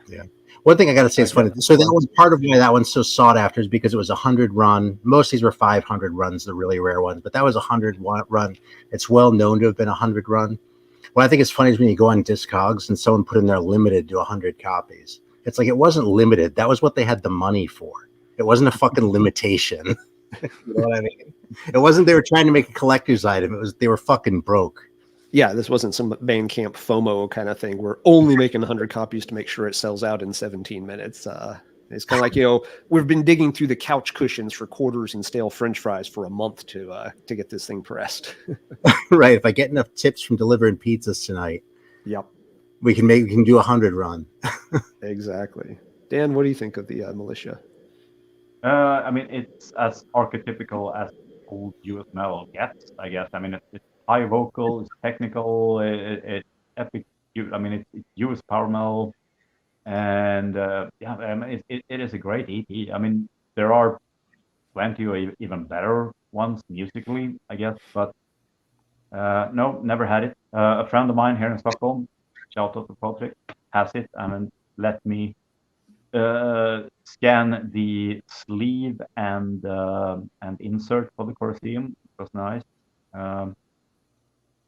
[SPEAKER 2] Yeah. One thing I got to say is funny. So that was part of why that one's so sought after, is because it was 100 run. Most of these were 500 runs, the really rare ones, but that was 100 run. It's well known to have been 100 run. What I think is funny is when you go on Discogs and someone put in there limited to 100 copies. It's like, it wasn't limited. That was what they had the money for. It wasn't a fucking limitation. You know what I mean? It wasn't they were trying to make a collector's item. It was they were fucking broke.
[SPEAKER 1] Yeah, this wasn't some Bandcamp FOMO kind of thing. We're only making 100 copies to make sure it sells out in 17 minutes. It's kind of like, we've been digging through the couch cushions for quarters and stale French fries for a month to get this thing pressed.
[SPEAKER 2] Right. If I get enough tips from delivering pizzas tonight,
[SPEAKER 1] yep,
[SPEAKER 2] we can do 100 run.
[SPEAKER 1] Exactly. Dan, what do you think of the Militia?
[SPEAKER 3] I mean, it's as archetypical as old US metal gets, I guess. I mean, it's high vocal, it's technical, it's epic. I mean, it's US power metal, and yeah, I mean, it is a great EP. I mean, there are plenty of even better ones musically, I guess, but no, never had it. A friend of mine here in Stockholm, shout out to Patrick, has it and let me scan the sleeve and insert for the Corroseum. It was nice.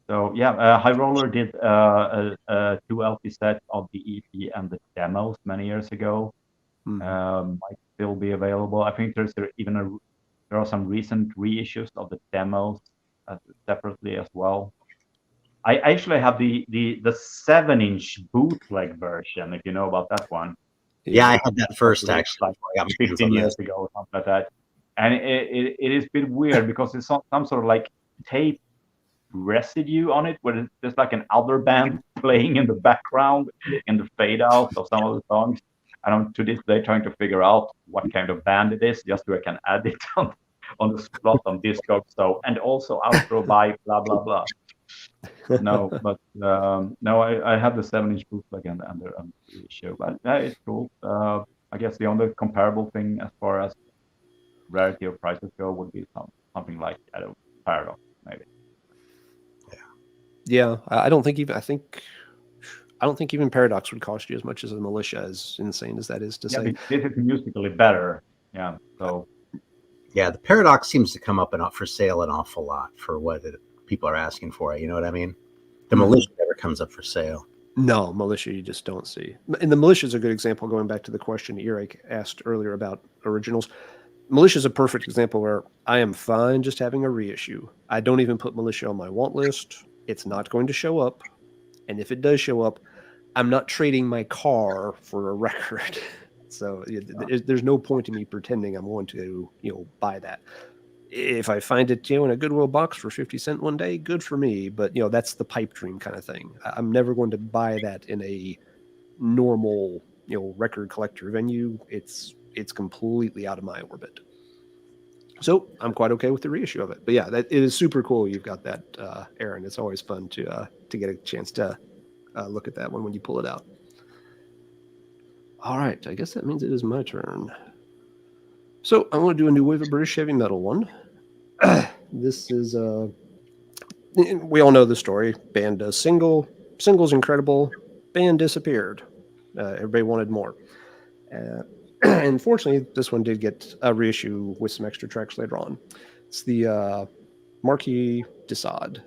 [SPEAKER 3] So yeah, High Roller did a 2 LP set of the EP and the demos many years ago. Might still be available. I think there are some recent reissues of the demos separately as well. I actually have the 7-inch bootleg version, if you know about that one.
[SPEAKER 2] Yeah, I had that first actually.
[SPEAKER 3] Like 15 years ago or something like that. And it is a bit weird because it's some sort of like tape residue on it, where there's like an other band playing in the background in the fade out of some of the songs. And I'm to this day trying to figure out what kind of band it is, just so I can add it on the spot on Discogs. So, and also outro by blah blah blah. No, but no, I have the 7-inch bootleg and the show, but it's cool. I guess the only comparable thing as far as rarity of prices go would be something like Paradox, maybe.
[SPEAKER 1] Yeah, I don't think even Paradox would cost you as much as a Militia, as insane as that is to say.
[SPEAKER 3] This is musically better. Yeah, so.
[SPEAKER 2] Yeah, the Paradox seems to come up and up for sale an awful lot for what people are asking for it. You know what I mean? The Militia never comes up for sale.
[SPEAKER 1] No, Militia you just don't see. And the Militia is a good example, going back to the question Erik asked earlier about originals. Militia is a perfect example where I am fine just having a reissue. I don't even put Militia on my want list. It's not going to show up. And if it does show up, I'm not trading my car for a record. So there's no point in me pretending I'm going to, buy that. If I find it, in a Goodwill box for 50 cents one day, good for me. But, that's the pipe dream kind of thing. I'm never going to buy that in a normal, record collector venue. It's completely out of my orbit. So I'm quite okay with the reissue of it. But yeah, it is super cool. You've got that, Aaron. It's always fun to get a chance to look at that one when you pull it out. All right, I guess that means it is my turn. So I want to do a new wave of British heavy metal one. This is we all know the story. Band does singles incredible. Band disappeared. Everybody wanted more. Unfortunately, this one did get a reissue with some extra tracks later on. It's the Marquis de Sade.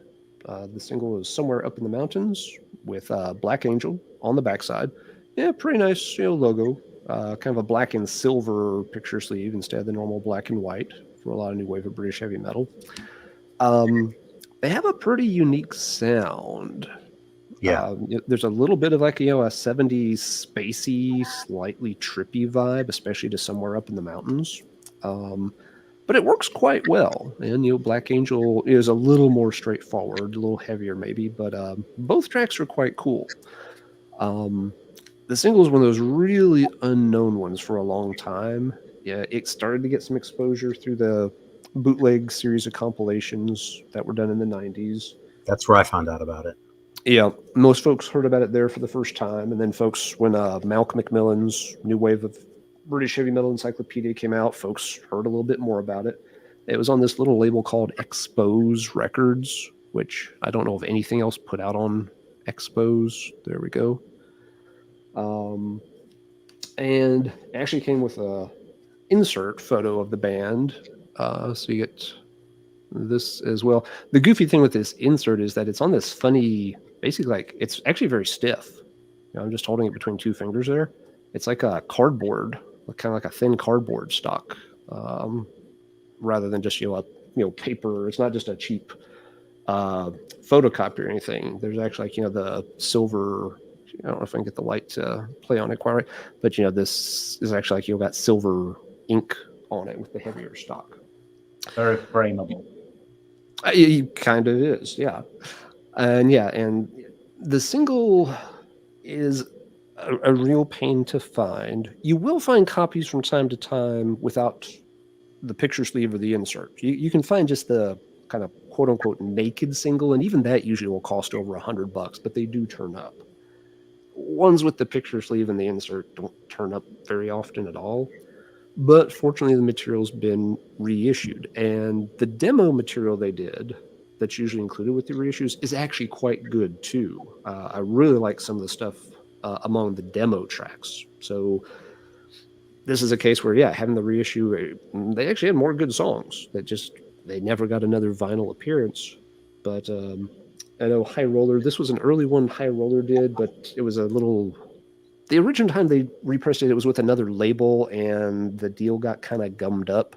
[SPEAKER 1] The single is Somewhere Up in the Mountains with Black Angel on the backside. Yeah, pretty nice logo. Kind of a black and silver picture sleeve instead of the normal black and white for a lot of new wave of British heavy metal. They have a pretty unique sound.
[SPEAKER 2] Yeah.
[SPEAKER 1] There's a little bit of like, a 70s spacey, slightly trippy vibe, especially to Somewhere Up in the Mountains. But but it works quite well. And Black Angel is a little more straightforward, a little heavier maybe, but both tracks are quite cool. The single is one of those really unknown ones for a long time. Yeah, it started to get some exposure through the bootleg series of compilations that were done in the 90s.
[SPEAKER 2] That's where I found out about it.
[SPEAKER 1] Yeah, most folks heard about it there for the first time, and then folks, when Malcolm McMillan's New Wave of British Heavy Metal Encyclopedia came out, folks heard a little bit more about it. It was on this little label called Expose Records, which I don't know of anything else put out on Expose. There we go. And it actually came with a insert photo of the band, so you get this as well. The goofy thing with this insert is that it's on this funny, basically like it's actually very stiff. I'm just holding it between two fingers there. It's like a cardboard, kind of like a thin cardboard stock, rather than just paper. It's not just a cheap photocopy or anything. There's actually the silver. I don't know if I can get the light to play on it quite right, but this is actually got silver ink on it with the heavier stock.
[SPEAKER 3] Very frameable.
[SPEAKER 1] It kind of is, yeah. And the single is a real pain to find. You will find copies from time to time without the picture sleeve or the insert. You can find just the kind of quote unquote naked single, and even that usually will cost over $100, but they do turn up. Ones with the picture sleeve and the insert don't turn up very often at all. But fortunately, the material's been reissued, and the demo material they did that's usually included with the reissues is actually quite good too. I really like some of the stuff among the demo tracks. So this is a case where, having the reissue, they actually had more good songs they never got another vinyl appearance. But I know High Roller, this was an early one High Roller did, but it was the original time they repressed it was with another label, and the deal got kind of gummed up.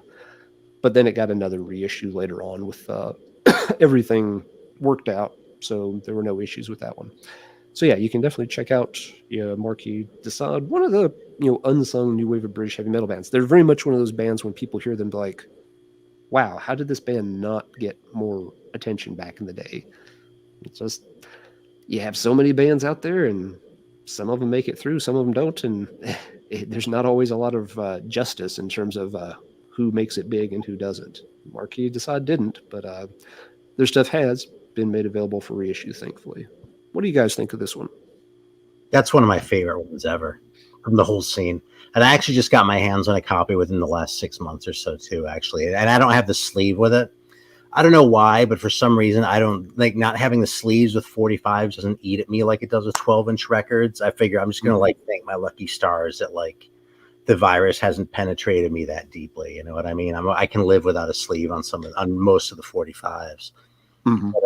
[SPEAKER 1] But then it got another reissue later on with everything worked out, so there were no issues with that one. So you can definitely check out Marty de Sade, one of the unsung new wave of British heavy metal bands. They're very much one of those bands when people hear them, they're like, wow, how did this band not get more attention back in the day? It's just, you have so many bands out there, and some of them make it through, some of them don't, and there's not always a lot of justice in terms of who makes it big and who doesn't. Marty de Sade didn't, but their stuff has been made available for reissue, thankfully. What do you guys think of this one?
[SPEAKER 2] That's one of my favorite ones ever from the whole scene. And I actually just got my hands on a copy within the last 6 months or so too, actually. And I don't have the sleeve with it. I don't know why, but for some reason, I don't like not having the sleeves with 45s doesn't eat at me like it does with 12-inch records. I figure I'm just going to thank my lucky stars that the virus hasn't penetrated me that deeply. You know what I mean? I can live without a sleeve on most of the 45s. Mm-hmm. But,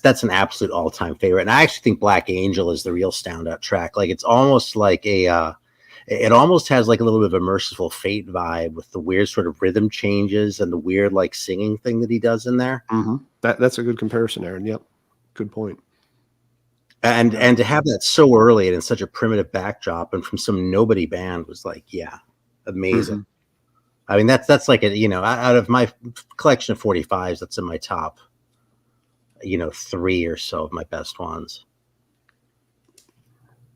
[SPEAKER 2] that's an absolute all-time favorite. And I actually think Black Angel is the real standout track. It's almost like it almost has a little bit of a Merciful Fate vibe with the weird sort of rhythm changes and the weird singing thing that he does in there.
[SPEAKER 1] Mm-hmm. That's a good comparison, Aaron. Yep, good point.
[SPEAKER 2] And to have that so early and in such a primitive backdrop and from some nobody band was amazing. Mm-hmm. I mean that's out of my collection of 45s, that's in my top 3 or so of my best ones.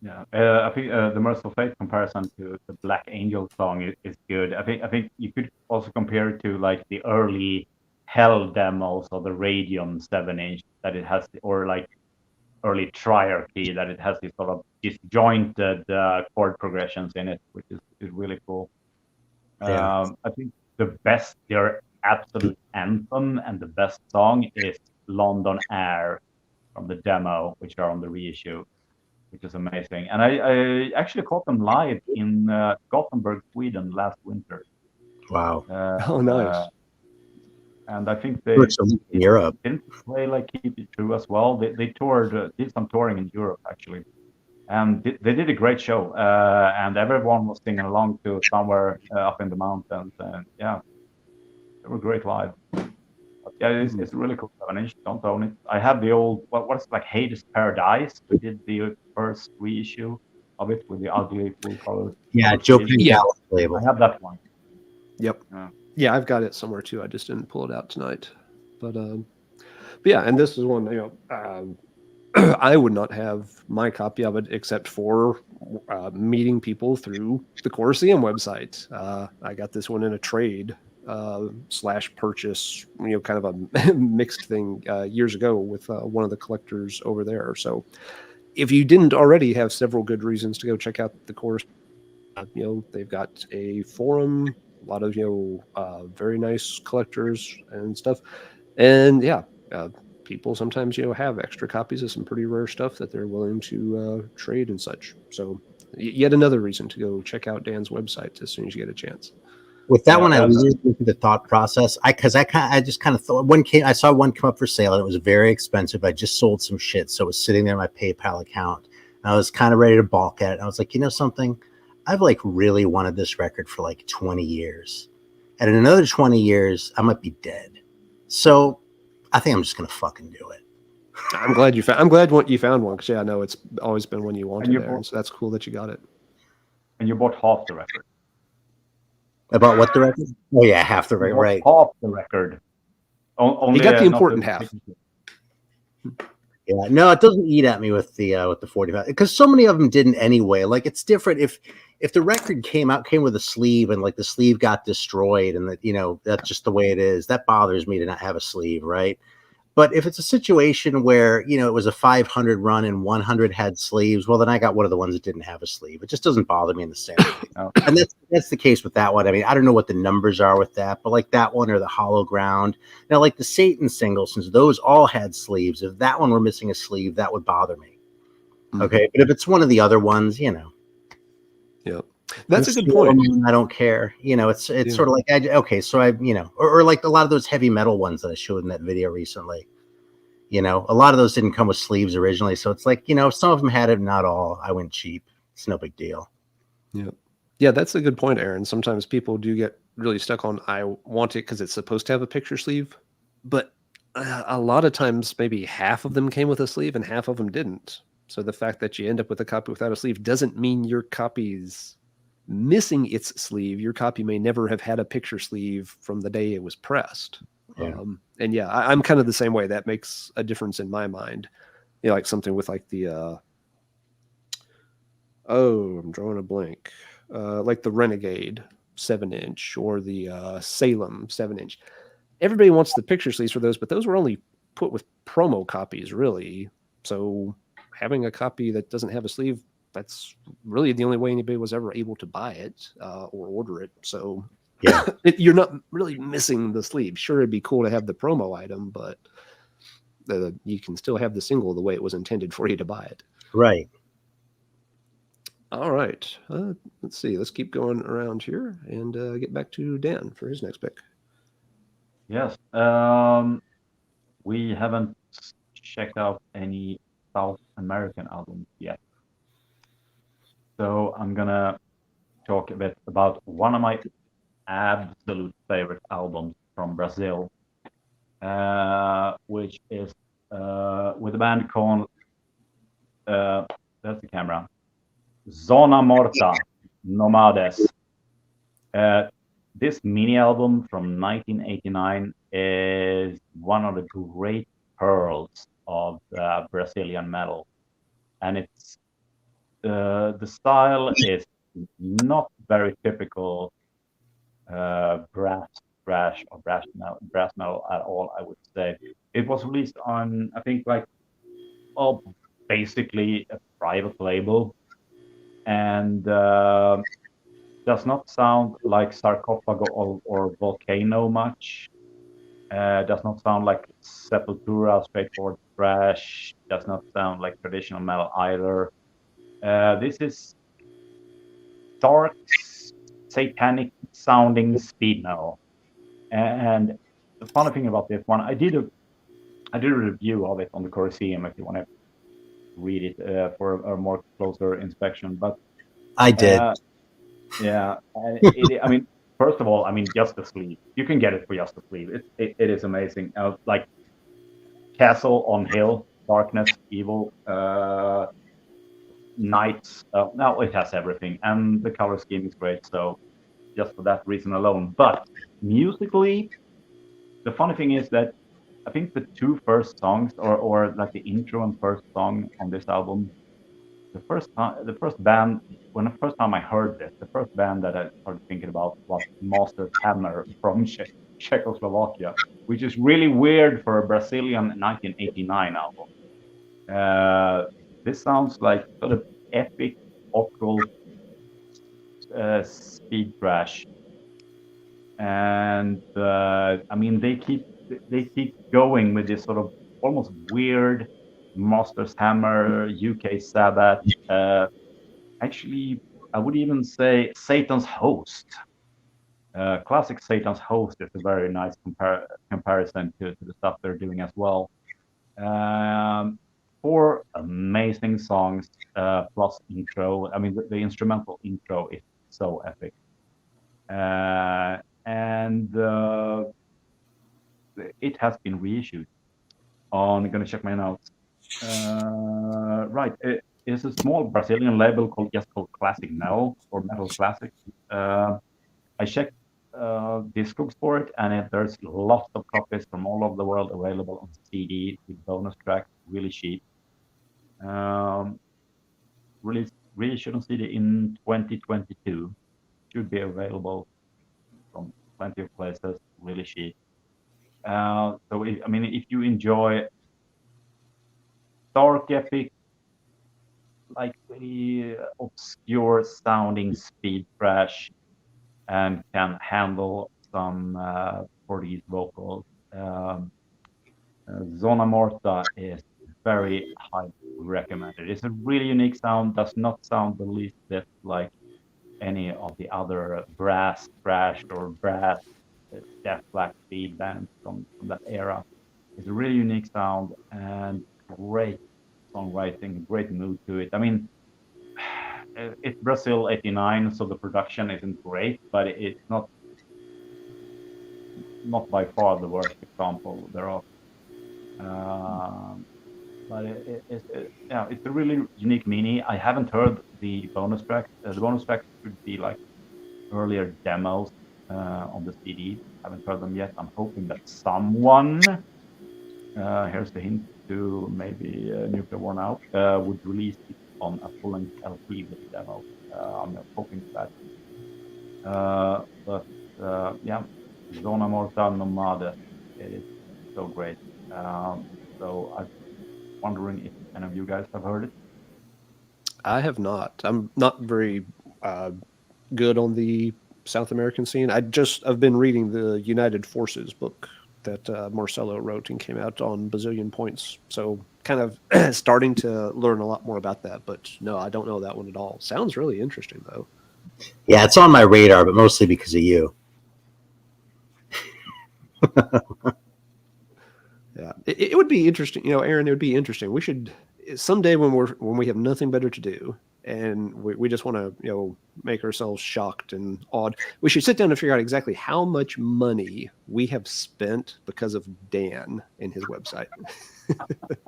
[SPEAKER 3] Yeah, I think the Merciful Fate comparison to the Black Angel song is good. I think you could also compare it to the early Hell demos or the Radium 7-inch that it has, or early Triarchy that it has these sort of disjointed chord progressions in it, which is really cool. Yeah. I think their absolute anthem and the best song is London Air from the demo, which are on the reissue, which is amazing. And I actually caught them live in Gothenburg, Sweden last winter.
[SPEAKER 2] Wow.
[SPEAKER 1] Oh, nice.
[SPEAKER 3] And I think they
[SPEAKER 2] in Europe
[SPEAKER 3] didn't play Keep It True as well. They toured, did some touring in Europe actually, and they did a great show. And everyone was singing along to Somewhere Up in the Mountains, and they were great live. But it's really cool 7-inch. Don't own it. I have the old what's Hades Paradise. We did the first reissue of it with the ugly full colors.
[SPEAKER 2] Yeah, Joe Pink label.
[SPEAKER 3] I have that one.
[SPEAKER 1] Yep. Yeah, I've got it somewhere too. I just didn't pull it out tonight. But yeah, and this is one, I would not have my copy of it except for meeting people through the Corroseum website. I got this one in a trade / purchase, kind of a mixed thing years ago with one of the collectors over there. So if you didn't already have several good reasons to go check out the course, they've got a forum, a lot of very nice collectors and stuff, and people sometimes have extra copies of some pretty rare stuff that they're willing to trade and such. So yet another reason to go check out Dan's website as soon as you get a chance.
[SPEAKER 2] With that one, I leaned into the thought process. I just kind of thought I saw one come up for sale and it was very expensive. I just sold some shit, so it was sitting there in my PayPal account. And I was kind of ready to balk at it. And I was like, something, I've really wanted this record for 20 years, and in another 20 years, I might be dead. So I think I'm just gonna fucking do it.
[SPEAKER 1] I'm glad you found one, because I know it's always been one you wanted there, so that's cool that you got it.
[SPEAKER 3] And you bought half the record.
[SPEAKER 2] About what the record? Oh yeah, half the record, right?
[SPEAKER 3] Half the record.
[SPEAKER 1] Only, you got the important half.
[SPEAKER 2] Yeah, no, it doesn't eat at me with the 45, because so many of them didn't anyway. It's different if the record came with a sleeve and the sleeve got destroyed and that that's just the way it is. That bothers me to not have a sleeve, right? But if it's a situation where it was a 500 run and 100 had sleeves, well then I got one of the ones that didn't have a sleeve. It just doesn't bother me in the same way. Oh. And that's the case with that one. I mean, I don't know what the numbers are with that, but that one or the Hollow Ground. Now, the Satan single, since those all had sleeves, if that one were missing a sleeve, that would bother me. Mm-hmm. Okay, but if it's one of the other ones,
[SPEAKER 1] Yep. That's a good point.
[SPEAKER 2] I don't care. It's sort of so I, or a lot of those heavy metal ones that I showed in that video recently. A lot of those didn't come with sleeves originally. So it's some of them had it, not all. I went cheap. It's no big deal.
[SPEAKER 1] Yeah. Yeah, that's a good point, Aaron. Sometimes people do get really stuck on, I want it because it's supposed to have a picture sleeve. But a lot of times, maybe half of them came with a sleeve and half of them didn't. So the fact that you end up with a copy without a sleeve doesn't mean your copy's missing its sleeve. Your copy may never have had a picture sleeve from the day it was pressed. Yeah. And yeah, I'm kind of the same way. That makes a difference in my mind. Something with the I'm drawing a blank. The Renegade 7-inch or the Salem 7-inch. Everybody wants the picture sleeves for those, but those were only put with promo copies, really. So having a copy that doesn't have a sleeve, that's really the only way anybody was ever able to buy it or order it. So yeah, you're not really missing the sleeve. Sure, it'd be cool to have the promo item, but you can still have the single the way it was intended for you to buy it.
[SPEAKER 2] Right.
[SPEAKER 1] All right. Let's see. Let's keep going around here and get back to Dan for his next pick.
[SPEAKER 3] Yes. We haven't checked out any South American albums yet. So I'm going to talk a bit about one of my absolute favorite albums from Brazil, which is with a band called, that's the camera, Zona Morta Nomades. This mini album from 1989 is one of the great pearls of Brazilian metal, and it's the style is not very typical brass metal at all, I would say. It was released on, I think, basically a private label, and does not sound like Sarcophago or Volcano much. Does not sound like Sepultura, straightforward thrash. Does not sound like traditional metal either. This is dark, satanic sounding speed metal. And the funny thing about this one, I did a review of it on the Corroseum if you want to read it for a more closer inspection. But
[SPEAKER 2] I did.
[SPEAKER 3] Yeah, I mean, first of all, I mean, just the sleeve. You can get it for just the sleeve. It is amazing. Castle on Hill, Darkness, Evil, Nights. Now it has everything, and the color scheme is great. So just for that reason alone. But musically, the funny thing is that I think the two first songs, or like the intro and first song on this album, the first band, when the first time I heard this, the first band that I started thinking about was Master Hammer from Czechoslovakia, which is really weird for a Brazilian 1989 album. This sounds like sort of epic, occult speed thrash, and I mean they keep going with this sort of almost weird Master's Hammer, UK Sabbath. Actually, I would even say Satan's Host. Classic Satan's Host is a very nice comparison to the stuff they're doing as well. 4 amazing songs plus intro. I mean, the instrumental intro is so epic. And it has been reissued on, I'm going to check my notes. Right, it is a small Brazilian label called Classic Metal, or Metal Classic. I checked Discogs for it, and there's lots of copies from all over the world available on CD with bonus tracks, really cheap. Released reissued on CD in 2022. Should be available from plenty of places, really cheap. So if you enjoy dark epic, like really obscure sounding speed thrash, and can handle some Portuguese vocals, Zona Morta is very highly recommended. It's a really unique sound, does not sound the least bit like any of the other brass thrash or brass death black speed bands from that era. It's a really unique sound and great songwriting, great mood to it. I mean, it's Brazil 89, so the production isn't great, but it's not by far the worst example thereof. But it's a really unique mini. I haven't heard the bonus track. The bonus track should be like earlier demos on the CD. Haven't heard them yet. I'm hoping that someone, here's the hint to maybe Nuclear Worn Out, would release it on a full-length LP with the demo. I'm hoping for that. But Zona Morta Nomade, it is so great. So I'm wondering if any of you guys have heard it.
[SPEAKER 1] I have not. I'm not very good on the South American scene. I've been reading the United Forces book that Marcelo wrote and came out on Bazillion Points. So kind of starting to learn a lot more about that. But no, I don't know that one at all. Sounds really interesting, though.
[SPEAKER 2] Yeah, it's on my radar, but mostly because of you.
[SPEAKER 1] Yeah, it would be interesting, Aaron. It would be interesting. We should someday when we have nothing better to do, and we just want to make ourselves shocked and awed. We should sit down and figure out exactly how much money we have spent because of Dan and his website.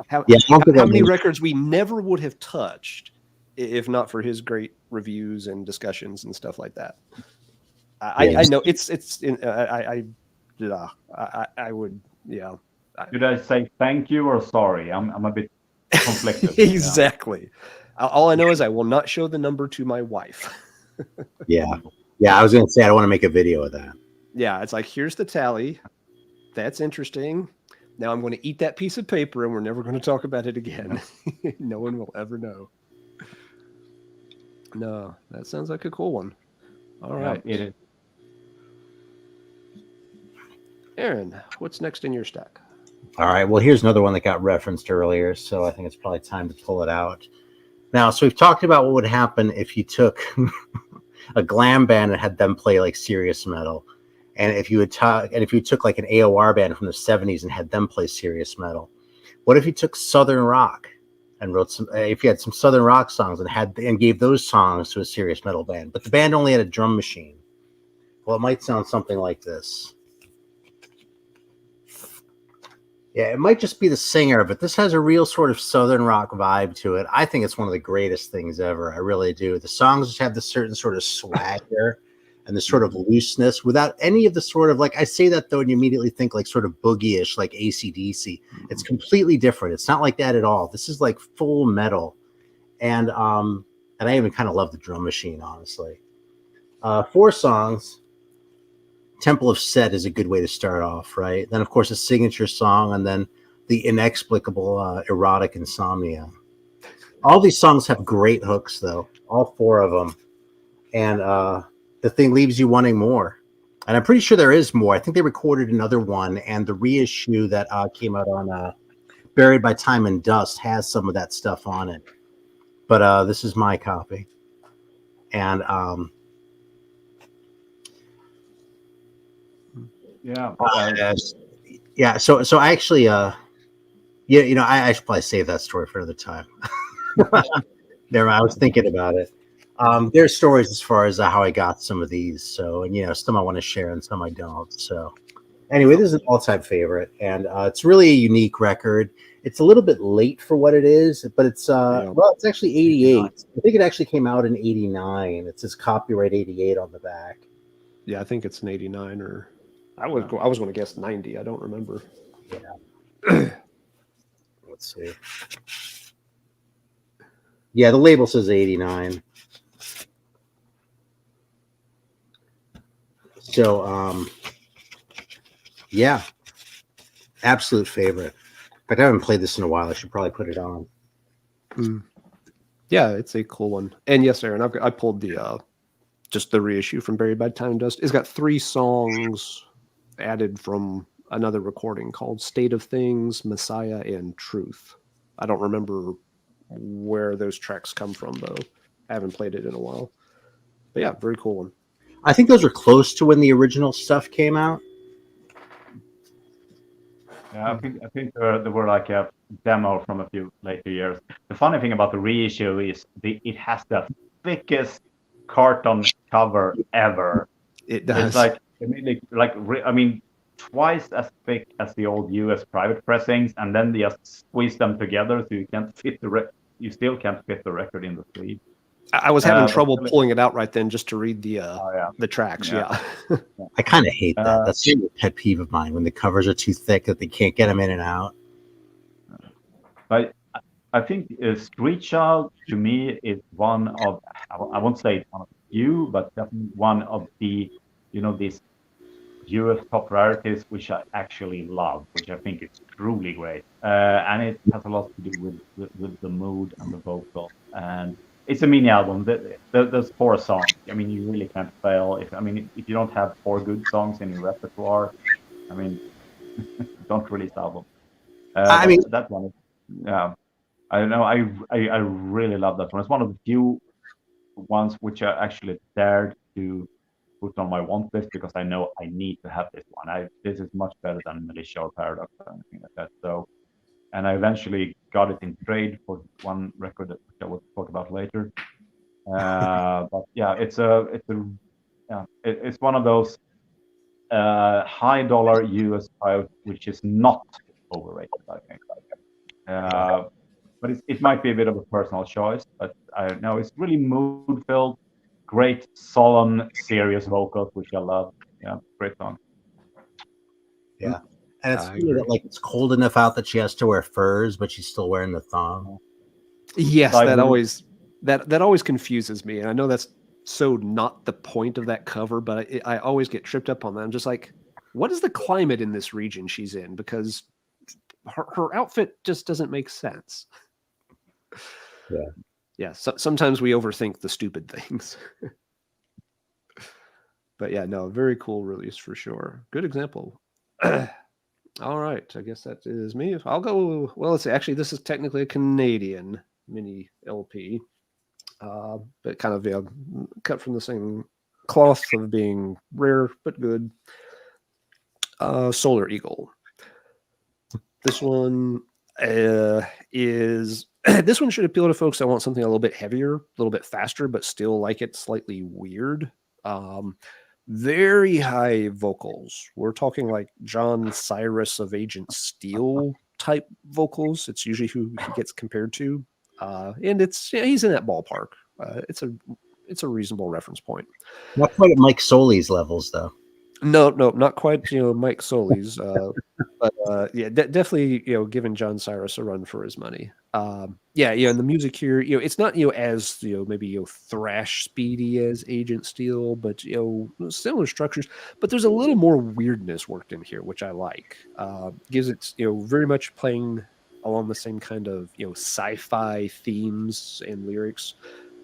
[SPEAKER 1] how many records we never would have touched if not for his great reviews and discussions and stuff like that. I know I would.
[SPEAKER 3] Should I say thank you or sorry? I'm a bit conflicted.
[SPEAKER 1] Exactly. All I know is I will not show the number to my wife.
[SPEAKER 2] Yeah. I was going to say I don't want to make a video of that.
[SPEAKER 1] Yeah, it's like, here's the tally. That's interesting. Now I'm going to eat that piece of paper, and we're never going to talk about it again. No one will ever know. No, that sounds like a cool one. All right.
[SPEAKER 3] It is.
[SPEAKER 1] Aaron, what's next in your stack?
[SPEAKER 2] All right. Well, here's another one that got referenced earlier, so I think it's probably time to pull it out. Now, so we've talked about what would happen if you took a glam band and had them play like serious metal, and if you took like an AOR band from the 70s and had them play serious metal. What if you took Southern rock and if you had some Southern rock songs and gave those songs to a serious metal band, but the band only had a drum machine? Well, it might sound something like this. Yeah, it might just be the singer, but this has a real sort of Southern rock vibe to it. I think it's one of the greatest things ever. I really do. The songs just have this certain sort of swagger, and the sort of looseness without any of the sort of like, I say that though, and you immediately think like sort of boogie-ish, like AC/DC. It's completely different. It's not like that at all. This is like full metal. And I even kind of love the drum machine, honestly. 4 songs. Temple of Set is a good way to start off, right? Then, of course, a signature song, and then the inexplicable erotic insomnia. All these songs have great hooks, though. All 4 of them. And the thing leaves you wanting more. And I'm pretty sure there is more. I think they recorded another one, and the reissue that came out on Buried by Time and Dust has some of that stuff on it. But this is my copy. And yeah. So I actually, I should probably save that story for another time. There, I was thinking about it. There's stories as far as how I got some of these. So, and some I want to share and some I don't. So, anyway, this is an all-time favorite, and it's really a unique record. It's a little bit late for what it is, but it's it's actually 88. I think it actually came out in 89. It says copyright 88 on the back.
[SPEAKER 1] Yeah, I think it's an 89 or. I was going to guess 90. I don't remember.
[SPEAKER 2] Yeah. Let's see. Yeah, the label says 89. So, yeah, absolute favorite. In fact, I haven't played this in a while. I should probably put it on.
[SPEAKER 1] Yeah, it's a cool one. And yes, Aaron, I pulled the just the reissue from Buried by Time and Dust. It's got 3 songs added from another recording called State of Things, Messiah, and Truth. I don't remember where those tracks come from, though. I haven't played it in a while. But yeah, very cool one.
[SPEAKER 2] I think those are close to when the original stuff came out.
[SPEAKER 3] Yeah, I think there were like a demo from a few later years. The funny thing about the reissue is it has the thickest carton cover ever.
[SPEAKER 1] It does.
[SPEAKER 3] It's twice as thick as the old US private pressings, and then they just squeeze them together so you can't fit you still can't fit the record in the sleeve.
[SPEAKER 1] I was having trouble pulling it out right then just to read the tracks. Yeah.
[SPEAKER 2] I kind of hate that. That's a pet peeve of mine when the covers are too thick that they can't get them in and out.
[SPEAKER 3] But I think Street Child to me is one of, I won't say one of the few, but definitely one of the these US top rarities which I actually love, which I think is truly great, and it has a lot to do with the mood and the vocal. And it's a mini album. There's 4 songs. I mean, you really can't fail. If you don't have 4 good songs in your repertoire, don't release the album. That one is, I don't know. I really love that one. It's one of the few ones which I actually dared to put on my want list because I know I need to have this one. This is much better than Militia or Paradox or anything like that. So. And I eventually got it in trade for one record that I will talk about later. But yeah, it's one of those high dollar US pilots which is not overrated, I think. But it might be a bit of a personal choice. But I know it's really mood filled, great, solemn, serious vocals, which I love. Yeah, great song.
[SPEAKER 2] Yeah. And it's funny that it's cold enough out that she has to wear furs, but she's still wearing the thong.
[SPEAKER 1] Yes, that always confuses me, and I know that's so not the point of that cover, but I always get tripped up on that. I'm just like, what is the climate in this region she's in? Because her outfit just doesn't make sense. Yeah. So, sometimes we overthink the stupid things. But yeah, no, very cool release for sure. Good example. All right, I guess that is me. I'll go. Well, let's see. Actually, this is technically a Canadian mini LP, but kind of cut from the same cloth of being rare but good. Solar Eagle. This one is. This one should appeal to folks that want something a little bit heavier, a little bit faster, but still like it slightly weird. Very high vocals. We're talking like John Cyrus of Agent Steel type vocals. It's usually who he gets compared to, and he's in that ballpark. It's a it's a reasonable reference point.
[SPEAKER 2] Not quite at Mike Soli's levels, though.
[SPEAKER 1] No, not quite. Mike Soli's, but yeah, definitely. Giving John Cyrus a run for his money. Yeah, and the music here, it's not as maybe thrash speedy as Agent Steel, but similar structures. But there's a little more weirdness worked in here, which I like. Gives it very much playing along the same kind of sci-fi themes and lyrics,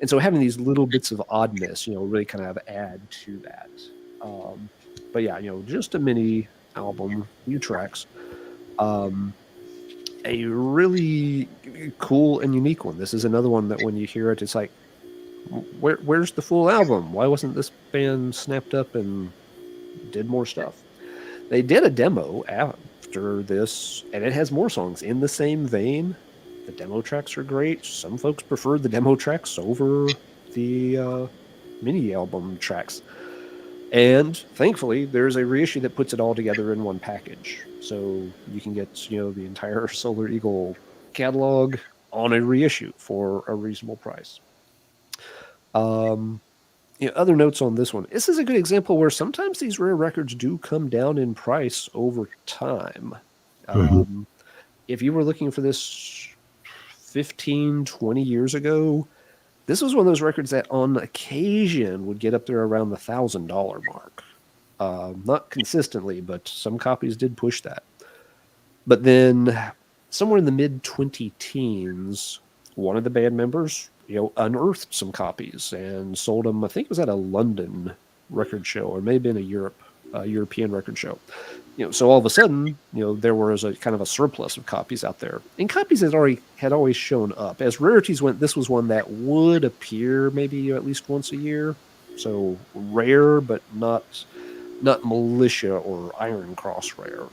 [SPEAKER 1] and so having these little bits of oddness, really kind of add to that. But yeah, just a mini album, few tracks. A really cool and unique one. This is another one that when you hear it, it's like, where's the full album? Why wasn't this band snapped up and did more stuff? They did a demo after this, and it has more songs in the same vein. The demo tracks are great. Some folks preferred the demo tracks over the mini album tracks. And thankfully, there's a reissue that puts it all together in one package. So you can get, the entire Solar Eagle catalog on a reissue for a reasonable price. Other notes on this one. This is a good example where sometimes these rare records do come down in price over time. If you were looking for this 15, 20 years ago, this was one of those records that on occasion would get up there around the $1,000 mark. Not consistently, but some copies did push that. But then somewhere in the mid-20 teens, one of the band members, unearthed some copies and sold them. I think it was at a London record show, or maybe in a European record show. So all of a sudden, there was a kind of a surplus of copies out there, and copies had always shown up. As rarities went, this was one that would appear maybe at least once a year. So rare, but not militia or Iron Cross rare.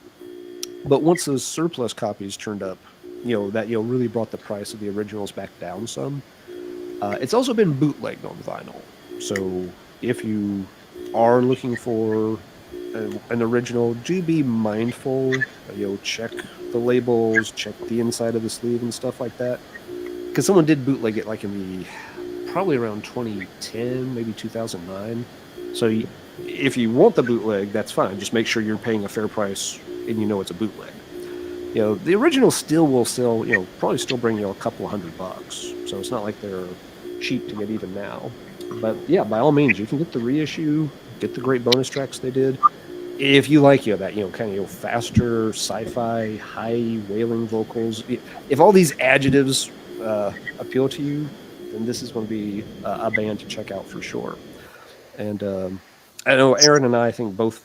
[SPEAKER 1] But once those surplus copies turned up, that really brought the price of the originals back down some. It's also been bootlegged on vinyl. So if you are looking for an original, do be mindful. Check the labels, check the inside of the sleeve and stuff like that. Because someone did bootleg it like in probably around 2010, maybe 2009. So if you want the bootleg, that's fine. Just make sure you're paying a fair price and it's a bootleg. The original still will sell, probably still bring you a couple $100. So it's not like they're cheap to get even now. But yeah, by all means, you can get the reissue, get the great bonus tracks they did. If you like that kind of faster sci-fi, high wailing vocals, if all these adjectives appeal to you, then this is going to be a band to check out for sure. And I know Aaron and I think both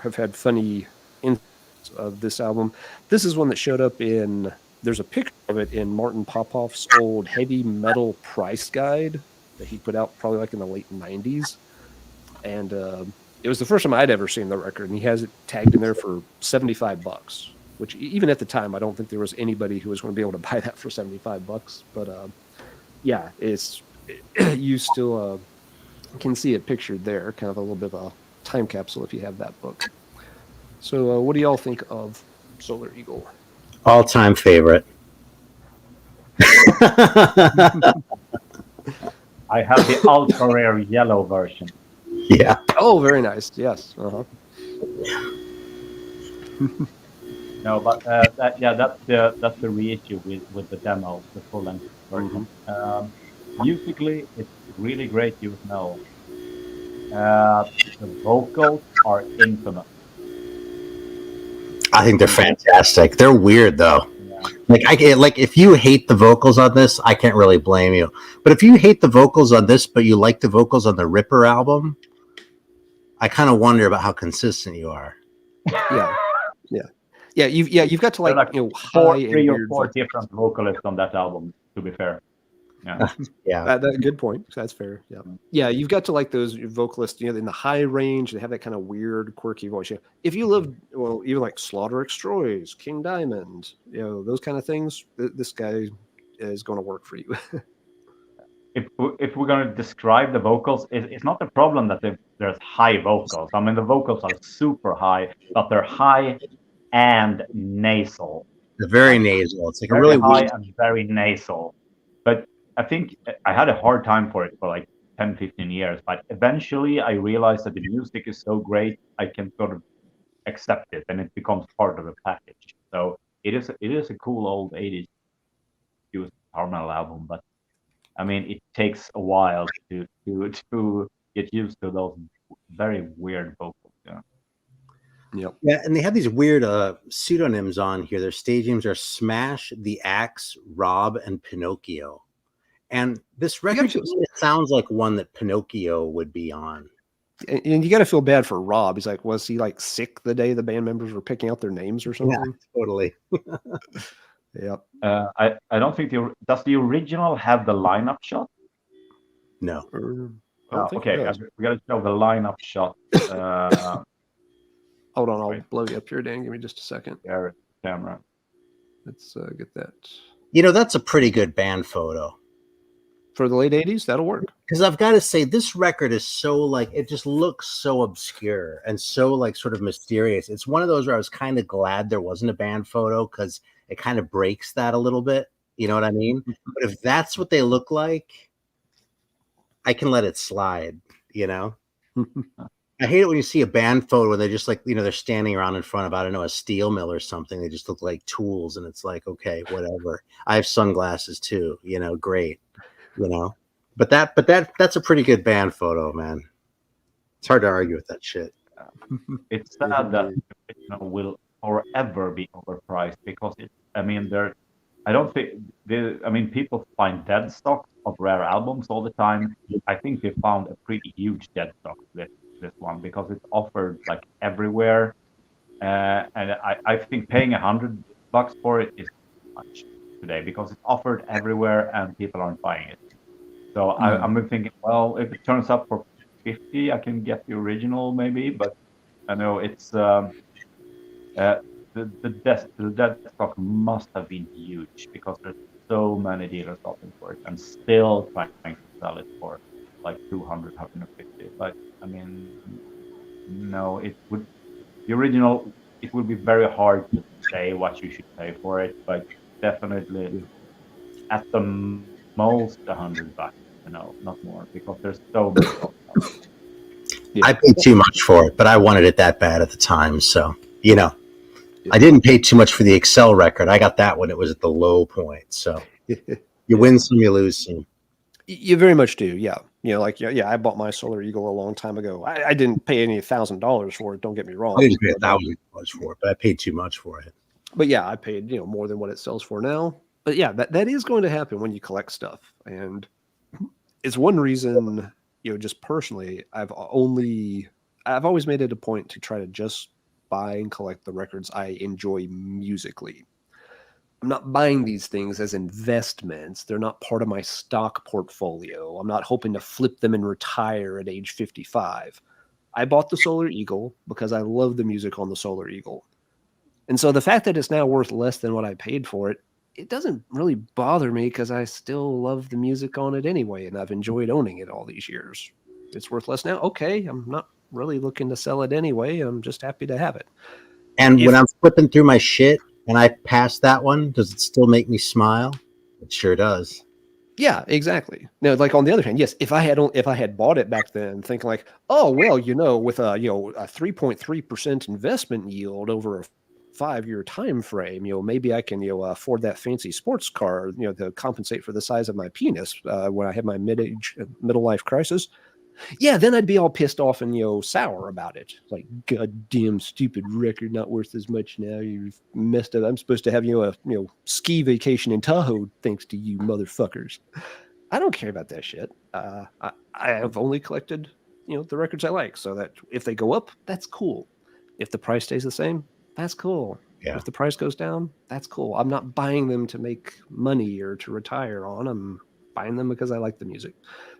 [SPEAKER 1] have had funny instances of this album. This is one that showed up there's a picture of it in Martin Popoff's old heavy metal price guide that he put out probably like in the late 90s. And it was the first time I'd ever seen the record, and he has it tagged in there for $75, which even at the time, I don't think there was anybody who was going to be able to buy that for $75. But yeah, you still can see it pictured there, kind of a little bit of a time capsule if you have that book. So what do y'all think of Solar Eagle?
[SPEAKER 2] All-time favorite.
[SPEAKER 3] I have the ultra rare yellow version.
[SPEAKER 2] Yeah.
[SPEAKER 1] Oh, very nice. Yes.
[SPEAKER 3] No, but that's the reissue with the demo, the full length version. Musically, it's really great. The vocals are infamous.
[SPEAKER 2] I think they're fantastic. They're weird though. Yeah. Like if you hate the vocals on this, I can't really blame you. But if you hate the vocals on this, but you like the vocals on the Ripper album, I kind of wonder about how consistent you are.
[SPEAKER 1] Yeah. You've got to like
[SPEAKER 3] three or four different vocalists on that album. To be fair. Yeah.
[SPEAKER 2] Yeah.
[SPEAKER 1] Good point. That's fair. Yeah. Yeah. You've got to like those vocalists, in the high range. They have that kind of weird, quirky voice. If you love, even like Slaughter Extroys, King Diamond, those kind of things, this guy is going to work for you.
[SPEAKER 3] If we're going to describe the vocals, it's not the problem that there's high vocals. I mean, the vocals are super high, but they're high and nasal.
[SPEAKER 2] They're very nasal. It's like
[SPEAKER 3] very
[SPEAKER 2] a really
[SPEAKER 3] high and very nasal. But I think I had a hard time for it for like 10, 15 years. But eventually I realized that the music is so great, I can sort of accept it, and it becomes part of the package. So it is a cool old 80s used power metal album, but I mean, it takes a while to get used to those very weird vocals. Yeah.
[SPEAKER 1] Yep.
[SPEAKER 2] Yeah, and they have these weird pseudonyms on here. Their stage names are Smash, The Axe, Rob, and Pinocchio. And this record sounds like one that Pinocchio would be on.
[SPEAKER 1] And you got to feel bad for Rob. He's like, was he like sick the day the band members were picking out their names or something?
[SPEAKER 2] Yeah, totally.
[SPEAKER 1] Yep.
[SPEAKER 3] I don't think does the original have the lineup shot?
[SPEAKER 2] No.
[SPEAKER 3] Okay, we got to show the lineup shot.
[SPEAKER 1] Hold on, I'll blow you up here, Dan. Give me just a second.
[SPEAKER 3] Camera.
[SPEAKER 1] Let's get that.
[SPEAKER 2] You know, that's a pretty good band photo.
[SPEAKER 1] For the late 80s, that'll work.
[SPEAKER 2] Because I've got to say, this record is so like, it just looks so obscure and so like sort of mysterious. It's one of those where I was kind of glad there wasn't a band photo because it kind of breaks that a little bit. You know what I mean? But if that's what they look like, I can let it slide, you know? I hate it when you see a band photo where they're just like, you know, they're standing around in front of, I don't know, a steel mill or something. They just look like tools. And it's like, okay, whatever. I have sunglasses too, you know, great. You know, but that's a pretty good band photo, man. It's hard to argue with that shit.
[SPEAKER 3] It's sad that will forever be overpriced because I don't think people find dead stock of rare albums all the time. I think they found a pretty huge dead stock with this one because it's offered like everywhere, and I think paying $100 for it is too much today because it's offered everywhere and people aren't buying it. So I'm thinking, well, if it turns up for $50, I can get the original maybe, but I know it's the dead stock must have been huge because there's so many dealers opting for it and still trying to sell it for like 200, 150. But I mean, no, the original. It would be very hard to say what you should pay for it, but definitely at the most $100, not more, because there's so much.
[SPEAKER 2] Yeah. I paid too much for it, but I wanted it that bad at the time, so you know, I didn't pay too much for the Excel record. I got that when it was at the low point. So you win some, you lose some.
[SPEAKER 1] You very much do, yeah. You know, like I bought my Solar Eagle a long time ago. I didn't pay any $1,000 for it. Don't get me wrong.
[SPEAKER 2] I didn't pay $1,000 for it, but I paid too much for it.
[SPEAKER 1] But yeah, I paid more than what it sells for now. But yeah, that is going to happen when you collect stuff, and it's one reason. Just personally, I've always made it a point to try to just buy and collect the records I enjoy musically. I'm not buying these things as investments. They're not part of my stock portfolio. I'm not hoping to flip them and retire at age 55. I bought the Solar Eagle because I love the music on the Solar Eagle. And so the fact that it's now worth less than what I paid for it, it doesn't really bother me because I still love the music on it anyway, and I've enjoyed owning it all these years. It's worth less now. Okay, I'm not really looking to sell it anyway. I'm just happy to have it.
[SPEAKER 2] And when I'm flipping through my shit and I pass that one, does it still make me smile? It sure does.
[SPEAKER 1] Yeah, exactly. Now, like on the other hand, yes, if I had bought it back then, thinking like, oh well, with a 3.3% investment yield over a 5-year time frame, maybe I can afford that fancy sports car, to compensate for the size of my penis when I had my middle life crisis. Yeah, then I'd be all pissed off and sour about it. Like, goddamn stupid record, not worth as much now. You've messed up. I'm supposed to have a ski vacation in Tahoe thanks to you motherfuckers. I don't care about that shit. I have only collected the records I like, so that if they go up, that's cool. If the price stays the same, that's cool. Yeah. If the price goes down, that's cool. I'm not buying them to make money or to retire on. I'm buying them because I like the music.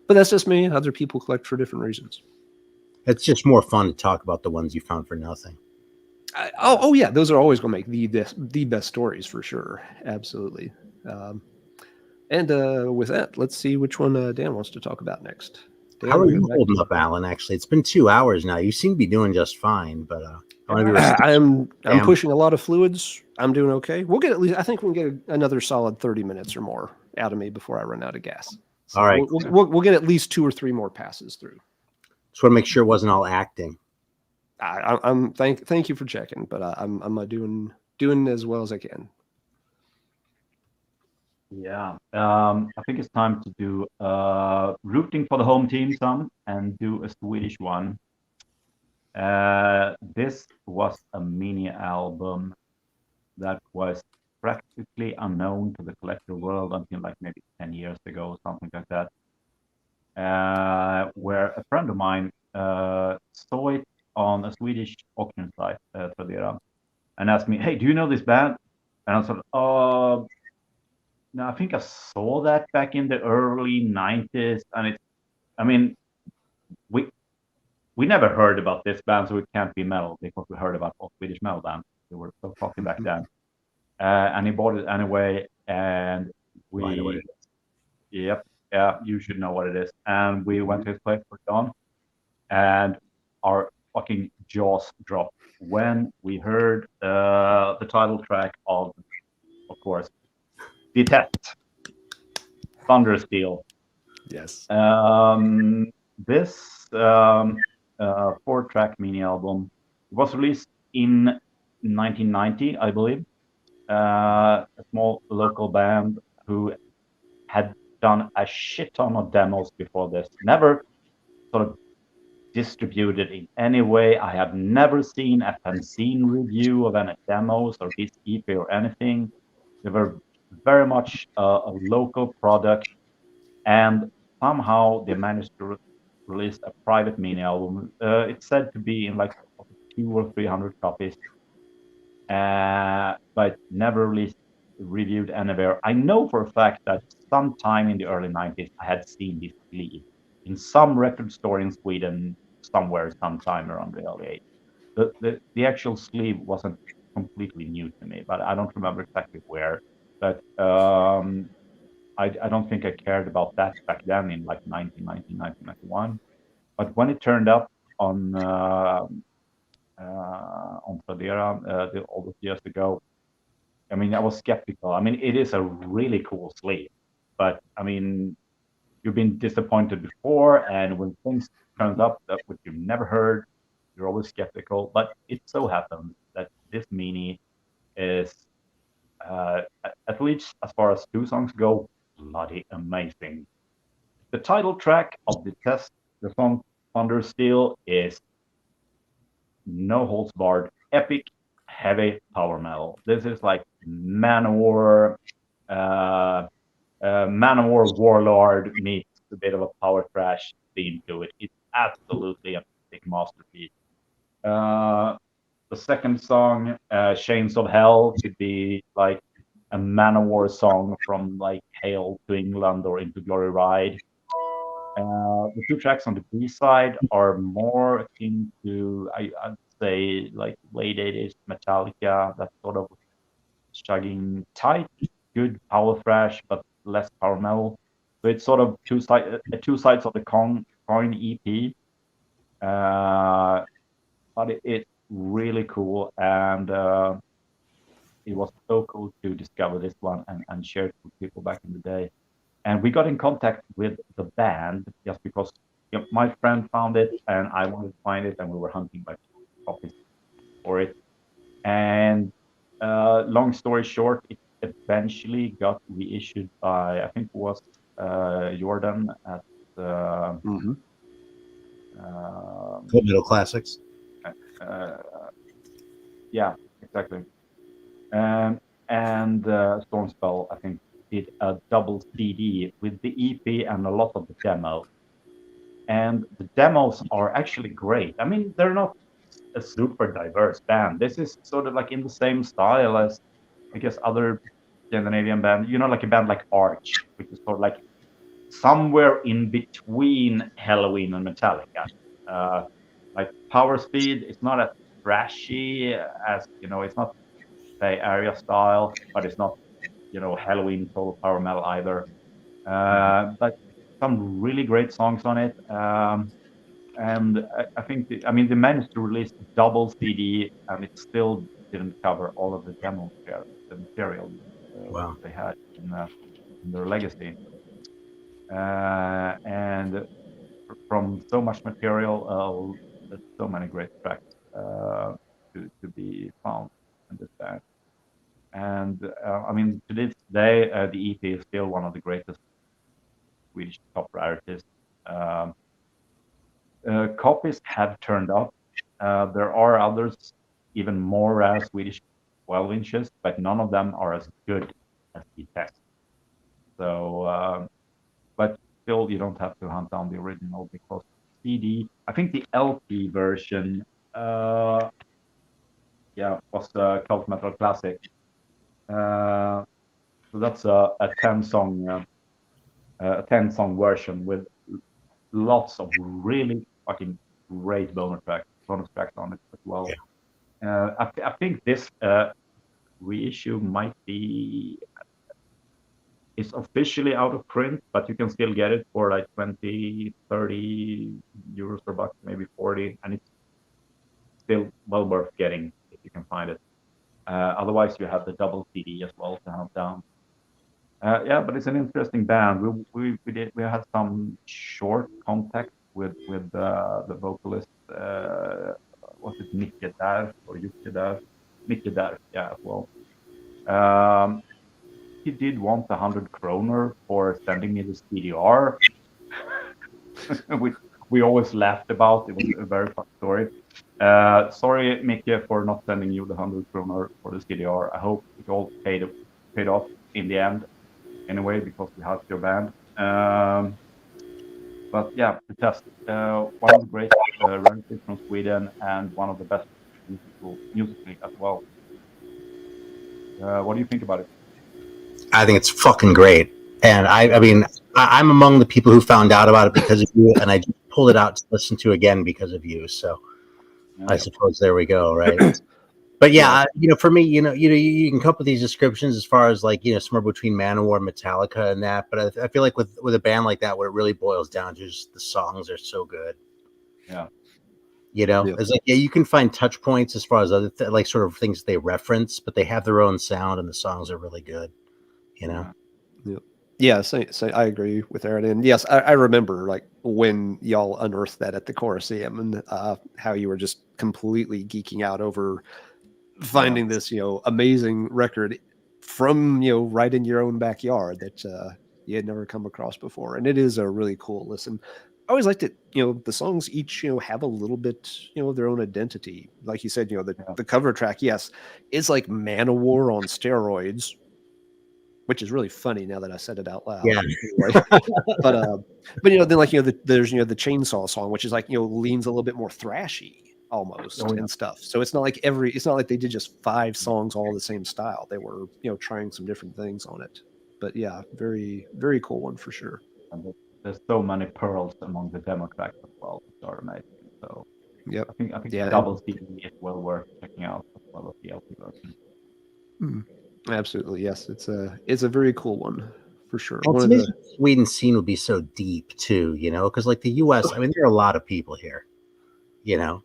[SPEAKER 1] But that's just me. Other people collect for different reasons.
[SPEAKER 2] It's just more fun to talk about the ones you found for nothing.
[SPEAKER 1] Oh yeah, those are always going to make the best stories for sure. Absolutely. And with that, let's see which one Dan wants to talk about next. Dan,
[SPEAKER 2] how are you holding up, Alan? Actually, it's been 2 hours now. You seem to be doing just fine, but
[SPEAKER 1] I'm pushing a lot of fluids. I'm doing okay. We'll get I think we can get another solid 30 minutes or more out of me before I run out of gas. So
[SPEAKER 2] All right.
[SPEAKER 1] we'll get at least 2 or 3 more passes through.
[SPEAKER 2] Just want to make sure it wasn't all acting.
[SPEAKER 1] I'm thank you for checking, but I'm doing as well as I can.
[SPEAKER 3] Yeah, I think it's time to do rooting for the home team some and do a Swedish one. This was a mini album that was practically unknown to the collector world until like maybe 10 years ago, something like that. Where a friend of mine saw it on a Swedish auction site, Tradera, and asked me, "Hey, do you know this band?" And I said, no, I think I saw that back in the early 90s, and I mean, we never heard about this band, so it can't be metal because we heard about all Swedish metal bands. They were so popular back then. And he bought it anyway, and
[SPEAKER 2] I know what it is.
[SPEAKER 3] Yep, yeah, you should know what it is. And we went to his place for dawn, and our fucking jaws dropped when we heard the title track of course, Detest, Thundersteel.
[SPEAKER 1] Yes.
[SPEAKER 3] This 4-track mini album was released in 1990, I believe. A small local band who had done a shit ton of demos before this. Never sort of distributed in any way. I have never seen a fanzine review of any demos or this EP or anything. They were very much a local product, and somehow they managed to release a private mini album. It's said to be in like 200 or 300 copies, but never released, reviewed anywhere. I know for a fact that sometime in the early 90s, I had seen this sleeve in some record store in Sweden, somewhere, sometime around the early 80s. The actual sleeve wasn't completely new to me, but I don't remember exactly where. But I don't think I cared about that back then in like 1990, 1991. But when it turned up on Tradera all those years ago, I mean, I was skeptical. I mean, it is a really cool sleeve, but I mean, you've been disappointed before, and when things turn up that which you've never heard, you're always skeptical. But it so happens that this mini is, at least as far as 2 songs go, bloody amazing. The title track of the test, the song Thundersteel, is no holds barred, epic, heavy power metal. This is like Manowar, Manowar Warlord meets a bit of a power thrash theme to it. It's absolutely a big masterpiece. The second song, Chains of Hell, could be like a Manowar song from like Hail to England or Into Glory Ride. The 2 tracks on the B side are more into, I'd say, like late 80s Metallica, that sort of chugging tight, good power thrash, but less power metal. So it's sort of two sides of the coin EP. But it's really cool, and it was so cool to discover this one and share it with people back in the day. And we got in contact with the band just because my friend found it and I wanted to find it, and we were hunting by copies for it. And long story short, it eventually got reissued by, I think it was Jordan at
[SPEAKER 2] Full Metal Classics.
[SPEAKER 3] Yeah, exactly. And Stormspell, I think, did a double CD with the EP and a lot of the demos. And the demos are actually great. I mean, they're not a super diverse band. This is sort of like in the same style as, I guess, other Scandinavian band. You know, like a band like Arch, which is sort of like somewhere in between Halloween and Metallica. Like Power Speed, it's not as thrashy as, it's not Bay Area style, but it's not, Halloween total power metal either. But some really great songs on it. And I think, they managed to release a double CD, and it still didn't cover all of the demo material
[SPEAKER 2] Wow.
[SPEAKER 3] they had in their legacy. and from so much material, there's so many great tracks to be found in this band. And I mean, to this day, the EP is still one of the greatest Swedish top rarities. Copies have turned up. There are others, even more rare Swedish 12 inches, but none of them are as good as the test. So, but still, you don't have to hunt down the original because CD. I think the LP version, was a cult metal classic. So that's a 10-song version with lots of really fucking great bonus tracks on it as well.
[SPEAKER 2] Yeah.
[SPEAKER 3] I think this reissue might be is officially out of print, but you can still get it for like 20, 30 euros per buck, maybe 40, and it's still well worth getting if you can find it. Otherwise, you have the double CD as well to hunt down. But it's an interesting band. We had some short contact with the vocalist. Was it Micke Där or Jocke Där? Micke Där, as well. He did want 100 kroner for sending me this CDR, which we always laughed about. It was a very fun story. Sorry, Micke, for not sending you the 100 kroner for the CDR. I hope it all paid off in the end. Anyway, because we helped your band. But yeah, the test. One of the great rarities from Sweden and one of the best musically as well. What do you think about it?
[SPEAKER 2] I think it's fucking great. And I mean, I'm among the people who found out about it because of you, and I just pulled it out to listen to again because of you. So I suppose there we go, right? But yeah, for me, you can come up with these descriptions as far as like, somewhere between Manowar, Metallica, and that. But I feel like with a band like that, what it really boils down to is the songs are so good.
[SPEAKER 3] Yeah.
[SPEAKER 2] It's like, you can find touch points as far as other like sort of things they reference, but they have their own sound and the songs are really good.
[SPEAKER 1] So I agree with Aaron. And yes, I remember like when y'all unearthed that at the Corroseum and how you were just completely geeking out over finding this, amazing record from, right in your own backyard that you had never come across before. And it is a really cool listen. I always liked it, the songs each, have a little bit, of their own identity. Like you said, the cover track, yes, it's like Manowar on steroids, which is really funny now that I said it out loud.
[SPEAKER 2] Yeah.
[SPEAKER 1] but then like, there's, the chainsaw song, which is like, leans a little bit more thrashy almost and stuff. So it's not like they did just 5 songs all the same style. They were, trying some different things on it. But yeah, very, very cool one for sure.
[SPEAKER 3] And there's so many pearls among the demo tracks as well, which are amazing. So
[SPEAKER 1] yep.
[SPEAKER 3] I think double CD is well worth checking out as well as the LP version.
[SPEAKER 1] Absolutely, yes. It's a very cool one for sure.
[SPEAKER 2] Well, to me, the Sweden scene would be so deep too, because like the US, I mean, there are a lot of people here,
[SPEAKER 3] Yeah.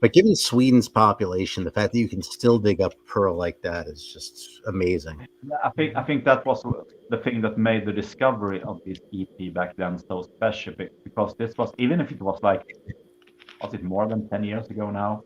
[SPEAKER 2] But given Sweden's population, the fact that you can still dig up a pearl like that is just amazing.
[SPEAKER 3] I think that was the thing that made the discovery of this EP back then so special, because this was, even if it was like, was it more than 10 years ago now?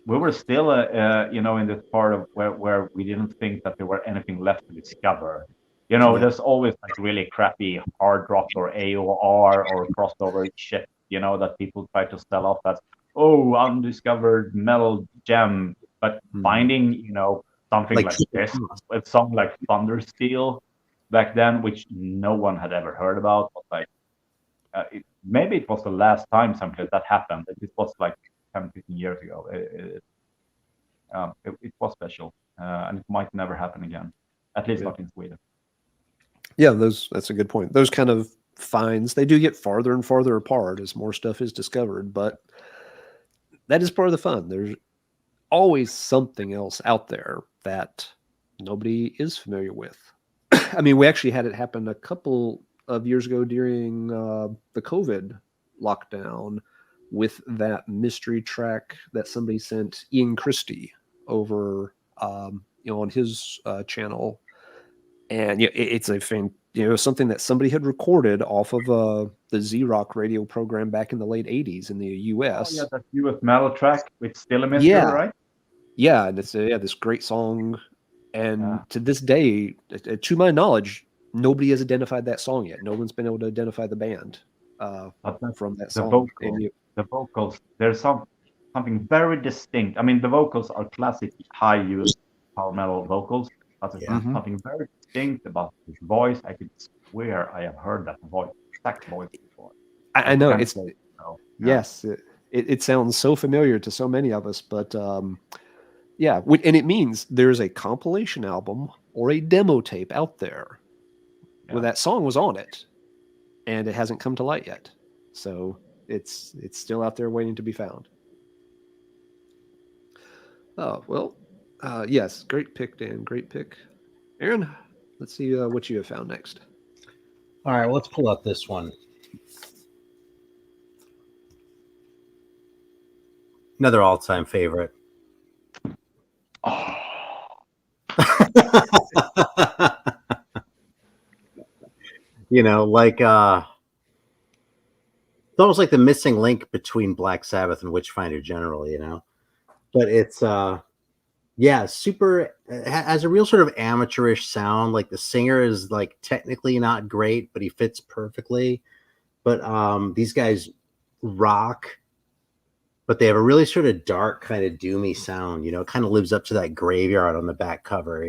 [SPEAKER 3] We were still, in this part of where we didn't think that there were anything left to discover. There's always like really crappy hard rock or AOR or crossover shit, that people try to sell off as, undiscovered metal gem. But finding, something like this, a song like Thundersteel back then, which no one had ever heard about, was like, maybe it was the last time something like that happened. It was like 10, 15 years ago. It was special, and it might never happen again, at least not in Sweden.
[SPEAKER 1] Yeah, that's a good point. Those kind of finds, they do get farther and farther apart as more stuff is discovered, but that is part of the fun. There's always something else out there that nobody is familiar with. I mean, we actually had it happen a couple of years ago during the COVID lockdown with that mystery track that somebody sent Ian Christie over, on his channel. And it's a something that somebody had recorded off of the Z-Rock radio program back in the late 80s in the US.
[SPEAKER 3] Oh, yeah, that US metal track with Still a Mystery,
[SPEAKER 1] Yeah.
[SPEAKER 3] right?
[SPEAKER 1] Yeah, and it's this great song. And to this day, to my knowledge, nobody has identified that song yet. No one's been able to identify the band from that song.
[SPEAKER 3] The vocals, there's something very distinct. I mean, the vocals are classic high use power metal vocals, but there's something very distinct about his voice. I could swear I have heard that exact voice before.
[SPEAKER 1] I know it's yes, it sounds so familiar to so many of us, but yeah, and it means there's a compilation album or a demo tape out there where that song was on it, and it hasn't come to light yet. So it's still out there waiting to be found. Oh, well, yes, great pick, Dan. Great pick. Aaron, let's see what you have found next.
[SPEAKER 2] All right, well, let's pull out this one. Another all-time favorite.
[SPEAKER 3] Oh.
[SPEAKER 2] Like it's almost like the missing link between Black Sabbath and Witchfinder generally, but it's super, it has a real sort of amateurish sound. Like the singer is like technically not great, but he fits perfectly. But these guys rock, but they have a really sort of dark kind of doomy sound, it kind of lives up to that Graveyard on the back cover,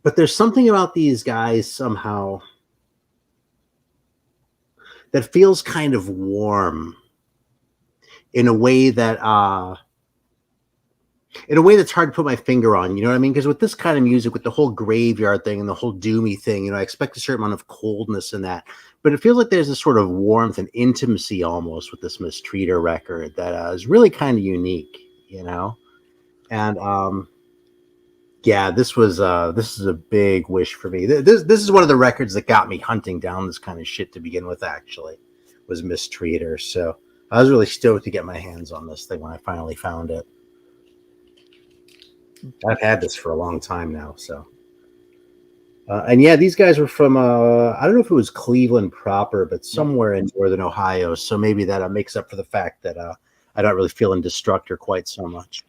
[SPEAKER 2] But there's something about these guys somehow that feels kind of warm in a way that's hard to put my finger on, you know what I mean? Because with this kind of music, with the whole Graveyard thing and the whole doomy thing, I expect a certain amount of coldness in that. But it feels like there's this sort of warmth and intimacy almost with this Mistreater record that is really kind of unique, And yeah, this is a big wish for me. This is one of the records that got me hunting down this kind of shit to begin with. Actually, was Mistreater. So I was really stoked to get my hands on this thing when I finally found it. I've had this for a long time now. So, and yeah, these guys were from I don't know if it was Cleveland proper, but somewhere in northern Ohio. So maybe that makes up for the fact that I don't really feel in Destructor quite so much.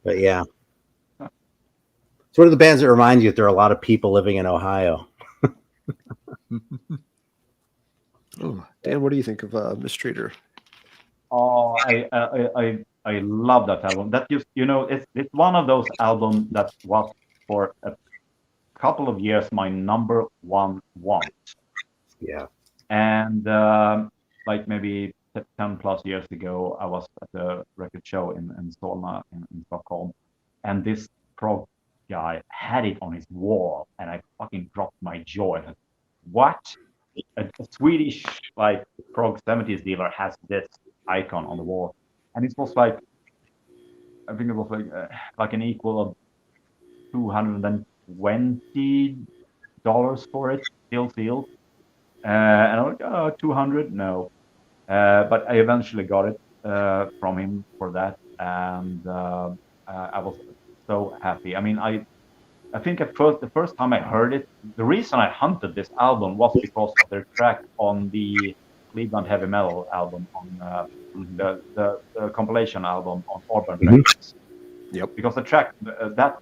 [SPEAKER 2] But yeah. It's one of the bands that reminds you that there are a lot of people living in Ohio.
[SPEAKER 1] Oh, Dan, what do you think of Mistreater?
[SPEAKER 3] Oh, I love that album. That it's one of those albums that was for a couple of years my number one want.
[SPEAKER 2] Yeah.
[SPEAKER 3] And like maybe 10 plus years ago, I was at a record show in Solna in Stockholm, and this prog guy had it on his wall, and I fucking dropped my jaw. What? A Swedish like prog 70s dealer has this icon on the wall, and it was like, I think it was like an equal of $220 for it, still sealed. And I'm like, 200, no. But I eventually got it from him for that, and I was so happy. I mean, I think the first time I heard it, the reason I hunted this album was because of their track on the Cleveland heavy metal album, on the compilation album on Orban Records.
[SPEAKER 1] Yep.
[SPEAKER 3] Because the track, that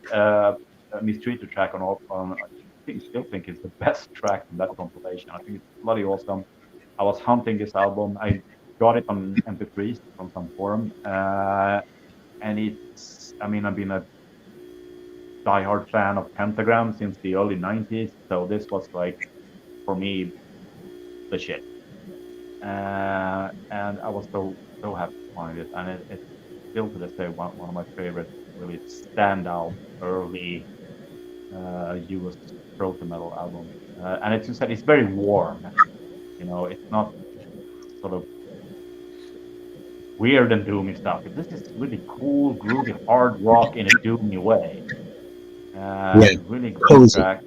[SPEAKER 3] Mistreater track on I still think it's the best track in that compilation. I think it's bloody awesome. I was hunting this album. I got it on MP3s from some forum, and it's, I mean, I've been a diehard fan of Pentagram since the early 90s, so this was like, for me, the shit. And I was so happy to find it, and it's still to this day one of my favorite really standout early US proto metal albums. And it's just that it's very warm, it's not sort of weird and doomy stuff. This is really cool, groovy, hard rock in a doomy way. Really good
[SPEAKER 2] cozy
[SPEAKER 3] track.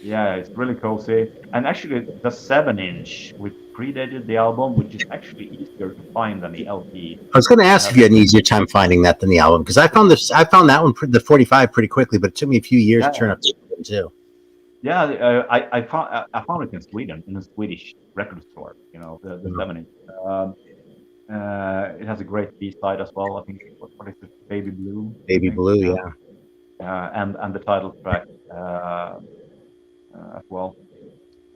[SPEAKER 3] Yeah, it's really cozy. And actually, the 7-inch with predated the album, which is actually easier to find than the LP.
[SPEAKER 2] I was going to ask if you had an easier time finding that than the album, because I found that one, the 45, pretty quickly, but it took me a few years to turn up the album too.
[SPEAKER 3] Yeah, I found it in Sweden, in a Swedish record store, the 70s. It has a great B-side as well. I think, what is it, Baby Blue?
[SPEAKER 2] Baby Blue, yeah.
[SPEAKER 3] And the title track as well.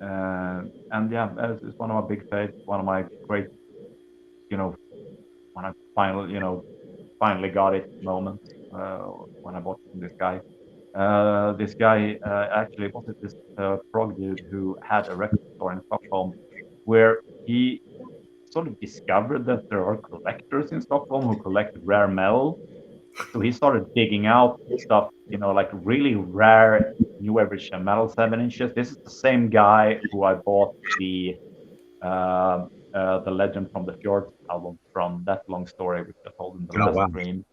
[SPEAKER 3] And yeah, it's one of my big faves, one of my great, when I finally got it moments when I bought from this guy. This guy actually was this prog dude who had a record store in Stockholm, where he sort of discovered that there are collectors in Stockholm who collect rare metal. So he started digging out stuff, like really rare new average metal 7-inches. This is the same guy who I bought the Legend from the Fjords album from. That long story, which I told in the last stream.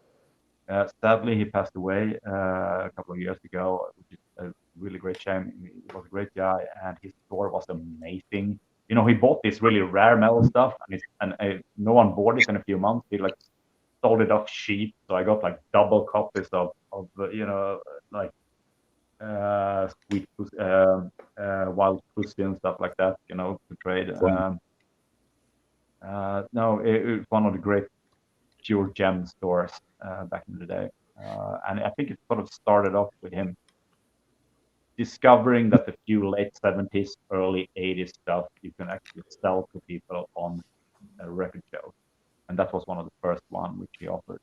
[SPEAKER 3] Sadly, he passed away a couple of years ago, which is a really great shame. He was a great guy, and his store was amazing. He bought this really rare metal stuff, and no one bought it in a few months. He sold it off cheap, so I got double copies of Sweet Wild Pussy and stuff like that, to trade. No, it's one of the great pure gem stores back in the day, and I think it sort of started off with him discovering that the few late 70s, early 80s stuff you can actually sell to people on a record show, and that was one of the first one which he offered.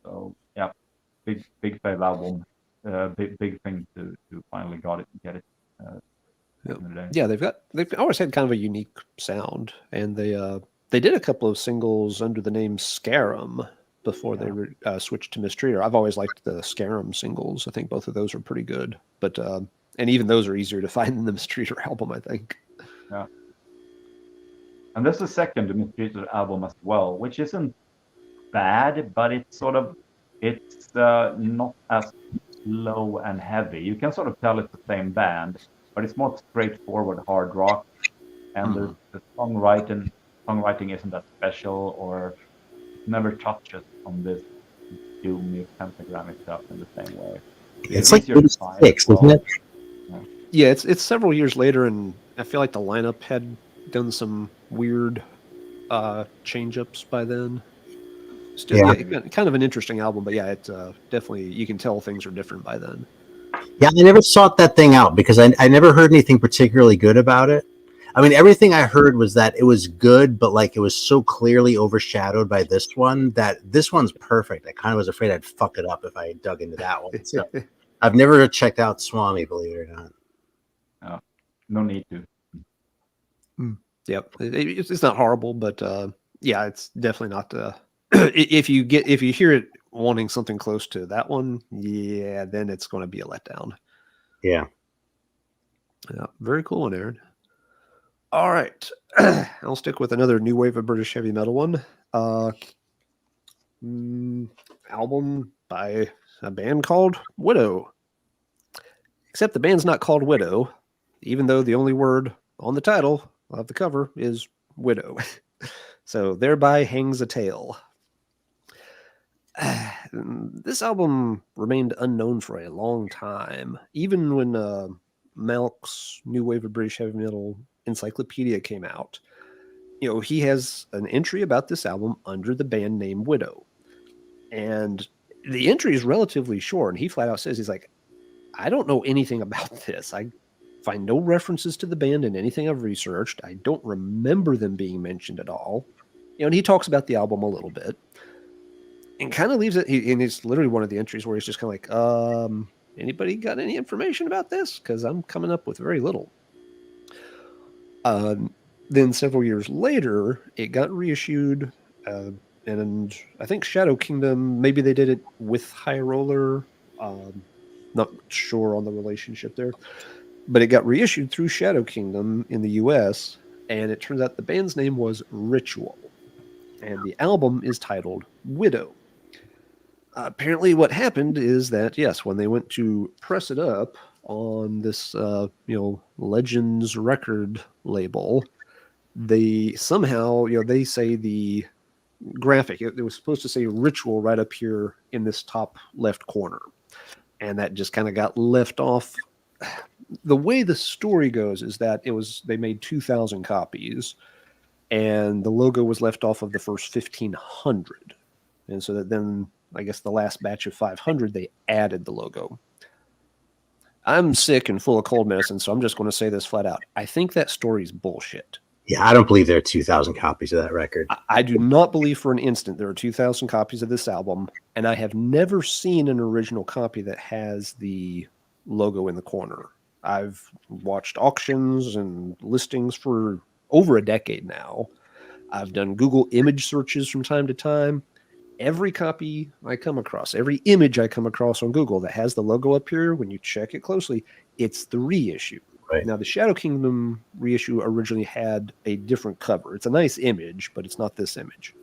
[SPEAKER 3] So yeah, big fave album, big thing to finally get it.
[SPEAKER 1] Yeah, they've always had kind of a unique sound, and they did a couple of singles under the name Scarum before they switched to Mistreater. I've always liked the Scarum singles. I think both of those are pretty good, but and even those are easier to find than the Mistreater album, I think.
[SPEAKER 3] Yeah. And there's a second Mistreater album as well, which isn't bad, but it's not as slow and heavy. You can sort of tell it's the same band, but it's more straightforward hard rock, and the songwriting isn't that special, or it never touches on this doomy pentagrammic stuff in the same way.
[SPEAKER 2] It's like 86, isn't it?
[SPEAKER 1] Yeah, it's several years later, and I feel like the lineup had done some weird change-ups by then. Still, kind of an interesting album, but yeah, it's definitely, you can tell things are different by then.
[SPEAKER 2] Yeah, I never sought that thing out because I never heard anything particularly good about it. I mean, everything I heard was that it was good, but it was so clearly overshadowed by this one that this one's perfect. I kind of was afraid I'd fuck it up if I dug into that one. So I've never checked out Swami, believe it or not.
[SPEAKER 3] No need to.
[SPEAKER 1] Yep, it's not horrible, but yeah, it's definitely not. If you hear it wanting something close to that one, yeah, then it's going to be a letdown.
[SPEAKER 2] Yeah.
[SPEAKER 1] Very cool one, Aaron. All right, I'll stick with another new wave of British heavy metal one. Album by a band called Widow. Except the band's not called Widow, even though the only word on the title of the cover is widow. So thereby hangs a tale. This album remained unknown for a long time, even when Malk's New Wave of British Heavy Metal Encyclopedia came out. He has an entry about this album under the band name Widow, and the entry is relatively short. And he flat out says, he's like, I don't know anything about this. I find no references to the band in anything I've researched. I don't remember them being mentioned at all. And he talks about the album a little bit and kind of leaves it. And it's literally one of the entries where he's just kind of like, anybody got any information about this? Because I'm coming up with very little. Then several years later, it got reissued. And I think Shadow Kingdom, maybe they did it with High Roller. Not sure on the relationship there. But it got reissued through Shadow Kingdom in the US, and it turns out the band's name was Ritual, and the album is titled Widow. Apparently what happened is that, yes, when they went to press it up on this, Legends record label, They somehow, they say the graphic, it was supposed to say ritual right up here in this top left corner. And that just kind of got left off. The way the story goes is that they made 2,000 copies, and the logo was left off of the first 1,500. And so that then, I guess the last batch of 500, they added the logo. I'm sick and full of cold medicine, so I'm just going to say this flat out. I think that story's bullshit.
[SPEAKER 2] Yeah, I don't believe there are 2,000 copies of that record.
[SPEAKER 1] I do not believe for an instant there are 2,000 copies of this album, and I have never seen an original copy that has the logo in the corner. I've watched auctions and listings for over a decade now. I've done Google image searches from time to time. Every copy I come across, every image I come across on Google that has the logo up here, when you check it closely, it's the reissue.
[SPEAKER 2] Right.
[SPEAKER 1] Now, the Shadow Kingdom reissue originally had a different cover. It's a nice image, but it's not this image.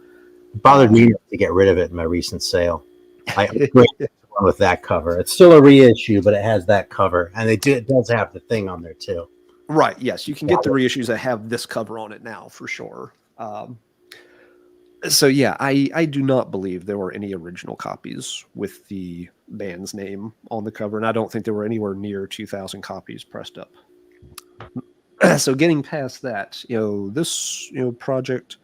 [SPEAKER 2] It bothered me to get rid of it in my recent sale. I upgraded one with that cover. It's still a reissue, but it has that cover, and it does have the thing on there too.
[SPEAKER 1] Right. Yes, you can get the reissues that have this cover on it now for sure. So yeah, I do not believe there were any original copies with the band's name on the cover, and I don't think there were anywhere near 2,000 copies pressed up. So getting past that, this project,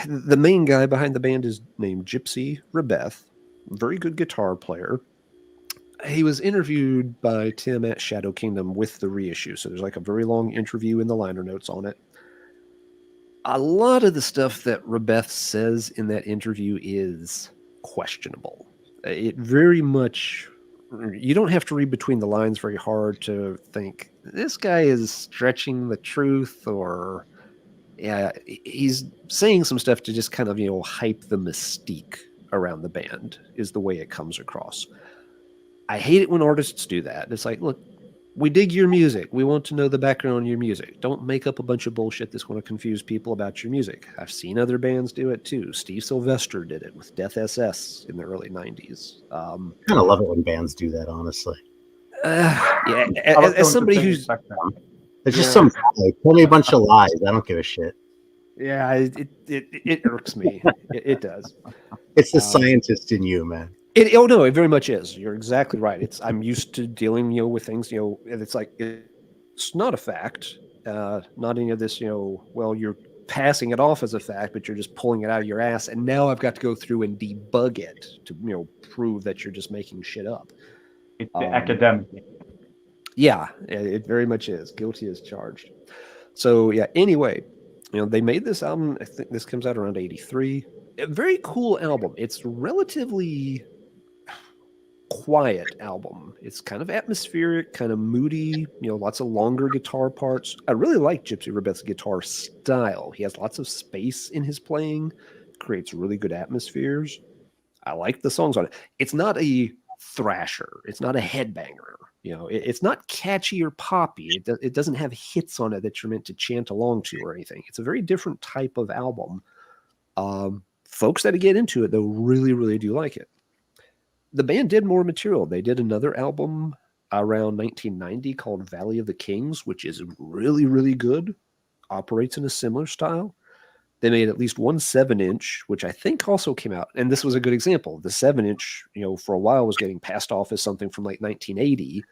[SPEAKER 1] the main guy behind the band is named Gypsy Rebeth, very good guitar player. He was interviewed by Tim at Shadow Kingdom with the reissue, so there's like a very long interview in the liner notes on it. A lot of the stuff that Rebeth says in that interview is questionable. It very much, you don't have to read between the lines very hard to think this guy is stretching the truth, or he's saying some stuff to just kind of, hype the mystique around the band is the way it comes across. I hate it when artists do that. It's like, look, we dig your music. We want to know the background on your music. Don't make up a bunch of bullshit that's going to confuse people about your music. I've seen other bands do it too. Steve Sylvester did it with Death SS in the early 90s.
[SPEAKER 2] I kind of love it when bands do that, honestly.
[SPEAKER 1] Yeah, as somebody who's...
[SPEAKER 2] It's just some guy. Tell me a bunch of lies. I don't give a shit.
[SPEAKER 1] Yeah, it irks me. It does.
[SPEAKER 2] It's the scientist in you, man.
[SPEAKER 1] No, it very much is. You're exactly right. I'm used to dealing, with things, and it's like, it's not a fact, not any of this, well, you're passing it off as a fact, but you're just pulling it out of your ass. And now I've got to go through and debug it to, prove that you're just making shit up.
[SPEAKER 3] It's the academic.
[SPEAKER 1] Yeah, it very much is. Guilty as charged. So yeah, anyway, they made this album. I think this comes out around 83. A very cool album. It's relatively quiet album. It's kind of atmospheric, kind of moody, lots of longer guitar parts. I really like Gypsy Rebeth's guitar style. He has lots of space in his playing, creates really good atmospheres. I like the songs on it. It's not a thrasher. It's not a headbanger. It's not catchy or poppy. It doesn't have hits on it that you're meant to chant along to or anything. It's a very different type of album. Folks that get into it, though, really, really do like it. The band did more material. They did another album around 1990 called Valley of the Kings, which is really, really good. Operates in a similar style. They made at least one 7-inch, which I think also came out. And this was a good example. The 7-inch, for a while was getting passed off as something from like 1980.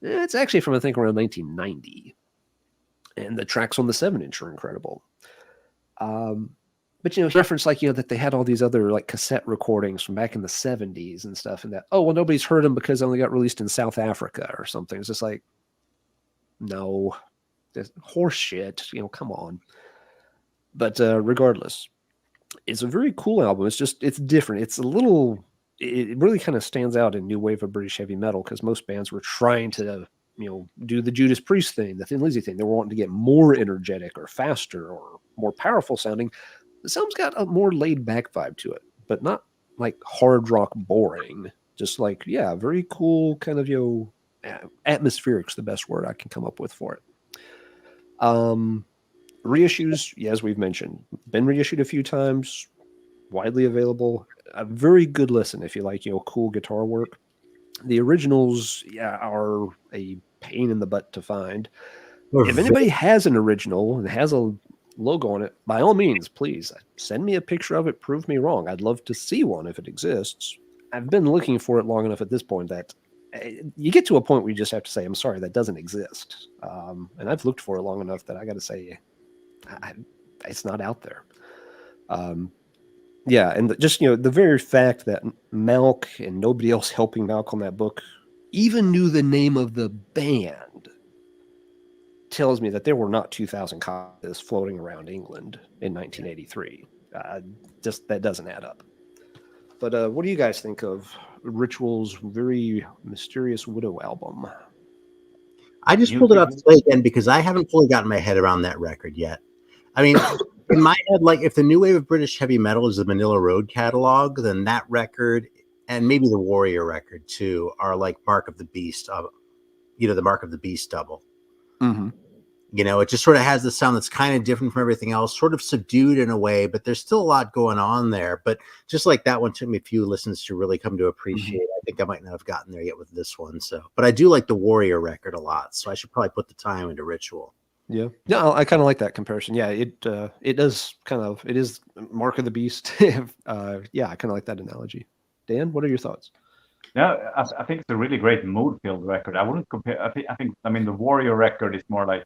[SPEAKER 1] It's actually from, I think, around 1990. And the tracks on the 7-inch are incredible. But, he referenced like, that they had all these other like cassette recordings from back in the 70s and stuff, and that, oh, well, nobody's heard them because they only got released in South Africa or something. It's just like, no, horse shit, come on. But regardless, it's a very cool album. It's different. It's it really kind of stands out in new wave of British heavy metal, because most bands were trying to, do the Judas Priest thing, the Thin Lizzy thing. They were wanting to get more energetic or faster or more powerful sounding. This album's got a more laid back vibe to it, but not like hard rock boring. Just like, yeah, very cool kind of, atmospheric's the best word I can come up with for it. Reissues, yeah, as we've mentioned, been reissued a few times, widely available. A very good listen if you like, cool guitar work. The originals, yeah, are a pain in the butt to find. If anybody has an original and has a logo on it, by all means, please send me a picture of it. Prove me wrong. I'd love to see one if it exists. I've been looking for it long enough at this point that you get to a point where you just have to say, I'm sorry, that doesn't exist. And I've looked for it long enough that I got to say, it's not out there. Yeah, and just, the very fact that Malk and nobody else helping Malk on that book even knew the name of the band tells me that there were not 2,000 copies floating around England in 1983. Just that doesn't add up. But what do you guys think of Ritual's very mysterious Widow album?
[SPEAKER 2] I just pulled it up today again because I haven't fully gotten my head around that record yet. I mean, in my head, like if the new wave of British heavy metal is the Manila Road catalog, then that record and maybe the Warrior record too are like Mark of the Beast, the Mark of the Beast double.
[SPEAKER 1] Mm-hmm.
[SPEAKER 2] It just sort of has the sound that's kind of different from everything else, sort of subdued in a way, but there's still a lot going on there. But just like that one took me a few listens to really come to appreciate. Mm-hmm. I think I might not have gotten there yet with this one. But I do like the Warrior record a lot, so I should probably put the time into Ritual.
[SPEAKER 1] Yeah, I kind of like that comparison. Yeah, it does it is Mark of the Beast. Yeah, I kind of like that analogy. Dan, what are your thoughts?
[SPEAKER 3] Yeah, I think it's a really great mood-filled record. I wouldn't compare. I mean, the Warrior record is more like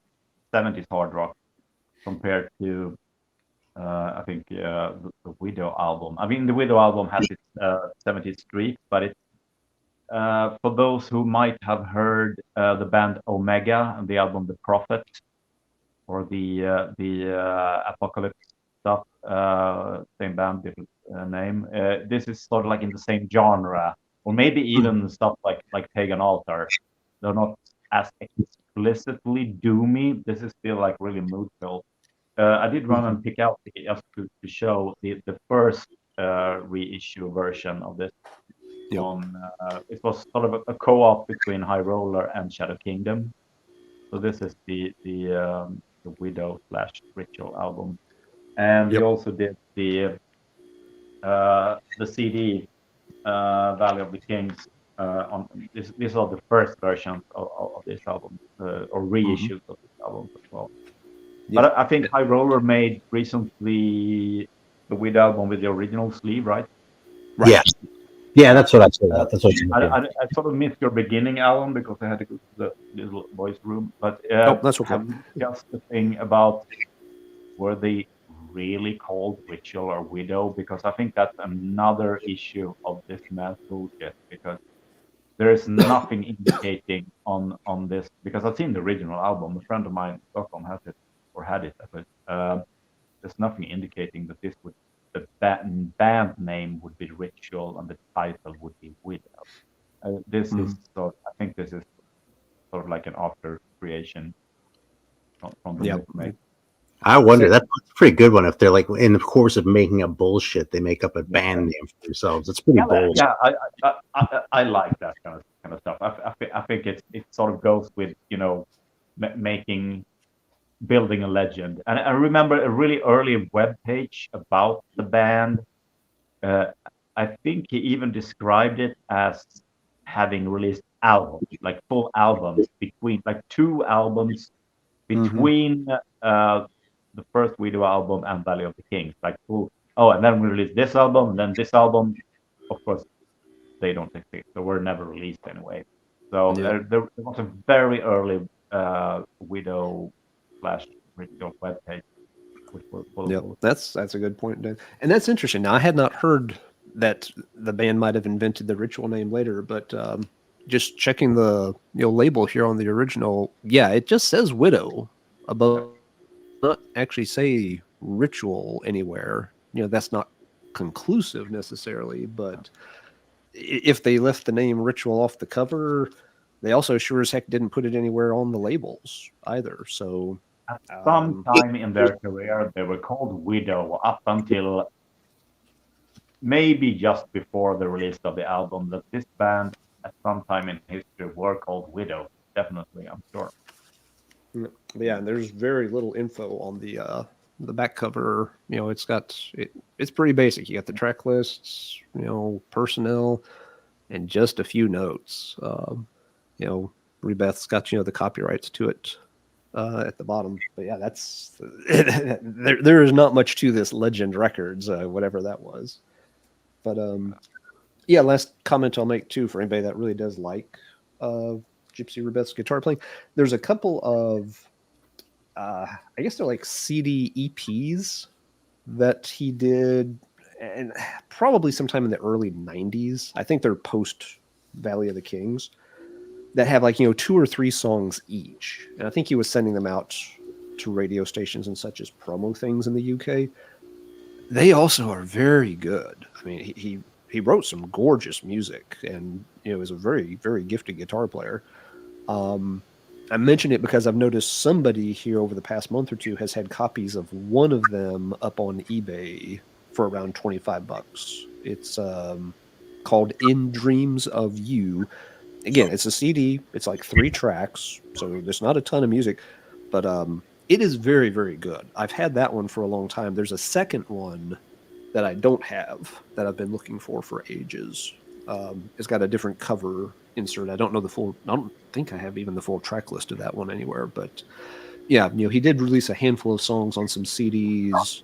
[SPEAKER 3] 70s hard rock compared to I think the Widow album. I mean, the Widow album has its 70s streak, but it's for those who might have heard the band Omega and the album The Prophet, or the Apocalypse stuff, same band, different name. This is sort of like in the same genre, or maybe even stuff like Pagan Altar. They're not as explicitly doomy. This is still like really mood-filled. I did run and pick out just to show the first reissue version of this. Yep. It was sort of a co-op between High Roller and Shadow Kingdom. So this is the Widow / Ritual album, and we also did the CD Valley of the Kings. On these are the first versions of this album, or reissues of this album as well. Yep. But I think High Roller made recently the Widow album with the original sleeve, right?
[SPEAKER 2] Yeah. Yeah, that's what I said. That's what
[SPEAKER 3] I sort of missed your beginning album because I had to go to the little boys' room. But
[SPEAKER 1] that's okay.
[SPEAKER 3] Just the thing about were they really called Ritual or Widow? Because I think that's another issue of this mass bullshit. Because there is nothing indicating on this. Because I've seen the original album. A friend of mine in Stockholm has it or had it. There's nothing indicating that this would. The band name would be Ritual and the title would be Widow. This is I think this is sort of like an after creation from the book.
[SPEAKER 2] I wonder, that's a pretty good one. If they're like in the course of making up bullshit, they make up a band name for themselves. It's pretty bold.
[SPEAKER 3] Yeah, I like that kind of stuff. I think it sort of goes with building a legend. And I remember a really early web page about the band. I think he even described it as having released albums, like full albums between, like 2 albums between the first Widow album and Valley of the Kings, like full. Oh, and then we released this album, and then this album. Of course, they don't exist, so were never released anyway. So there was a very early Widow / Ritual webpage.
[SPEAKER 1] That's a good point, Dan. And that's interesting. Now, I had not heard that the band might have invented the Ritual name later, but just checking the label here on the original, it just says Widow above, not actually say Ritual anywhere. That's not conclusive necessarily, but if they left the name Ritual off the cover, they also sure as heck didn't put it anywhere on the labels either. So
[SPEAKER 3] at some time in their career, they were called Widow up until maybe just before the release of the album. That this band at some time in history were called Widow. Definitely, I'm sure.
[SPEAKER 1] Yeah, and there's very little info on the back cover. It's pretty basic. You got the track lists, personnel, and just a few notes. Rebeth's got the copyrights to it. at the bottom. But yeah, that's there is not much to this Legend Records, whatever that was. But yeah, last comment I'll make too for anybody that really does like Gypsy Rubeth's guitar playing. There's a couple of I guess they're like CD EPs that he did, and probably sometime in the early 90s. I think they're post Valley of the Kings, that have like, 2 or 3 songs each. And I think he was sending them out to radio stations and such as promo things in the UK. They also are very good. I mean, he wrote some gorgeous music, and is a very, very gifted guitar player. I mention it because I've noticed somebody here over the past month or two has had copies of one of them up on eBay for around $25. It's called In Dreams of You. Again, it's a CD. It's like 3 tracks, so there's not a ton of music, but it is very, very good. I've had that one for a long time. There's a second one that I don't have that I've been looking for ages. It's got a different cover insert. I don't think I have even the full track list of that one anywhere, but yeah, he did release a handful of songs on some CDs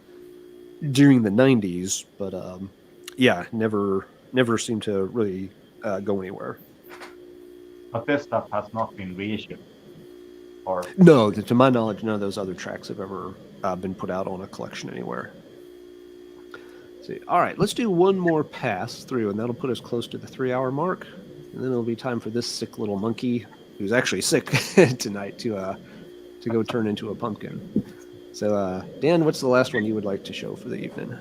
[SPEAKER 1] during the 90s, but yeah, never seemed to really go anywhere.
[SPEAKER 3] But this stuff has not been reissued. Or
[SPEAKER 1] no, to my knowledge, none of those other tracks have ever been put out on a collection anywhere. See, all right, let's do one more pass through, and that'll put us close to the 3-hour mark, and then it'll be time for this sick little monkey, who's actually sick tonight, to go turn into a pumpkin. So, Dan, what's the last one you would like to show for the evening?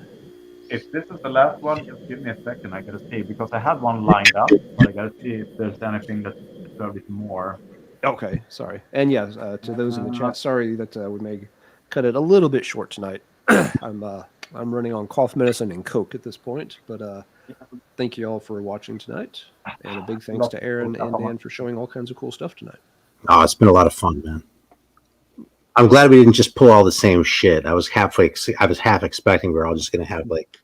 [SPEAKER 3] If this is the last one, just give me a second. I gotta see, because I had one lined up, but I gotta see if there's anything that's a bit more.
[SPEAKER 1] Okay, sorry. And yeah, to those in the chat, sorry that we may cut it a little bit short tonight. I'm running on cough medicine and Coke at this point, but thank you all for watching tonight, and a big thanks to Aaron and Dan for showing all kinds of cool stuff tonight.
[SPEAKER 2] Oh, it's been a lot of fun, man. I'm glad we didn't just pull all the same shit. I was half expecting we're all just going to have like.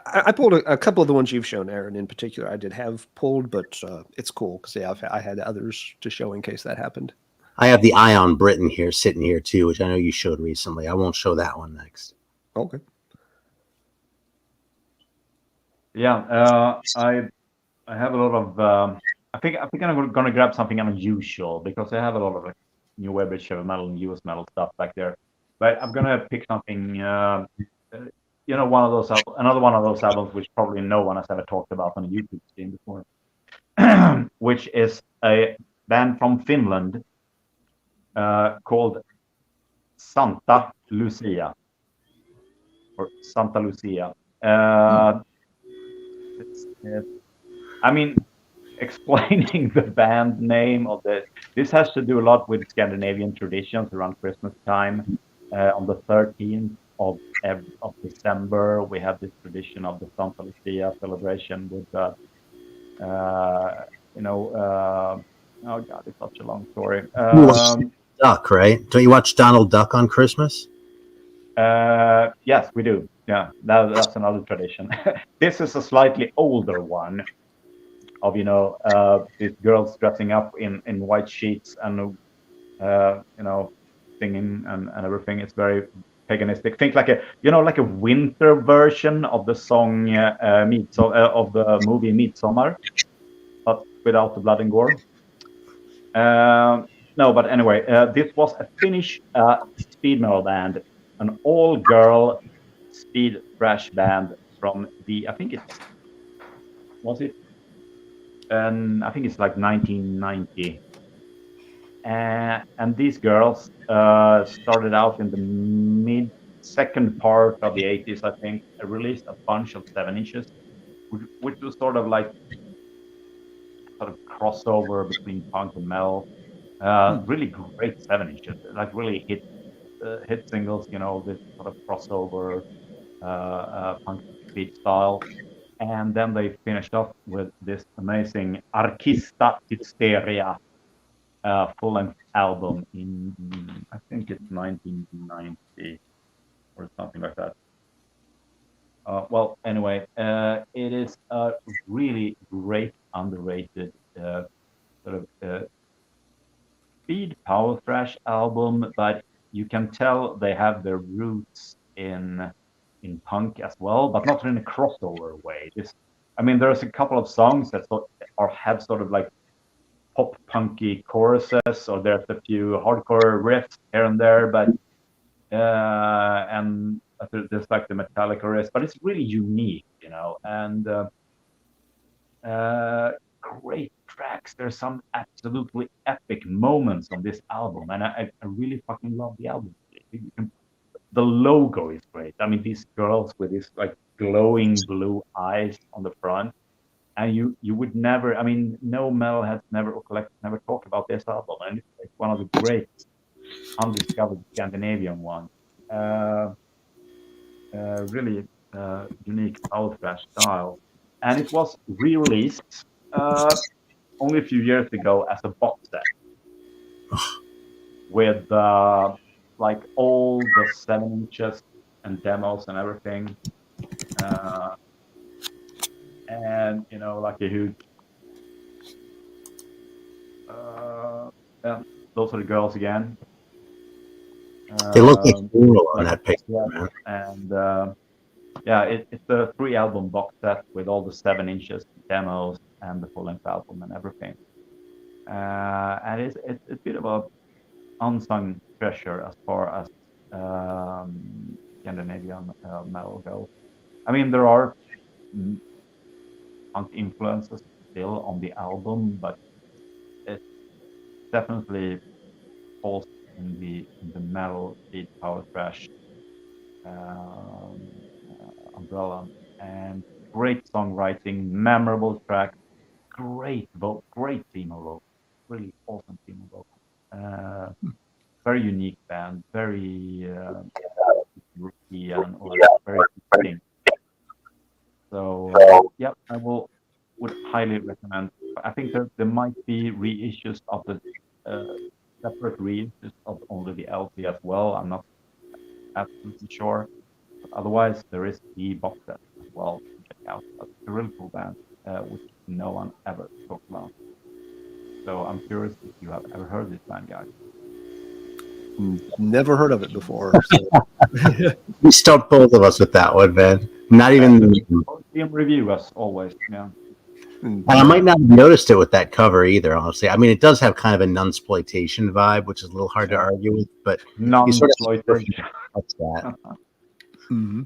[SPEAKER 1] I pulled a couple of the ones you've shown, Aaron, in particular. I did have pulled, but it's cool because yeah, I had others to show in case that happened.
[SPEAKER 2] I have the Ion Britain here sitting here too, which I know you showed recently. I won't show that one next.
[SPEAKER 1] Okay.
[SPEAKER 3] Yeah, I have a lot of. I think I'm going to grab something unusual because I have a lot of like new web heavy metal and US metal stuff back there. But I'm going to pick something. Another one of those albums which probably no one has ever talked about on a YouTube stream before, which is a band from Finland called Santa Lucia. Or Santa Lucia. I mean, explaining the band name of this has to do a lot with Scandinavian traditions around Christmas time. On the 13th of December, we have this tradition of the Santa Lucia celebration with oh god, it's such a long story.
[SPEAKER 2] Duck, right? Don't you watch Donald Duck on Christmas?
[SPEAKER 3] Yes, we do. Yeah, that's another tradition. This is a slightly older one of these girls dressing up in white sheets and singing and everything. It's very paganistic. Think like a winter version of the song of the movie Midsommar, but without the blood and gore. No, but anyway, this was a Finnish speed metal band, an all-girl speed thrash band from I think it's like 1990. And these girls started out in the second part of the 80s, I think. They released a bunch of 7-inches, which was sort of crossover between punk and metal. Really great 7-inches, like really hit singles, this sort of crossover punk speed style. And then they finished off with this amazing Archista Hysteria full-length album in, I think it's 1990 or something like that. Well, anyway, it is a really great, underrated speed power thrash album, but you can tell they have their roots in punk as well, but not in a crossover way. There's a couple of songs that have sort of like pop punky choruses, or there's a few hardcore riffs here and there, but and there's like the Metallica riffs, but it's really unique, and great tracks. There's some absolutely epic moments on this album, and I really fucking love the album. The logo is great. These girls with these like glowing blue eyes on the front, and you would never. No metalheads never talk about this album, and it's one of the great undiscovered Scandinavian ones. Really unique power thrash style, and it was re-released only a few years ago as a box set with like all the 7 inches and demos and everything, and like a huge yeah, those are the girls again.
[SPEAKER 2] They look like cool on that picture, man.
[SPEAKER 3] And it's a 3-album box set with all the 7 inches demos and the full-length album and everything. And it's a bit of a unsung treasure as far as Scandinavian metal goes. There are punk influences still on the album, but it definitely falls in the metal speed power thrash umbrella. And great songwriting, memorable track, great team of vocals, really awesome team of vocals. Very unique band, very rookie and very interesting. So I would highly recommend. I think there might be reissues of the separate reissues of only the LP as well. I'm not absolutely sure, but otherwise there is the box set as well to check out. It's a really cool band, which no one ever talked about. So I'm curious if you have ever heard this band, guys.
[SPEAKER 1] Never heard of it before. So.
[SPEAKER 2] You stumped both of us with that one, man. Not even
[SPEAKER 3] review as always. Yeah.
[SPEAKER 2] And I might not have noticed it with that cover either, honestly. It does have kind of a nunsploitation vibe, which is a little hard to argue with, but
[SPEAKER 3] nunsploitation.
[SPEAKER 2] What's that?
[SPEAKER 1] Mm-hmm.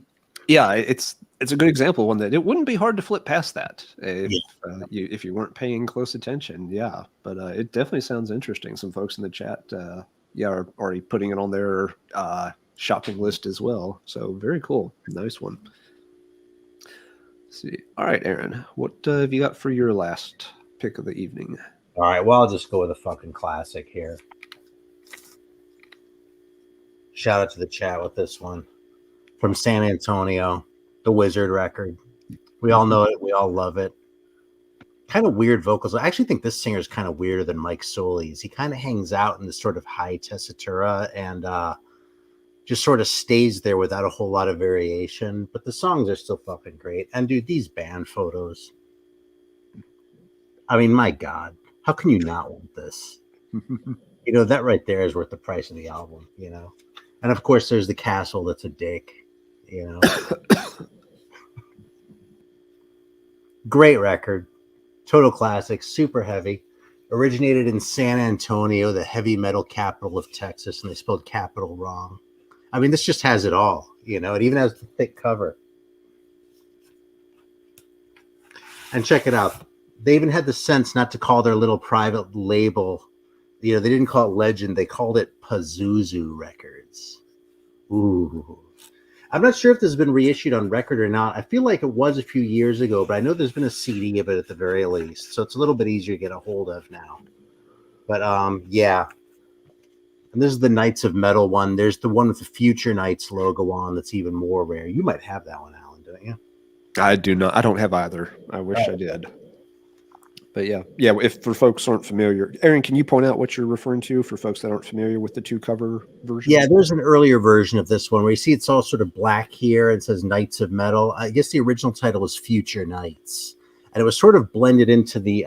[SPEAKER 1] Yeah, it's a good example. One that it wouldn't be hard to flip past that if you weren't paying close attention. Yeah, but it definitely sounds interesting. Some folks in the chat, are already putting it on their shopping list as well. So very cool, nice one. Let's see. All right, Aaron, what have you got for your last pick of the evening?
[SPEAKER 2] All right, well, I'll just go with a fucking classic here. Shout out to the chat with this one. From San Antonio, the Wizard record. We all know it. We all love it. Kind of weird vocals. I actually think this singer is kind of weirder than Mike Solis. He kind of hangs out in this sort of high tessitura and just sort of stays there without a whole lot of variation. But the songs are still fucking great. And dude, these band photos. My God, how can you not want this? That right there is worth the price of the album, And of course, there's the castle that's a dick, Great record. Total classic, super heavy. Originated in San Antonio, the heavy metal capital of Texas, and they spelled capital wrong. This just has it all, It even has the thick cover. And check it out. They even had the sense not to call their little private label, they didn't call it Legend. They called it Pazuzu Records. Ooh. I'm not sure if this has been reissued on record or not. I feel like it was a few years ago, but I know there's been a CD of it at the very least. So it's a little bit easier to get a hold of now. But yeah. And this is the Knights of Metal one. There's the one with the Future Knights logo on that's even more rare. You might have that one, Alan, don't you?
[SPEAKER 1] I do not. I don't have either. I wish I did. But yeah. If for folks aren't familiar, Aaron, can you point out what you're referring to for folks that aren't familiar with the two cover versions?
[SPEAKER 2] Yeah, there's an earlier version of this one where you see it's all sort of black here and it says Knights of Metal. I guess the original title was Future Knights, and it was sort of blended into the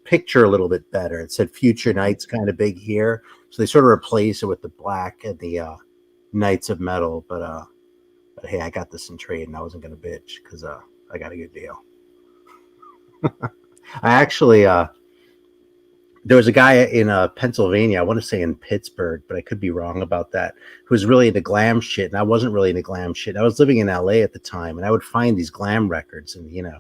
[SPEAKER 2] picture a little bit better. It said Future Knights kind of big here, so they sort of replaced it with the black and the Knights of Metal. But hey, I got this in trade, and I wasn't gonna bitch because I got a good deal. I actually there was a guy in Pennsylvania, I want to say in Pittsburgh, but I could be wrong about that, who was really into glam shit, and I wasn't really into glam shit. I was living in LA at the time, and I would find these glam records and, you know,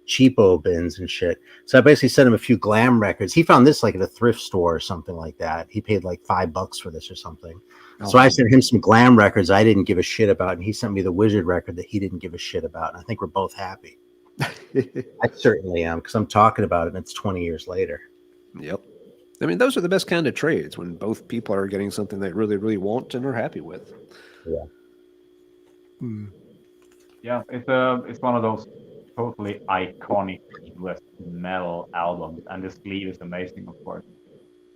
[SPEAKER 2] cheapo bins and shit. So I basically sent him a few glam records. He found this like at a thrift store or something like that. He paid like $5 for this or something. So I sent him some glam records I didn't give a shit about, and he sent me the Wizard record that he didn't give a shit about. And I think we're both happy. I certainly am, because I'm talking about it and it's 20 years later.
[SPEAKER 1] Yep. I mean, those are the best kind of trades, when both people are getting something they really, really want and are happy with.
[SPEAKER 2] Yeah.
[SPEAKER 3] Yeah, it's one of those totally iconic US metal albums, and the sleeve is amazing, of course.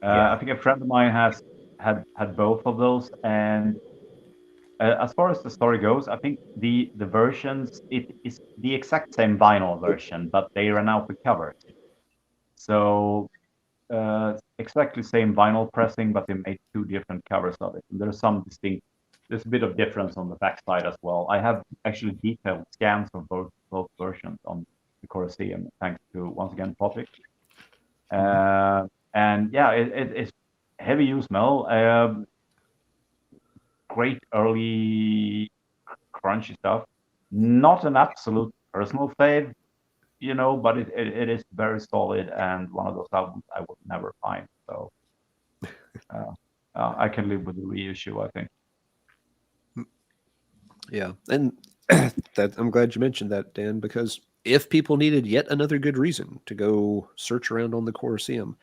[SPEAKER 3] I think a friend of mine has had both of those, and as far as the story goes, I think the versions, it is the exact same vinyl version, but they ran out of covers. So exactly same vinyl pressing, but they made two different covers of it. And there's a bit of difference on the backside as well. I have actually detailed scans of both versions on the Corroseum, thanks to, once again, Patrick. And yeah, it's heavy use metal. Great early crunchy stuff. Not an absolute personal fave, you know, but it is very solid, and one of those albums I would never find. So I can live with the reissue, I think.
[SPEAKER 1] Yeah, and that I'm glad you mentioned that, Dan, because if people needed yet another good reason to go search around on the Corroseum,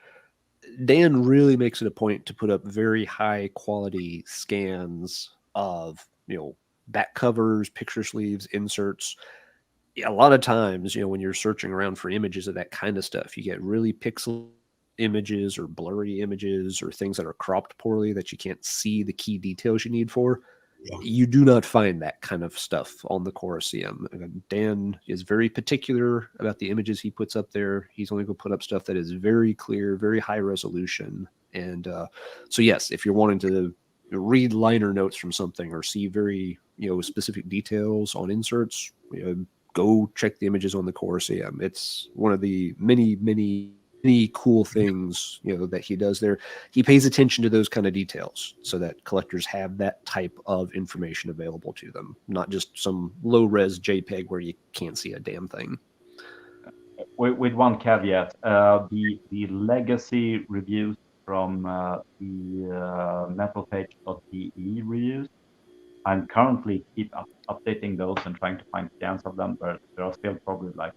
[SPEAKER 1] Dan really makes it a point to put up very high quality scans of, you know, back covers, picture sleeves, inserts. A lot of times, you know, when you're searching around for images of that kind of stuff, you get really pixel images or blurry images or things that are cropped poorly that you can't see the key details you need for. Yeah. You do not find that kind of stuff on the Corroseum. Dan is very particular about the images he puts up there. He's only going to put up stuff that is very clear, very high resolution. And so, yes, if you're wanting to read liner notes from something or see very, you know, specific details on inserts, you know, go check the images on the Corroseum. It's one of the many cool things, you know, that he does there. He pays attention to those kind of details so that collectors have that type of information available to them, not just some low res JPEG where you can't see a damn thing.
[SPEAKER 3] With one caveat, the legacy reviews from the metalpage.de reviews, I'm currently keep updating those and trying to find scans of them, but there are still probably like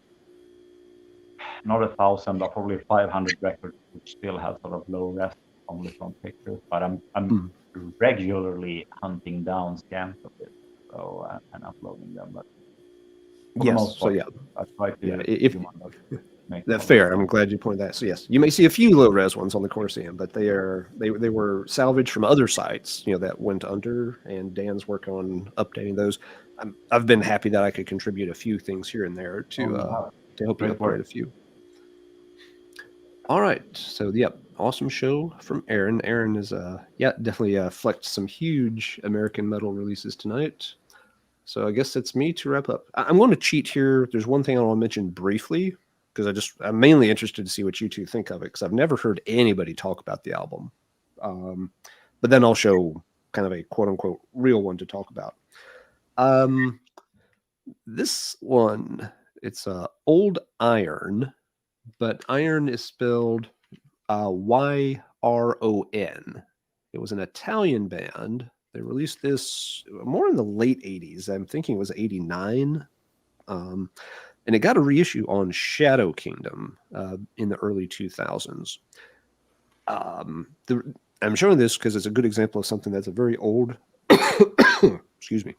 [SPEAKER 3] not 1,000, but probably 500 records which still have sort of low res only from pictures. But I'm regularly hunting down scans of it, so and uploading them. But
[SPEAKER 1] yes, so yeah,
[SPEAKER 3] I try to.
[SPEAKER 1] Yeah, if that's fair, I'm glad you pointed that. So yes, you may see a few low res ones on the Corroseum, but they were salvaged from other sites, you know, that went under, and Dan's work on updating those. I've been happy that I could contribute a few things here and there to help you upgrade a few. All right, so yep, awesome show from Aaron. Aaron is definitely flexed some huge American metal releases tonight. So I guess it's me to wrap up. I'm going to cheat here. There's one thing I want to mention briefly, because I'm mainly interested to see what you two think of it, because I've never heard anybody talk about the album. But then I'll show kind of a quote unquote real one to talk about. This one, it's Old Iron, but Iron is spelled YRON. It was an Italian band. They released this more in the late 80s. I'm thinking it was 89. And it got a reissue on Shadow Kingdom in the early 2000s. I'm showing this because it's a good example of something that's a very old, excuse me.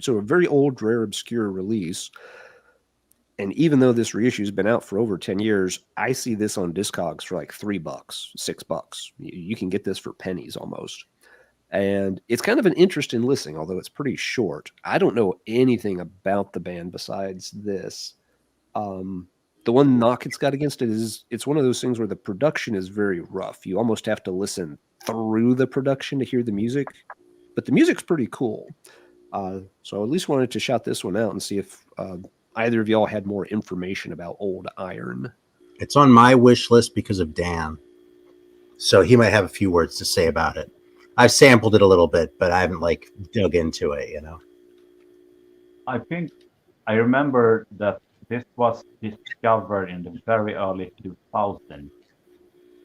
[SPEAKER 1] So a very old, rare, obscure release. And even though this reissue has been out for over 10 years, I see this on Discogs for like $3, $6. You can get this for pennies almost. And it's kind of an interesting listening, although it's pretty short. I don't know anything about the band besides this. The The one knock it's got against it is it's one of those things where the production is very rough. You almost have to listen through the production to hear the music, but the music's pretty cool. So I at least wanted to shout this one out and see if either of y'all had more information about old iron.
[SPEAKER 2] It's on my wish list because of Dan. So he might have a few words to say about it. I've sampled it a little bit, but I haven't like dug into it, you know.
[SPEAKER 3] I think I remember that this was discovered in the very early 2000s.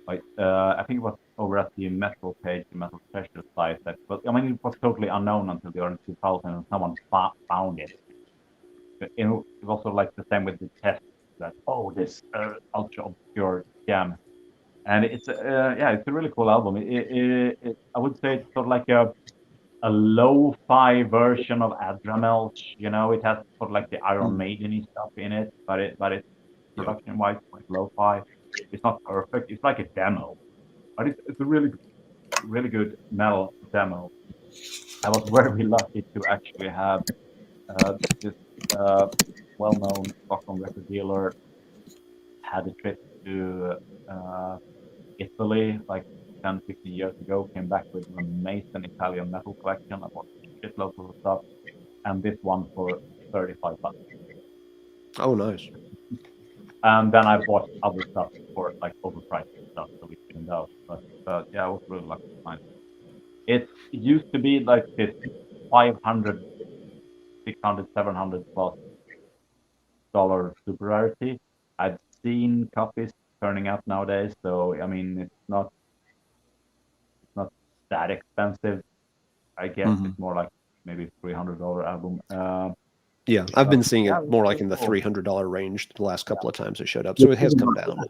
[SPEAKER 3] Like I think it was over at the Metal page, the Metal Treasure site. That was, I mean, it was totally unknown until the early 2000s, and someone found it. It was also like the same with the test that this ultra obscure jam, and it's it's a really cool album. I would say it's sort of like a lo-fi version of Adramelch. You know, it has sort of like the Iron Maiden stuff in it, but it's production-wise like lo-fi. It's not perfect. It's like a demo, but it's a really good metal demo. I was very lucky to actually have this well-known Stockholm record dealer had a trip to Italy like 10, 15 years ago, came back with an amazing Italian metal collection. I bought shitloads of stuff, and this one for $35.
[SPEAKER 1] Oh, nice.
[SPEAKER 3] And then I bought other stuff for like overpriced stuff, so we cleaned out. But yeah, I was really lucky to find it. It used to be like this 500, 600, 700 plus dollar super rarity. I've seen copies turning out nowadays, so I mean it's not that expensive. I guess it's more like maybe $300 album.
[SPEAKER 1] Yeah, I've been seeing it more like in the $300 range the last couple of times it showed up, so it has come down.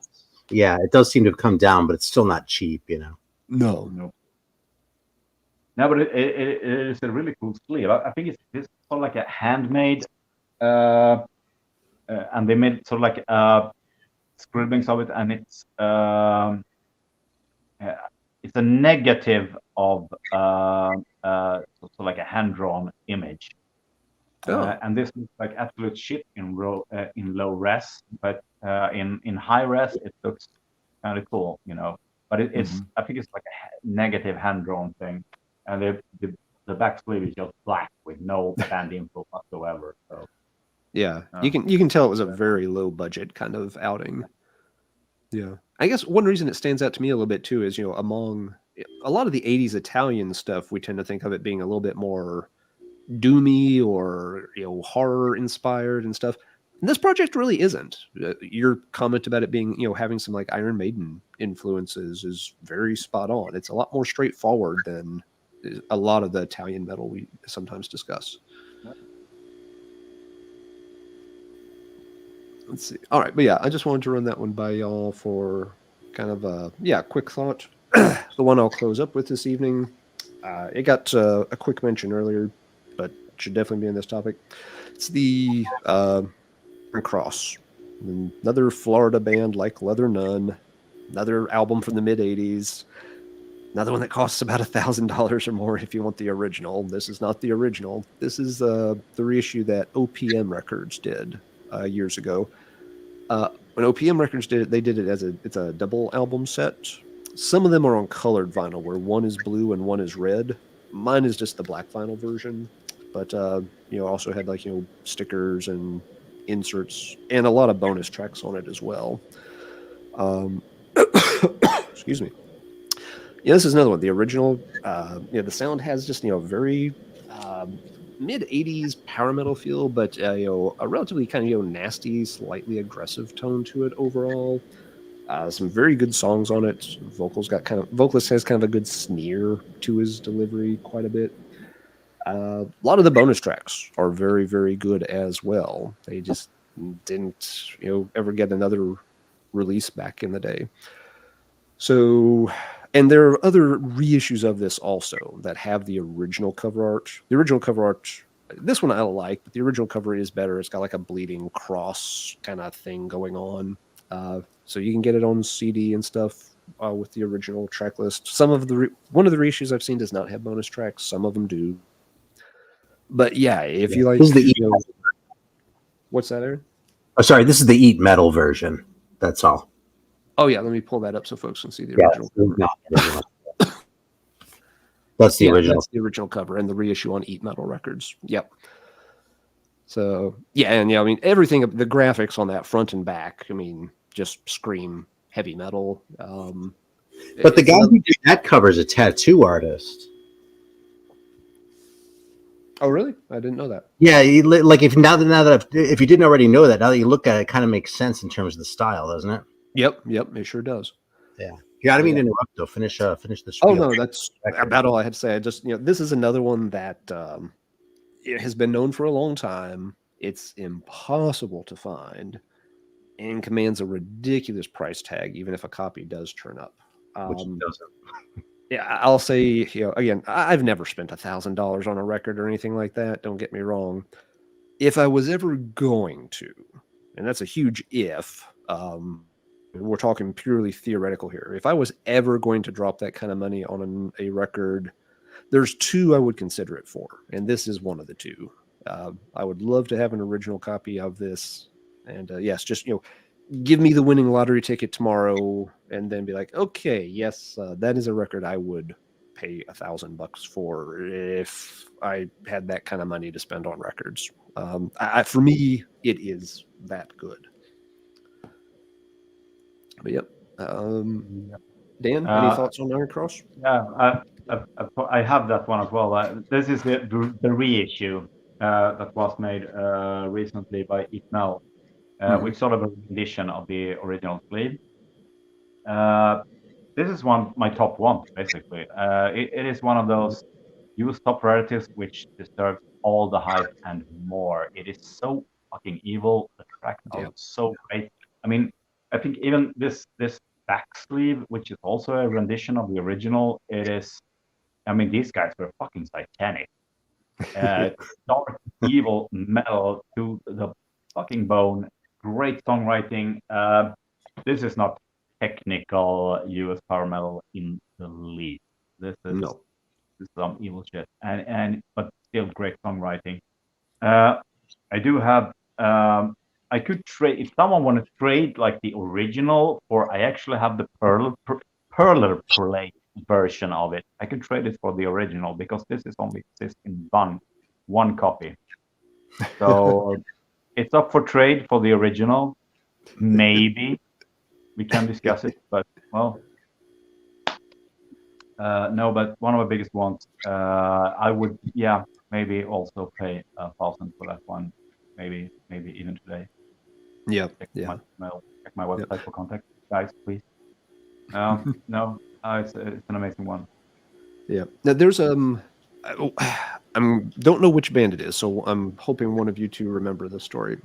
[SPEAKER 2] Yeah, it does seem to have come down, but it's still not cheap, you know.
[SPEAKER 1] No.
[SPEAKER 3] No, but it is a really cool sleeve. I think it's sort of like a handmade, and they made sort of like scribblings of it, and it's a negative of sort of like a hand-drawn image. And this looks like absolute shit in low res, but in high res it looks kind of cool, you know. But it's I think it's like a negative hand-drawn thing, and the back sleeve is just black with no band info whatsoever. So
[SPEAKER 1] yeah, you can tell it was a very low budget kind of outing. Yeah, I guess one reason it stands out to me a little bit too is, you know, among a lot of the 80s Italian stuff, we tend to think of it being a little bit more doomy or, you know, horror inspired and stuff. And this project really isn't. Your comment about it being, you know, having some like Iron Maiden influences is very spot on. It's a lot more straightforward than a lot of the Italian metal we sometimes discuss. Let's see. All right, but yeah, I just wanted to run that one by y'all for kind of a quick thought. The one I'll close up with this evening, it got a quick mention earlier, but should definitely be in this topic. It's the Cross, another Florida band like Leather Nun, another album from the mid '80s, another one that costs about $1,000 or more if you want the original. This is not the original. This is the reissue that OPM Records did years ago. When OPM Records did it, they did it as it's a double album set. Some of them are on colored vinyl, where one is blue and one is red. Mine is just the black vinyl version, but you know, also had like, you know, stickers and inserts and a lot of bonus tracks on it as well. Excuse me. Yeah, this is another one. The original, the sound has just, you know, very mid '80s power metal feel, but you know, a relatively kind of, you know, nasty, slightly aggressive tone to it overall. Some very good songs on it. Vocalist has kind of a good sneer to his delivery quite a bit. A lot of the bonus tracks are very, very good as well. They just didn't, you know, ever get another release back in the day. So, and there are other reissues of this also that have the original cover art. The original cover art, this one I like, but the original cover is better. It's got like a bleeding cross kind of thing going on. So you can get it on CD and stuff with the original track list. One of the reissues I've seen does not have bonus tracks. Some of them do. But yeah, if you like, what's that, Aaron?
[SPEAKER 2] Oh, sorry, this is the Eat Metal version. That's all.
[SPEAKER 1] Oh yeah, let me pull that up so folks can see the
[SPEAKER 2] Yeah,
[SPEAKER 1] original cover.
[SPEAKER 2] not the original. That's the original.
[SPEAKER 1] That's the original cover and the reissue on Eat Metal Records. Yep. So yeah, and I mean everything, the graphics on that front and back, I mean, just scream heavy metal.
[SPEAKER 2] But the guy who did that cover is a tattoo artist.
[SPEAKER 1] Oh really? I didn't know that.
[SPEAKER 2] Yeah, like if if you didn't already know that, now that you look at it, it kind of makes sense in terms of the style, doesn't it?
[SPEAKER 1] Yep, it sure does.
[SPEAKER 2] Yeah. I don't mean to interrupt though. Finish the spiel.
[SPEAKER 1] Oh no, that's about all I had to say. I just this is another one that it has been known for a long time. It's impossible to find and commands a ridiculous price tag, even if a copy does turn up.
[SPEAKER 2] Which it doesn't.
[SPEAKER 1] Yeah, I'll say, again, I've never spent $1,000 on a record or anything like that. Don't get me wrong. If I was ever going to, and that's a huge if, we're talking purely theoretical here. If I was ever going to drop that kind of money on a record, there's two I would consider it for, and this is one of the two. I would love to have an original copy of this, and yes, just give me the winning lottery ticket tomorrow, and then be like, okay, yes, that is a record I would pay $1,000 for if I had that kind of money to spend on records. For me, it is that good. But yep. Dan, any thoughts on Iron Cross?
[SPEAKER 3] Yeah, I have that one as well. This is the reissue that was made recently by Itmel, which sort of a rendition of the original sleeve. This is my top one, basically. It is one of those used top rarities which deserves all the hype and more. It is so fucking evil. The track is so great. I mean, I think even this back sleeve, which is also a rendition of the original, it is. I mean, these guys were fucking satanic. Dark, evil metal to the fucking bone. Great songwriting. This is not technical US power metal in the least. This is some evil shit, but still great songwriting. I do have. I could trade if someone want to trade like the original, or I actually have the Perler plate version of it. I could trade it for the original because this is only exists in one copy. So it's up for trade for the original. Maybe we can discuss it, but well, no. But one of the biggest ones, I would, maybe also pay 1,000 for that one. Maybe even today. Check my website for contact, guys, please. No, it's an amazing one.
[SPEAKER 1] Yeah. Now there's I don't know which band it is, so I'm hoping one of you two remember the story,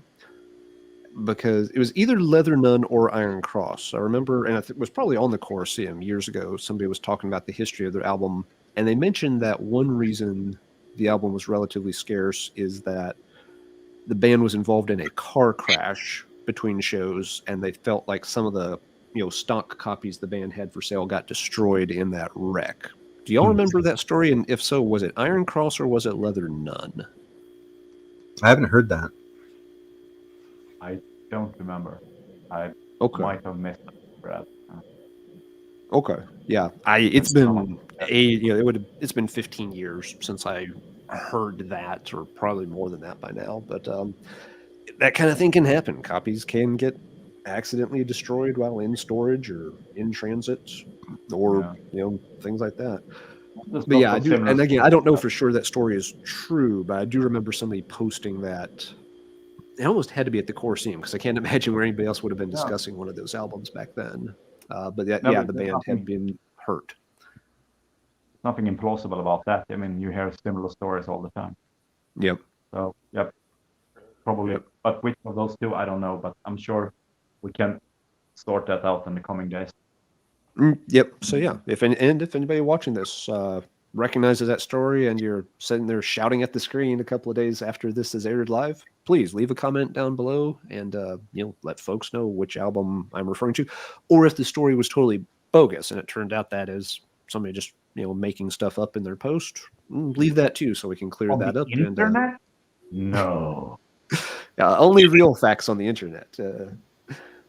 [SPEAKER 1] because it was either Leather Nun or Iron Cross. I remember, and it was probably on the Corroseum years ago. Somebody was talking about the history of their album, and they mentioned that one reason the album was relatively scarce is that the band was involved in a car crash between shows, and they felt like some of the stock copies the band had for sale got destroyed in that wreck. Do y'all remember that story? And if so, was it Iron Cross or was it Leather Nun?
[SPEAKER 2] I haven't heard that.
[SPEAKER 3] I don't remember. I might have missed it.
[SPEAKER 1] Okay. Yeah. It's been it's been 15 years since I heard that, or probably more than that by now. But that kind of thing can happen. Copies can get accidentally destroyed while in storage or in transit, or things like that. But yeah, I do. And again, I don't know for sure that story is true, but I do remember somebody posting that. It almost had to be at the Corroseum, because I can't imagine where anybody else would have been discussing one of those albums back then. But the band had been hurt.
[SPEAKER 3] Nothing implausible about that. I mean, you hear similar stories all the time.
[SPEAKER 1] Yep.
[SPEAKER 3] So, probably. Yep. But which of those two, I don't know. But I'm sure we can sort that out in the coming days.
[SPEAKER 1] Yep. So yeah, if anybody watching this recognizes that story, and you're sitting there shouting at the screen a couple of days after this is aired live, please leave a comment down below and let folks know which album I'm referring to, or if the story was totally bogus and it turned out that is somebody just making stuff up in their post. Leave that too, so we can clear that up.
[SPEAKER 3] Internet? No.
[SPEAKER 1] only real facts on the internet.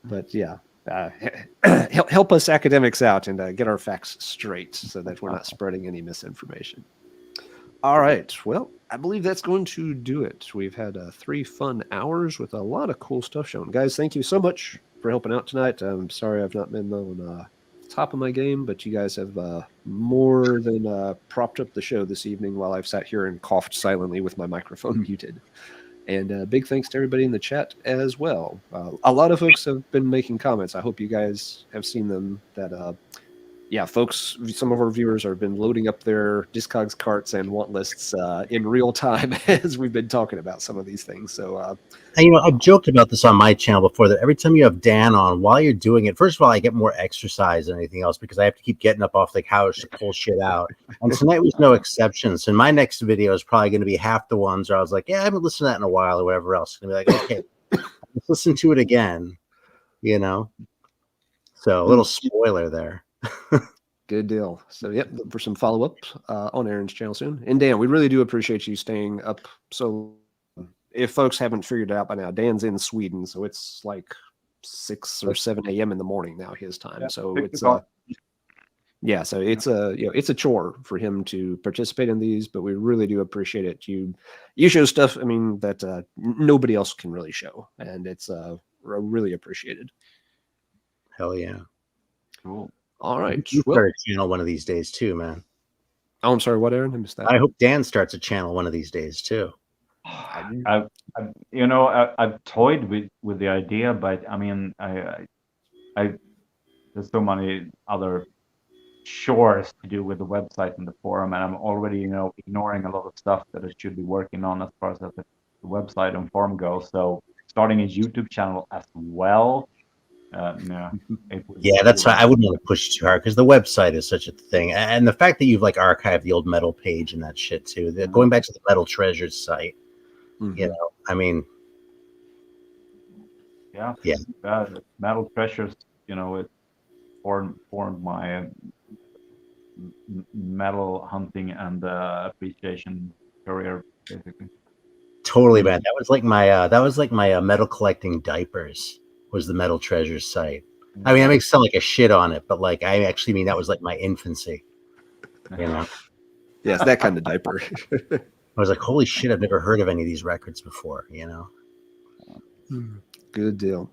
[SPEAKER 1] But yeah, help us academics out and get our facts straight so that we're not spreading any misinformation. All right. Well, I believe that's going to do it. We've had 3 fun hours with a lot of cool stuff shown. Guys, thank you so much for helping out tonight. I'm sorry I've not been on top of my game, but you guys have more than propped up the show this evening while I've sat here and coughed silently with my microphone muted. And big thanks to everybody in the chat as well. A lot of folks have been making comments. I hope you guys have seen them. That, yeah, folks, some of our viewers have been loading up their Discogs carts and want lists in real time as we've been talking about some of these things. So,
[SPEAKER 2] and, I've joked about this on my channel before, that every time you have Dan on, while you're doing it, first of all, I get more exercise than anything else because I have to keep getting up off the couch to pull shit out. And tonight was no exception. So my next video is probably going to be half the ones where I was like, yeah, I haven't listened to that in a while or whatever else. Going to be like, okay, let's listen to it again, So a little spoiler there.
[SPEAKER 1] Good deal. So, yep, for some follow-up on Aaron's channel soon. And Dan, we really do appreciate you staying up. So if folks haven't figured it out by now, Dan's in Sweden, so it's like 6 or 7 a.m. in the morning now, his time. Yeah, so it's yeah, so it's a chore for him to participate in these, but we really do appreciate it. You show stuff, I mean, that nobody else can really show, and it's really appreciated.
[SPEAKER 2] Hell yeah.
[SPEAKER 3] Cool.
[SPEAKER 2] All right. You start a channel one of these days too, man.
[SPEAKER 1] Oh, I'm sorry. What, Aaron? I missed that.
[SPEAKER 2] I hope Dan starts a channel one of these days too.
[SPEAKER 3] I've toyed with the idea, but I mean, I there's so many other chores to do with the website and the forum, and I'm already ignoring a lot of stuff that I should be working on as far as the website and forum goes. So starting a YouTube channel as well. No.
[SPEAKER 2] Yeah, that's why I wouldn't want to push too hard because the website is such a thing, and the fact that you've archived the old metal page and that shit too. Going back to the Metal Treasures site, I mean,
[SPEAKER 3] yeah, Metal Treasures, it formed my metal hunting and appreciation career, basically.
[SPEAKER 2] Totally, man. That was like my metal collecting diapers. Was the Metal Treasures site. I mean, I make sound like a shit on it, but I actually mean that was like my infancy.
[SPEAKER 1] Yeah, it's that kind of diaper.
[SPEAKER 2] I was like, holy shit, I've never heard of any of these records before,
[SPEAKER 1] Good deal.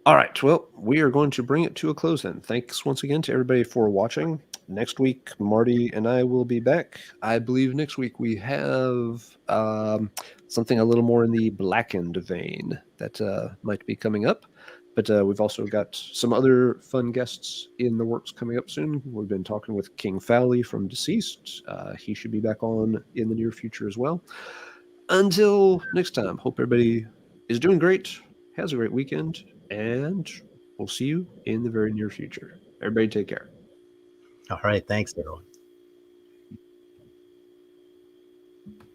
[SPEAKER 1] All right, well, we are going to bring it to a close then. Thanks once again to everybody for watching. Next week, Marty and I will be back. I believe next week we have something a little more in the blackened vein that might be coming up. But we've also got some other fun guests in the works coming up soon. We've been talking with King Fowley from Deceased. He should be back on in the near future as well. Until next time, hope everybody is doing great, has a great weekend, and we'll see you in the very near future. Everybody take care.
[SPEAKER 2] All right. Thanks, everyone.